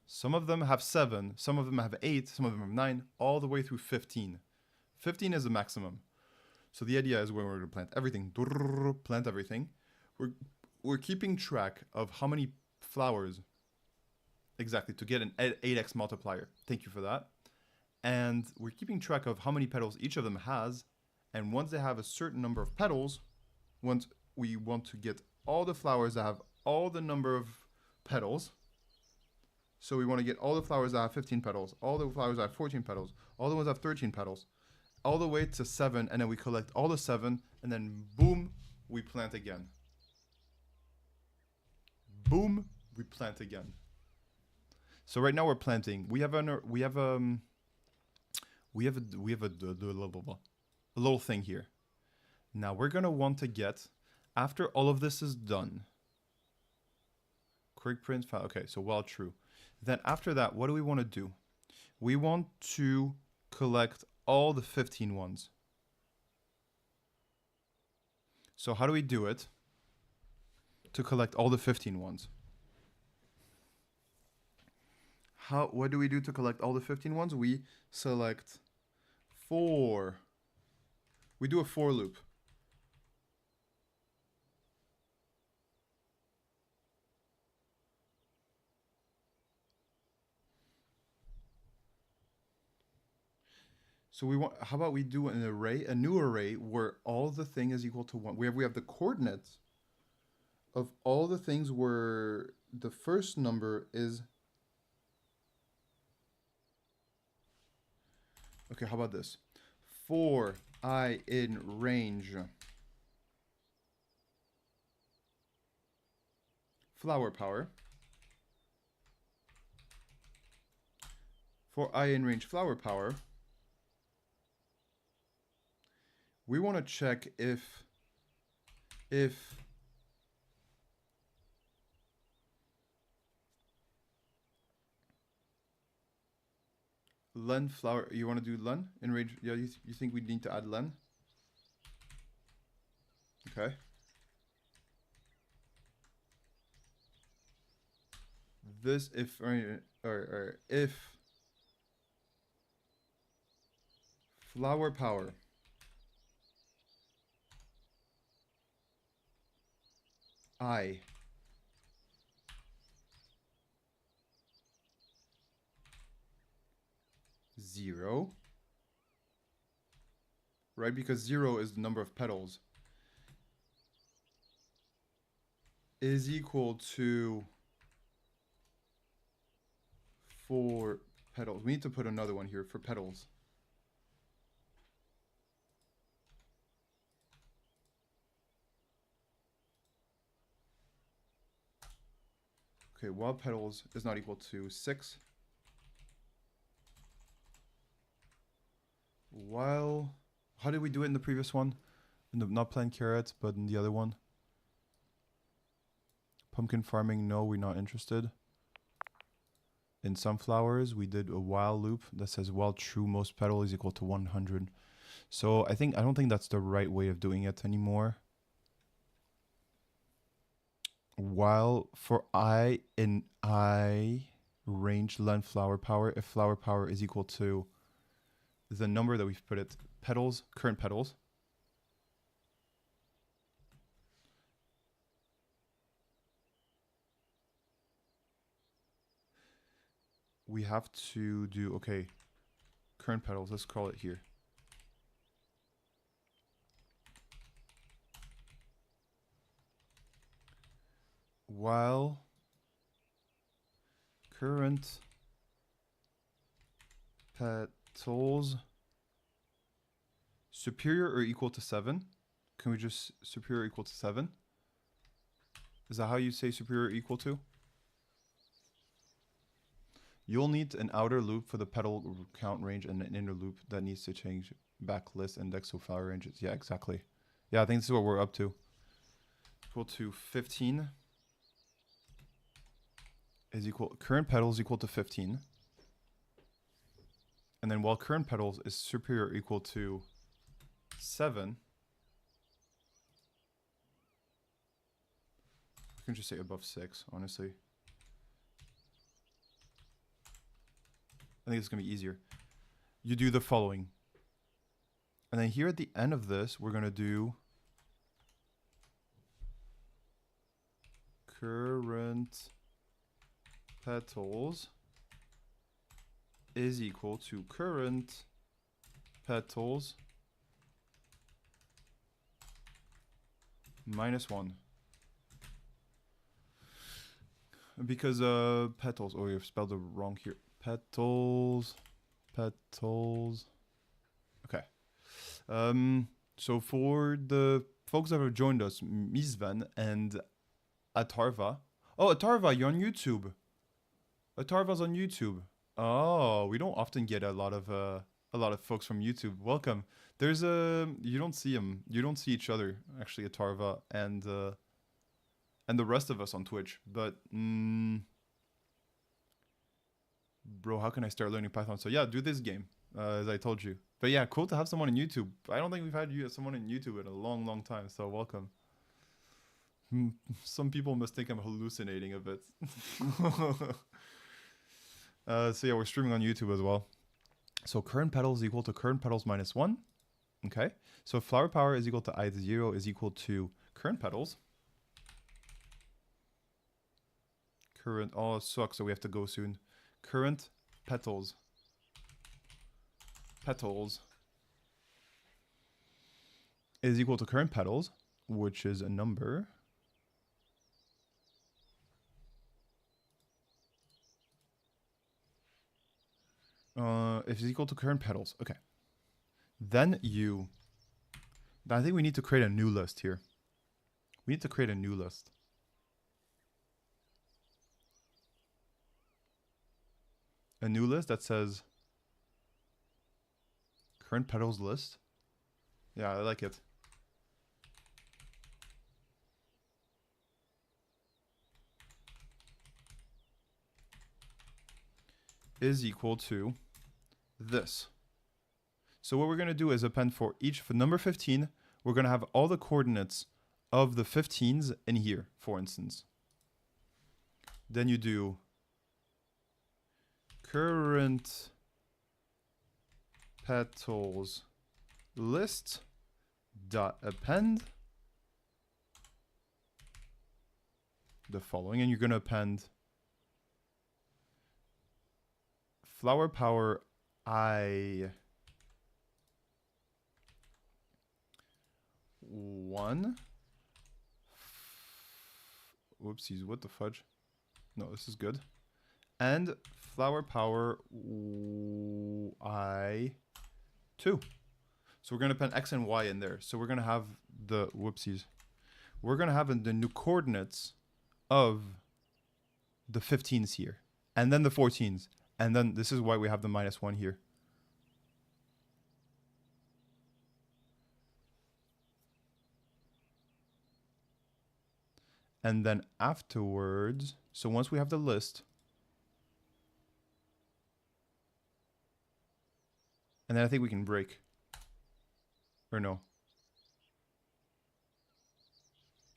Some of them have 7, some of them have 8, some of them have 9, all the way through 15. 15 is the maximum. So the idea is when we're going to plant everything, plant everything, we're keeping track of how many flowers exactly to get an 8x multiplier. Thank you for that. And we're keeping track of how many petals each of them has. And once they have a certain number of petals, once we want to get all the flowers that have all the number of petals. So we want to get all the flowers that have 15 petals, all the flowers that have 14 petals, all the ones that have 13 petals, all the way to 7, and then we collect all the 7, and then boom, we plant again. Boom, we plant again. So right now we're planting. We have a little thing here. Now we're gonna want to get, after all of this is done, quick print file. Okay, so well true. Then after that, what do we want to do? We want to collect all the 15 ones. So how do we do it to collect all the 15 ones? What do we do to collect all the 15 ones? We select 4. We do a for loop. So we want, how about we do an array, a new array where all the thing is equal to 1. We have the coordinates of all the things where the first number is. Okay, how about this? For I in range flower power. For I in range flower power. We want to check if len flower, you want to do len in range? Yeah, you think we need to add len? Okay. this or if flower power I zero, right? Because 0 is the number of petals, is equal to 4 petals. We need to put another one here for petals. Okay, while petals is not equal to 6. While, how did we do it in the previous one? In the, not plant carrots, but in the other one? Pumpkin farming, no, we're not interested. In sunflowers, we did a while loop that says while true most petal is equal to 100. So I don't think that's the right way of doing it anymore. While for I in I range length flower power, if flower power is equal to the number that we've put it, petals, current petals, we have to do, okay, current petals, let's call it here. While current petals superior or equal to 7. Can we just superior or equal to 7? Is that how you say superior or equal to? You'll need an outer loop for the petal count range and an inner loop that needs to change back list index so flower ranges. Yeah, exactly. Yeah, I think this is what we're up to. Equal to 15 is equal, current petals equal to 15. And then while current petals is superior or equal to 7, I can just say above 6, honestly. I think it's going to be easier. You do the following. And then here at the end of this, we're going to do current petals is equal to current petals minus 1. Because petals, oh, you've spelled it wrong here. Petals. Okay. So for the folks that have joined us, Misvan and Atarva. Oh, Atarva, you're on YouTube. Atarva's on YouTube. Oh, we don't often get a lot of folks from YouTube. Welcome. There's you don't see them. You don't see each other actually, Atarva and the rest of us on Twitch. But bro, how can I start learning Python? So yeah, do this game, as I told you. But yeah, cool to have someone on YouTube. I don't think we've had someone on YouTube in a long, long time. So welcome. Some people must think I'm hallucinating a bit. So yeah, we're streaming on YouTube as well. So current petals equal to current petals minus 1. Okay. So flower power is equal to I0 is equal to current petals. Current, oh, it sucks, so we have to go soon. Current petals. Petals is equal to current petals, which is a number. If it's equal to current petals, okay. Then I think we need to create a new list here. We need to create a new list. A new list that says current petals list. Yeah, I like it. Is equal to this. So what we're going to do is append for each, for number 15, we're going to have all the coordinates of the 15s in here, for instance. Then you do current petals list dot append the following, and you're going to append flower power I1. Whoopsies, what the fudge? No, this is good. And flower power I2. So we're going to append X and Y in there. So we're going to have the, whoopsies. We're going to have the new coordinates of the 15s here. And then the 14s. And then this is why we have the -1 here. And then afterwards, so once we have the list, and then I think we can break. Or no.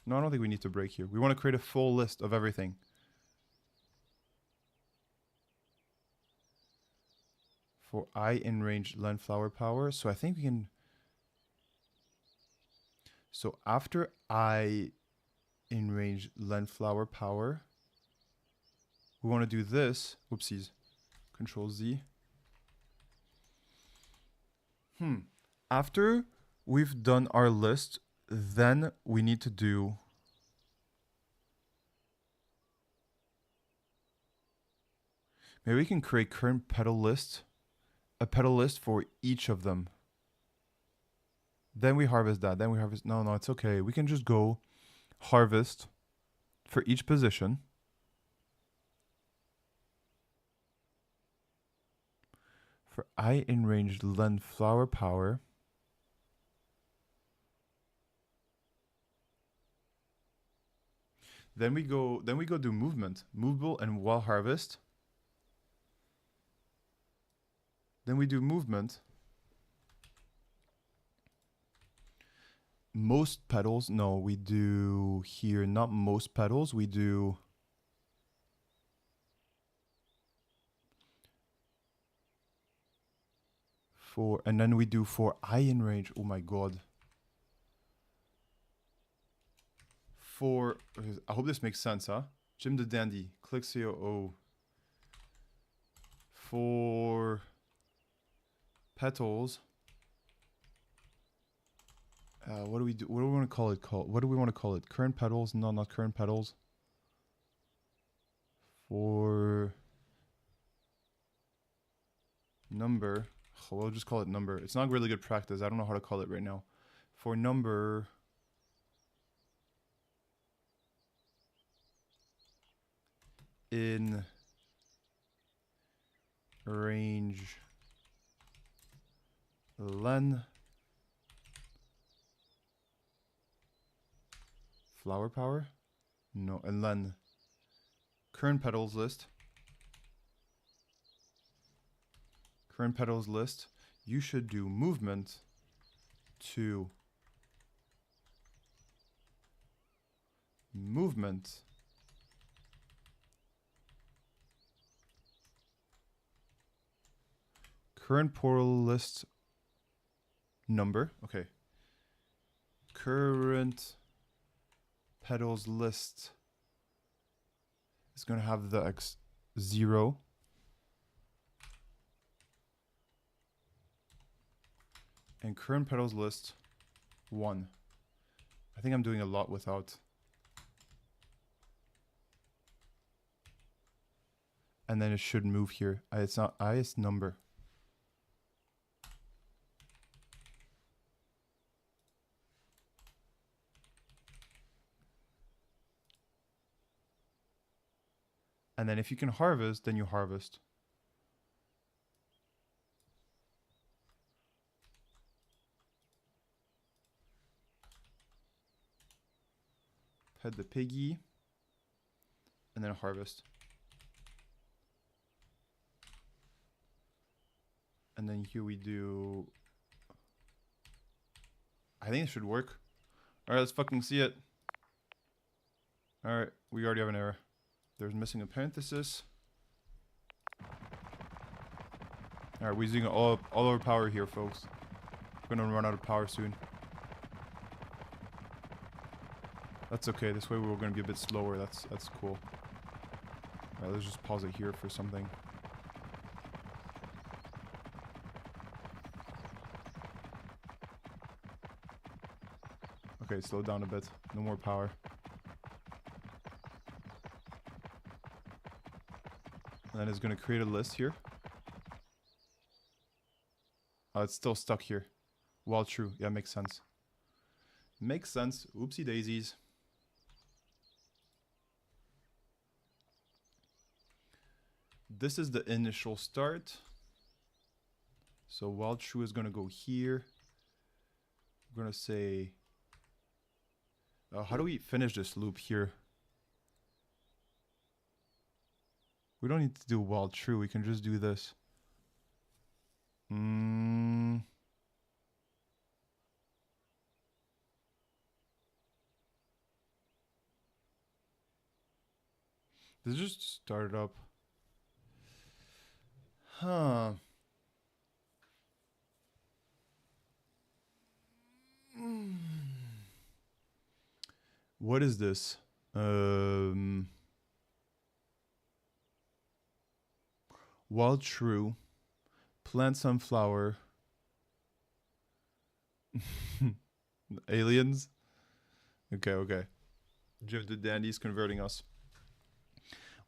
No, I don't think we need to break here. We want to create a full list of everything. For I in range length flower power. So I think we can. So after I in range length flower power, we want to do this. Whoopsies. Control Z. After we've done our list, then we need to do maybe we can create current petal list, a petal list for each of them. Then we harvest that. Then we harvest. No, it's okay. We can just go harvest for each position. For I in range length flower power. Then we go do movement, movable and while harvest. Then we do movement. Most petals, no, we do here, not most petals, we do for, and then we do for I in range, oh my god. For, I hope this makes sense, huh? Jim the Dandy, click COO. For petals, what do we do? What do we want to call it? What do we want to call it? Current petals? No, not current petals. For number, we'll just call it number. It's not really good practice. I don't know how to call it right now. For number, in range len flower power, no, and len current petals list, you should do movement to movement current portal list number. Okay. Current petals list is going to have the X0. And current petals list 1. I think I'm doing a lot without. And then it should move here. It's not I, it's number. And then if you can harvest, then you harvest. Pet the piggy. And then harvest. And then here we do... I think it should work. Alright, let's fucking see it. Alright, we already have an error. There's missing a parenthesis. All right, we're using all our power here, folks. We're gonna run out of power soon. That's okay. This way we're gonna be a bit slower. That's cool. All right, let's just pause it here for something. Okay, slow down a bit. No more power. And then it's gonna create a list here. Oh, it's still stuck here. While true. Yeah, makes sense. Makes sense. Oopsie daisies. This is the initial start. So while true is gonna go here. We're gonna say, how do we finish this loop here? We don't need to do while true. We can just do this. This just started up. Huh. What is this? While true, plant sunflower. Aliens? Okay. Jim the Dandy's converting us.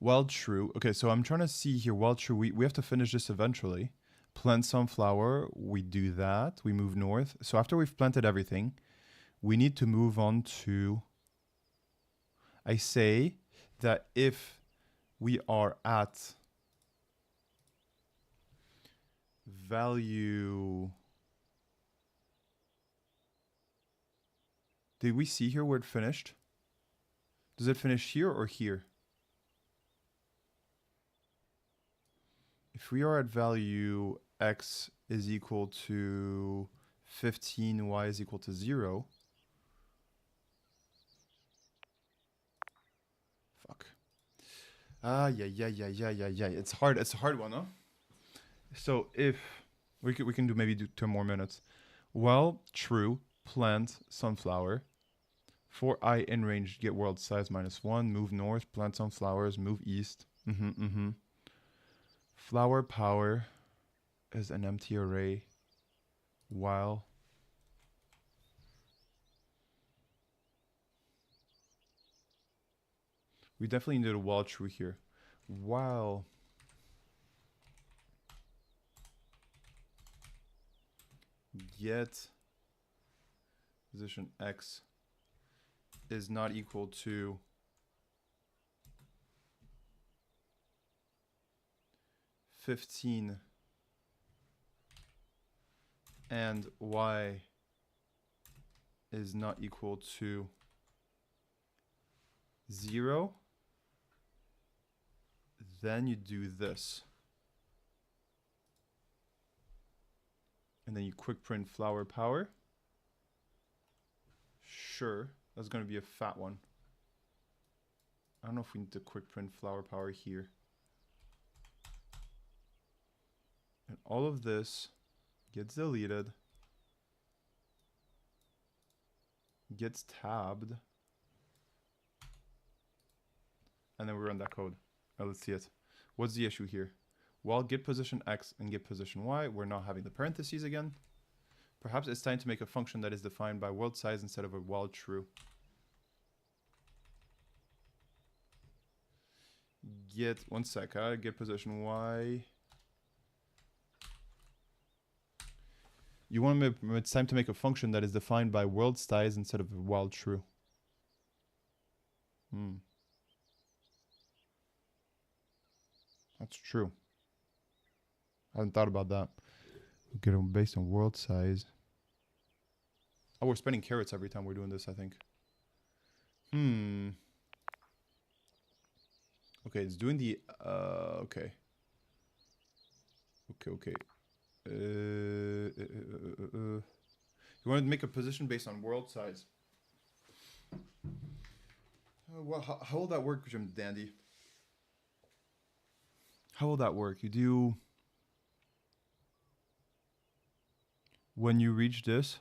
While true. Okay, so I'm trying to see here. While true, we have to finish this eventually. Plant sunflower. We do that. We move north. So after we've planted everything, we need to move on to... I say that if we are at value... Did we see here where it finished? Does it finish here or here? If we are at value x is equal to 15, y is equal to 0. Fuck. Yeah. It's hard. It's a hard one, huh? So if we can do 2 more minutes. Well, true. Plant sunflower. For I in range, get world size -1. Move north. Plant sunflowers. Move east. Flower power is an empty array. While we definitely need a while true here. While get position x is not equal to 15 and y is not equal to 0, then you do this. And then you quick print flower power. Sure, that's going to be a fat one. I don't know if we need to quick print flower power here. And all of this gets deleted, gets tabbed, and then we run that code. Let's see it. What's the issue here? Well, get position x and get position y, we're not having the parentheses again. Perhaps it's time to make a function that is defined by world size instead of a while true. Get, one sec, get position y. You want to make, it's time to make a function that is defined by world size instead of a while true. That's true. I hadn't thought about that. Get them based on world size. Oh, we're spending carrots every time we're doing this, I think. Okay, it's doing the... okay. You want to make a position based on world size. Well, how will that work, Jim Dandy? How will that work? You do... when you reach this,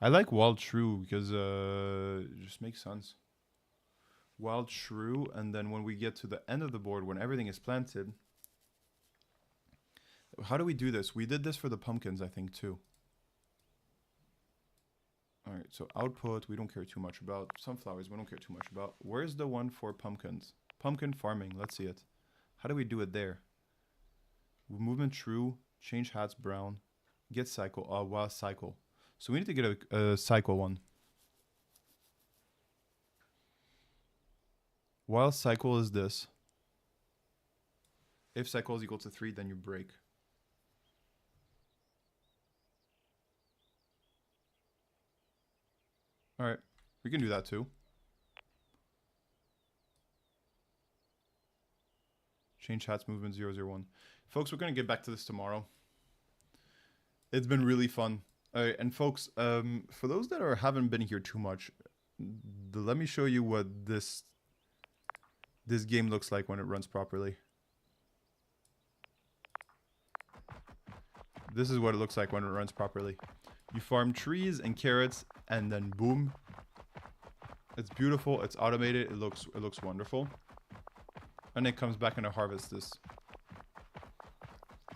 I like while true because it just makes sense. While true, and then when we get to the end of the board, when everything is planted, how do we do this? We did this for the pumpkins, I think, too. All right, so output, we don't care too much about. Sunflowers, we don't care too much about. Where's the one for pumpkins? Pumpkin farming, let's see it. How do we do it there? Movement true, change hats brown, get cycle, while cycle. So we need to get a cycle one. While cycle is this. If cycle is equal to 3, then you break. All right, we can do that too. Change hats movement 001. Folks, we're going to get back to this tomorrow. It's been really fun. All right, and folks, for those that haven't been here too much, let me show you what this game looks like when it runs properly. This is what it looks like when it runs properly. You farm trees and carrots, and then boom. It's beautiful. It's automated. It looks wonderful. And it comes back and it harvests this.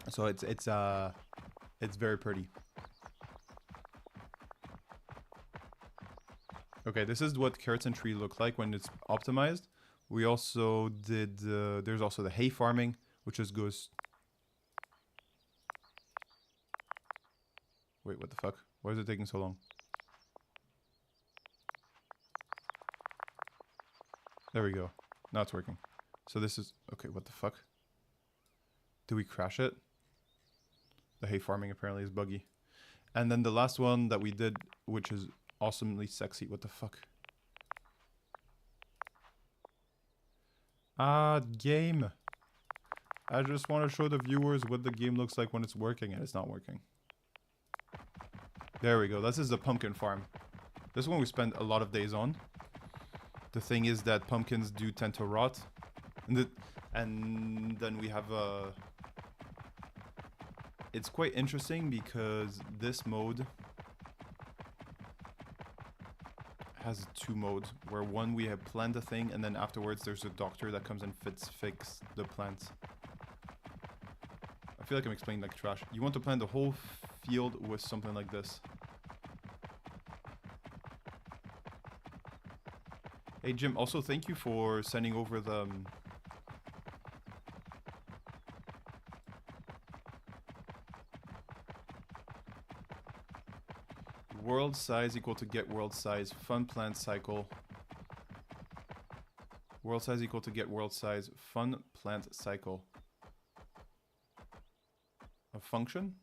So it's very pretty. Okay, this is what carrots and trees look like when it's optimized. We also did. There's also the hay farming, which just goes. Wait, what the fuck? Why is it taking so long? There we go. Now it's working. So this is... Okay, what the fuck? Do we crash it? The hay farming apparently is buggy. And then the last one that we did, which is awesomely sexy. What the fuck? Game. I just want to show the viewers what the game looks like when it's working, and it's not working. There we go. This is the pumpkin farm. This one we spend a lot of days on. The thing is that pumpkins do tend to rot. And then we have it's quite interesting because this mode has two modes, where one we have planned a thing, and then afterwards there's a doctor that comes and fix the plants. I feel like I'm explaining like trash. You want to plant the whole field with something like this. Hey Jim, also thank you for sending over the world size equal to get world size, fun plant cycle. World size equal to get world size, fun plant cycle. A function?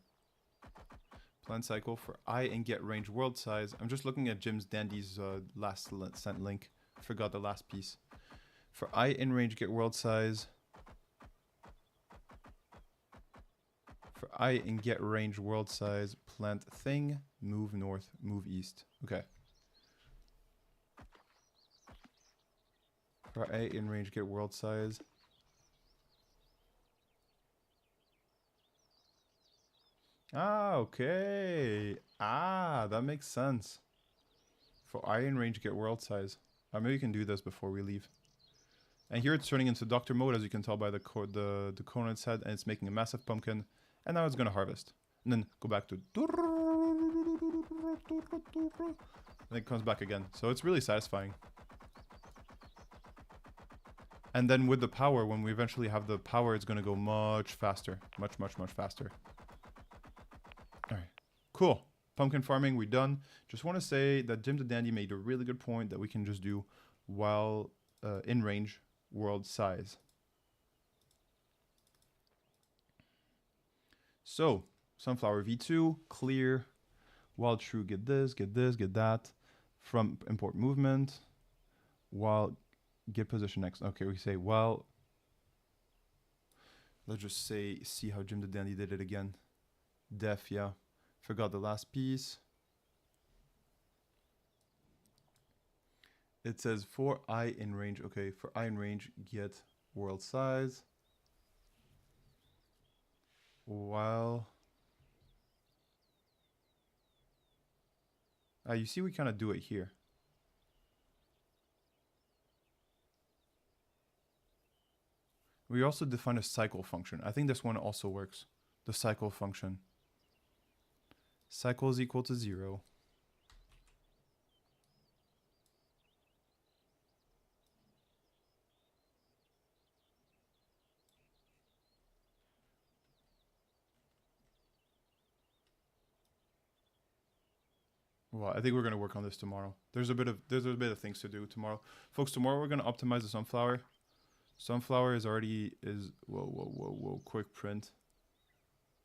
Plant cycle for I and get range world size. I'm just looking at Jim's Dandy's last sent link. Forgot the last piece. For I in range get world size. For I in get range world size, plant thing, move north, move east. Okay. For I in range get world size. Ah, okay. Ah, that makes sense. For I in range get world size. Maybe we can do this before we leave. And here it's turning into doctor mode, as you can tell by the coordinates head, and it's making a massive pumpkin. And now it's going to harvest. And then go back to... And it comes back again. So it's really satisfying. And then with the power, when we eventually have the power, it's going to go much faster. Much, much, much faster. Alright. Cool. Pumpkin farming, we're done. Just want to say that Jim the Dandy made a really good point that we can just do while in range world size. So, sunflower v2, clear, while true, get this, get that. From import movement, while get position next. Okay, we say while. Let's just say, see how Jim the Dandy did it again. Def, yeah. Forgot the last piece. It says for I in range. Okay, for I in range, get world size. While You see, we kind of do it here. We also define a cycle function. I think this one also works. The cycle function. Cycle is equal to 0. Well, I think we're gonna work on this tomorrow. There's a bit of things to do tomorrow, folks. Tomorrow we're gonna optimize the sunflower. Sunflower is whoa, quick print.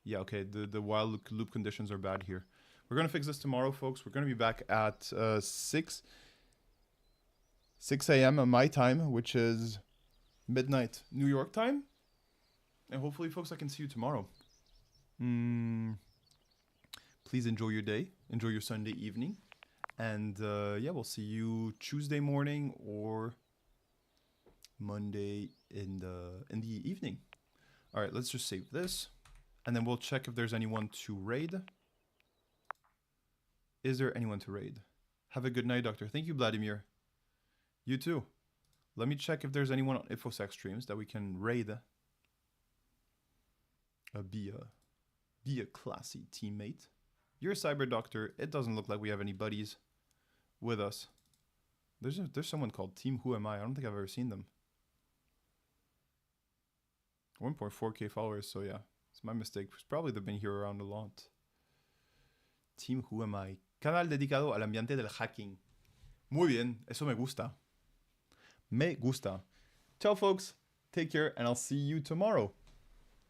Yeah, okay, the while loop conditions are bad here. We're gonna fix this tomorrow, folks. We're gonna be back at 6 a.m. my time, which is midnight New York time. And hopefully, folks, I can see you tomorrow. Please enjoy your day. Enjoy your Sunday evening. And yeah, we'll see you Tuesday morning or Monday in the evening. All right, let's just save this. And then we'll check if there's anyone to raid. Is there anyone to raid? Have a good night, Doctor. Thank you, Vladimir. You too. Let me check if there's anyone on InfoSec streams that we can raid. Be a classy teammate. You're a cyber doctor. It doesn't look like we have any buddies with us. There's someone called Team Who Am I? I don't think I've ever seen them. 1.4k followers, so yeah. It's my mistake. Probably they've been here around a lot. Team Who Am I? Canal dedicado al ambiente del hacking. Muy bien. Eso me gusta. Me gusta. Ciao, folks. Take care, and I'll see you tomorrow.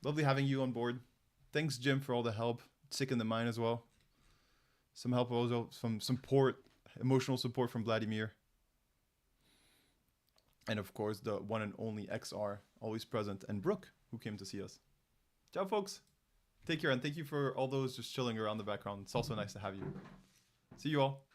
Lovely having you on board. Thanks, Jim, for all the help. Sick in the mind as well. Some help also, some support, emotional support from Vladimir. And of course, the one and only XR, always present, and Brooke, who came to see us. Ciao, folks. Take care, and thank you for all those just chilling around the background. It's also nice to have you. See you all.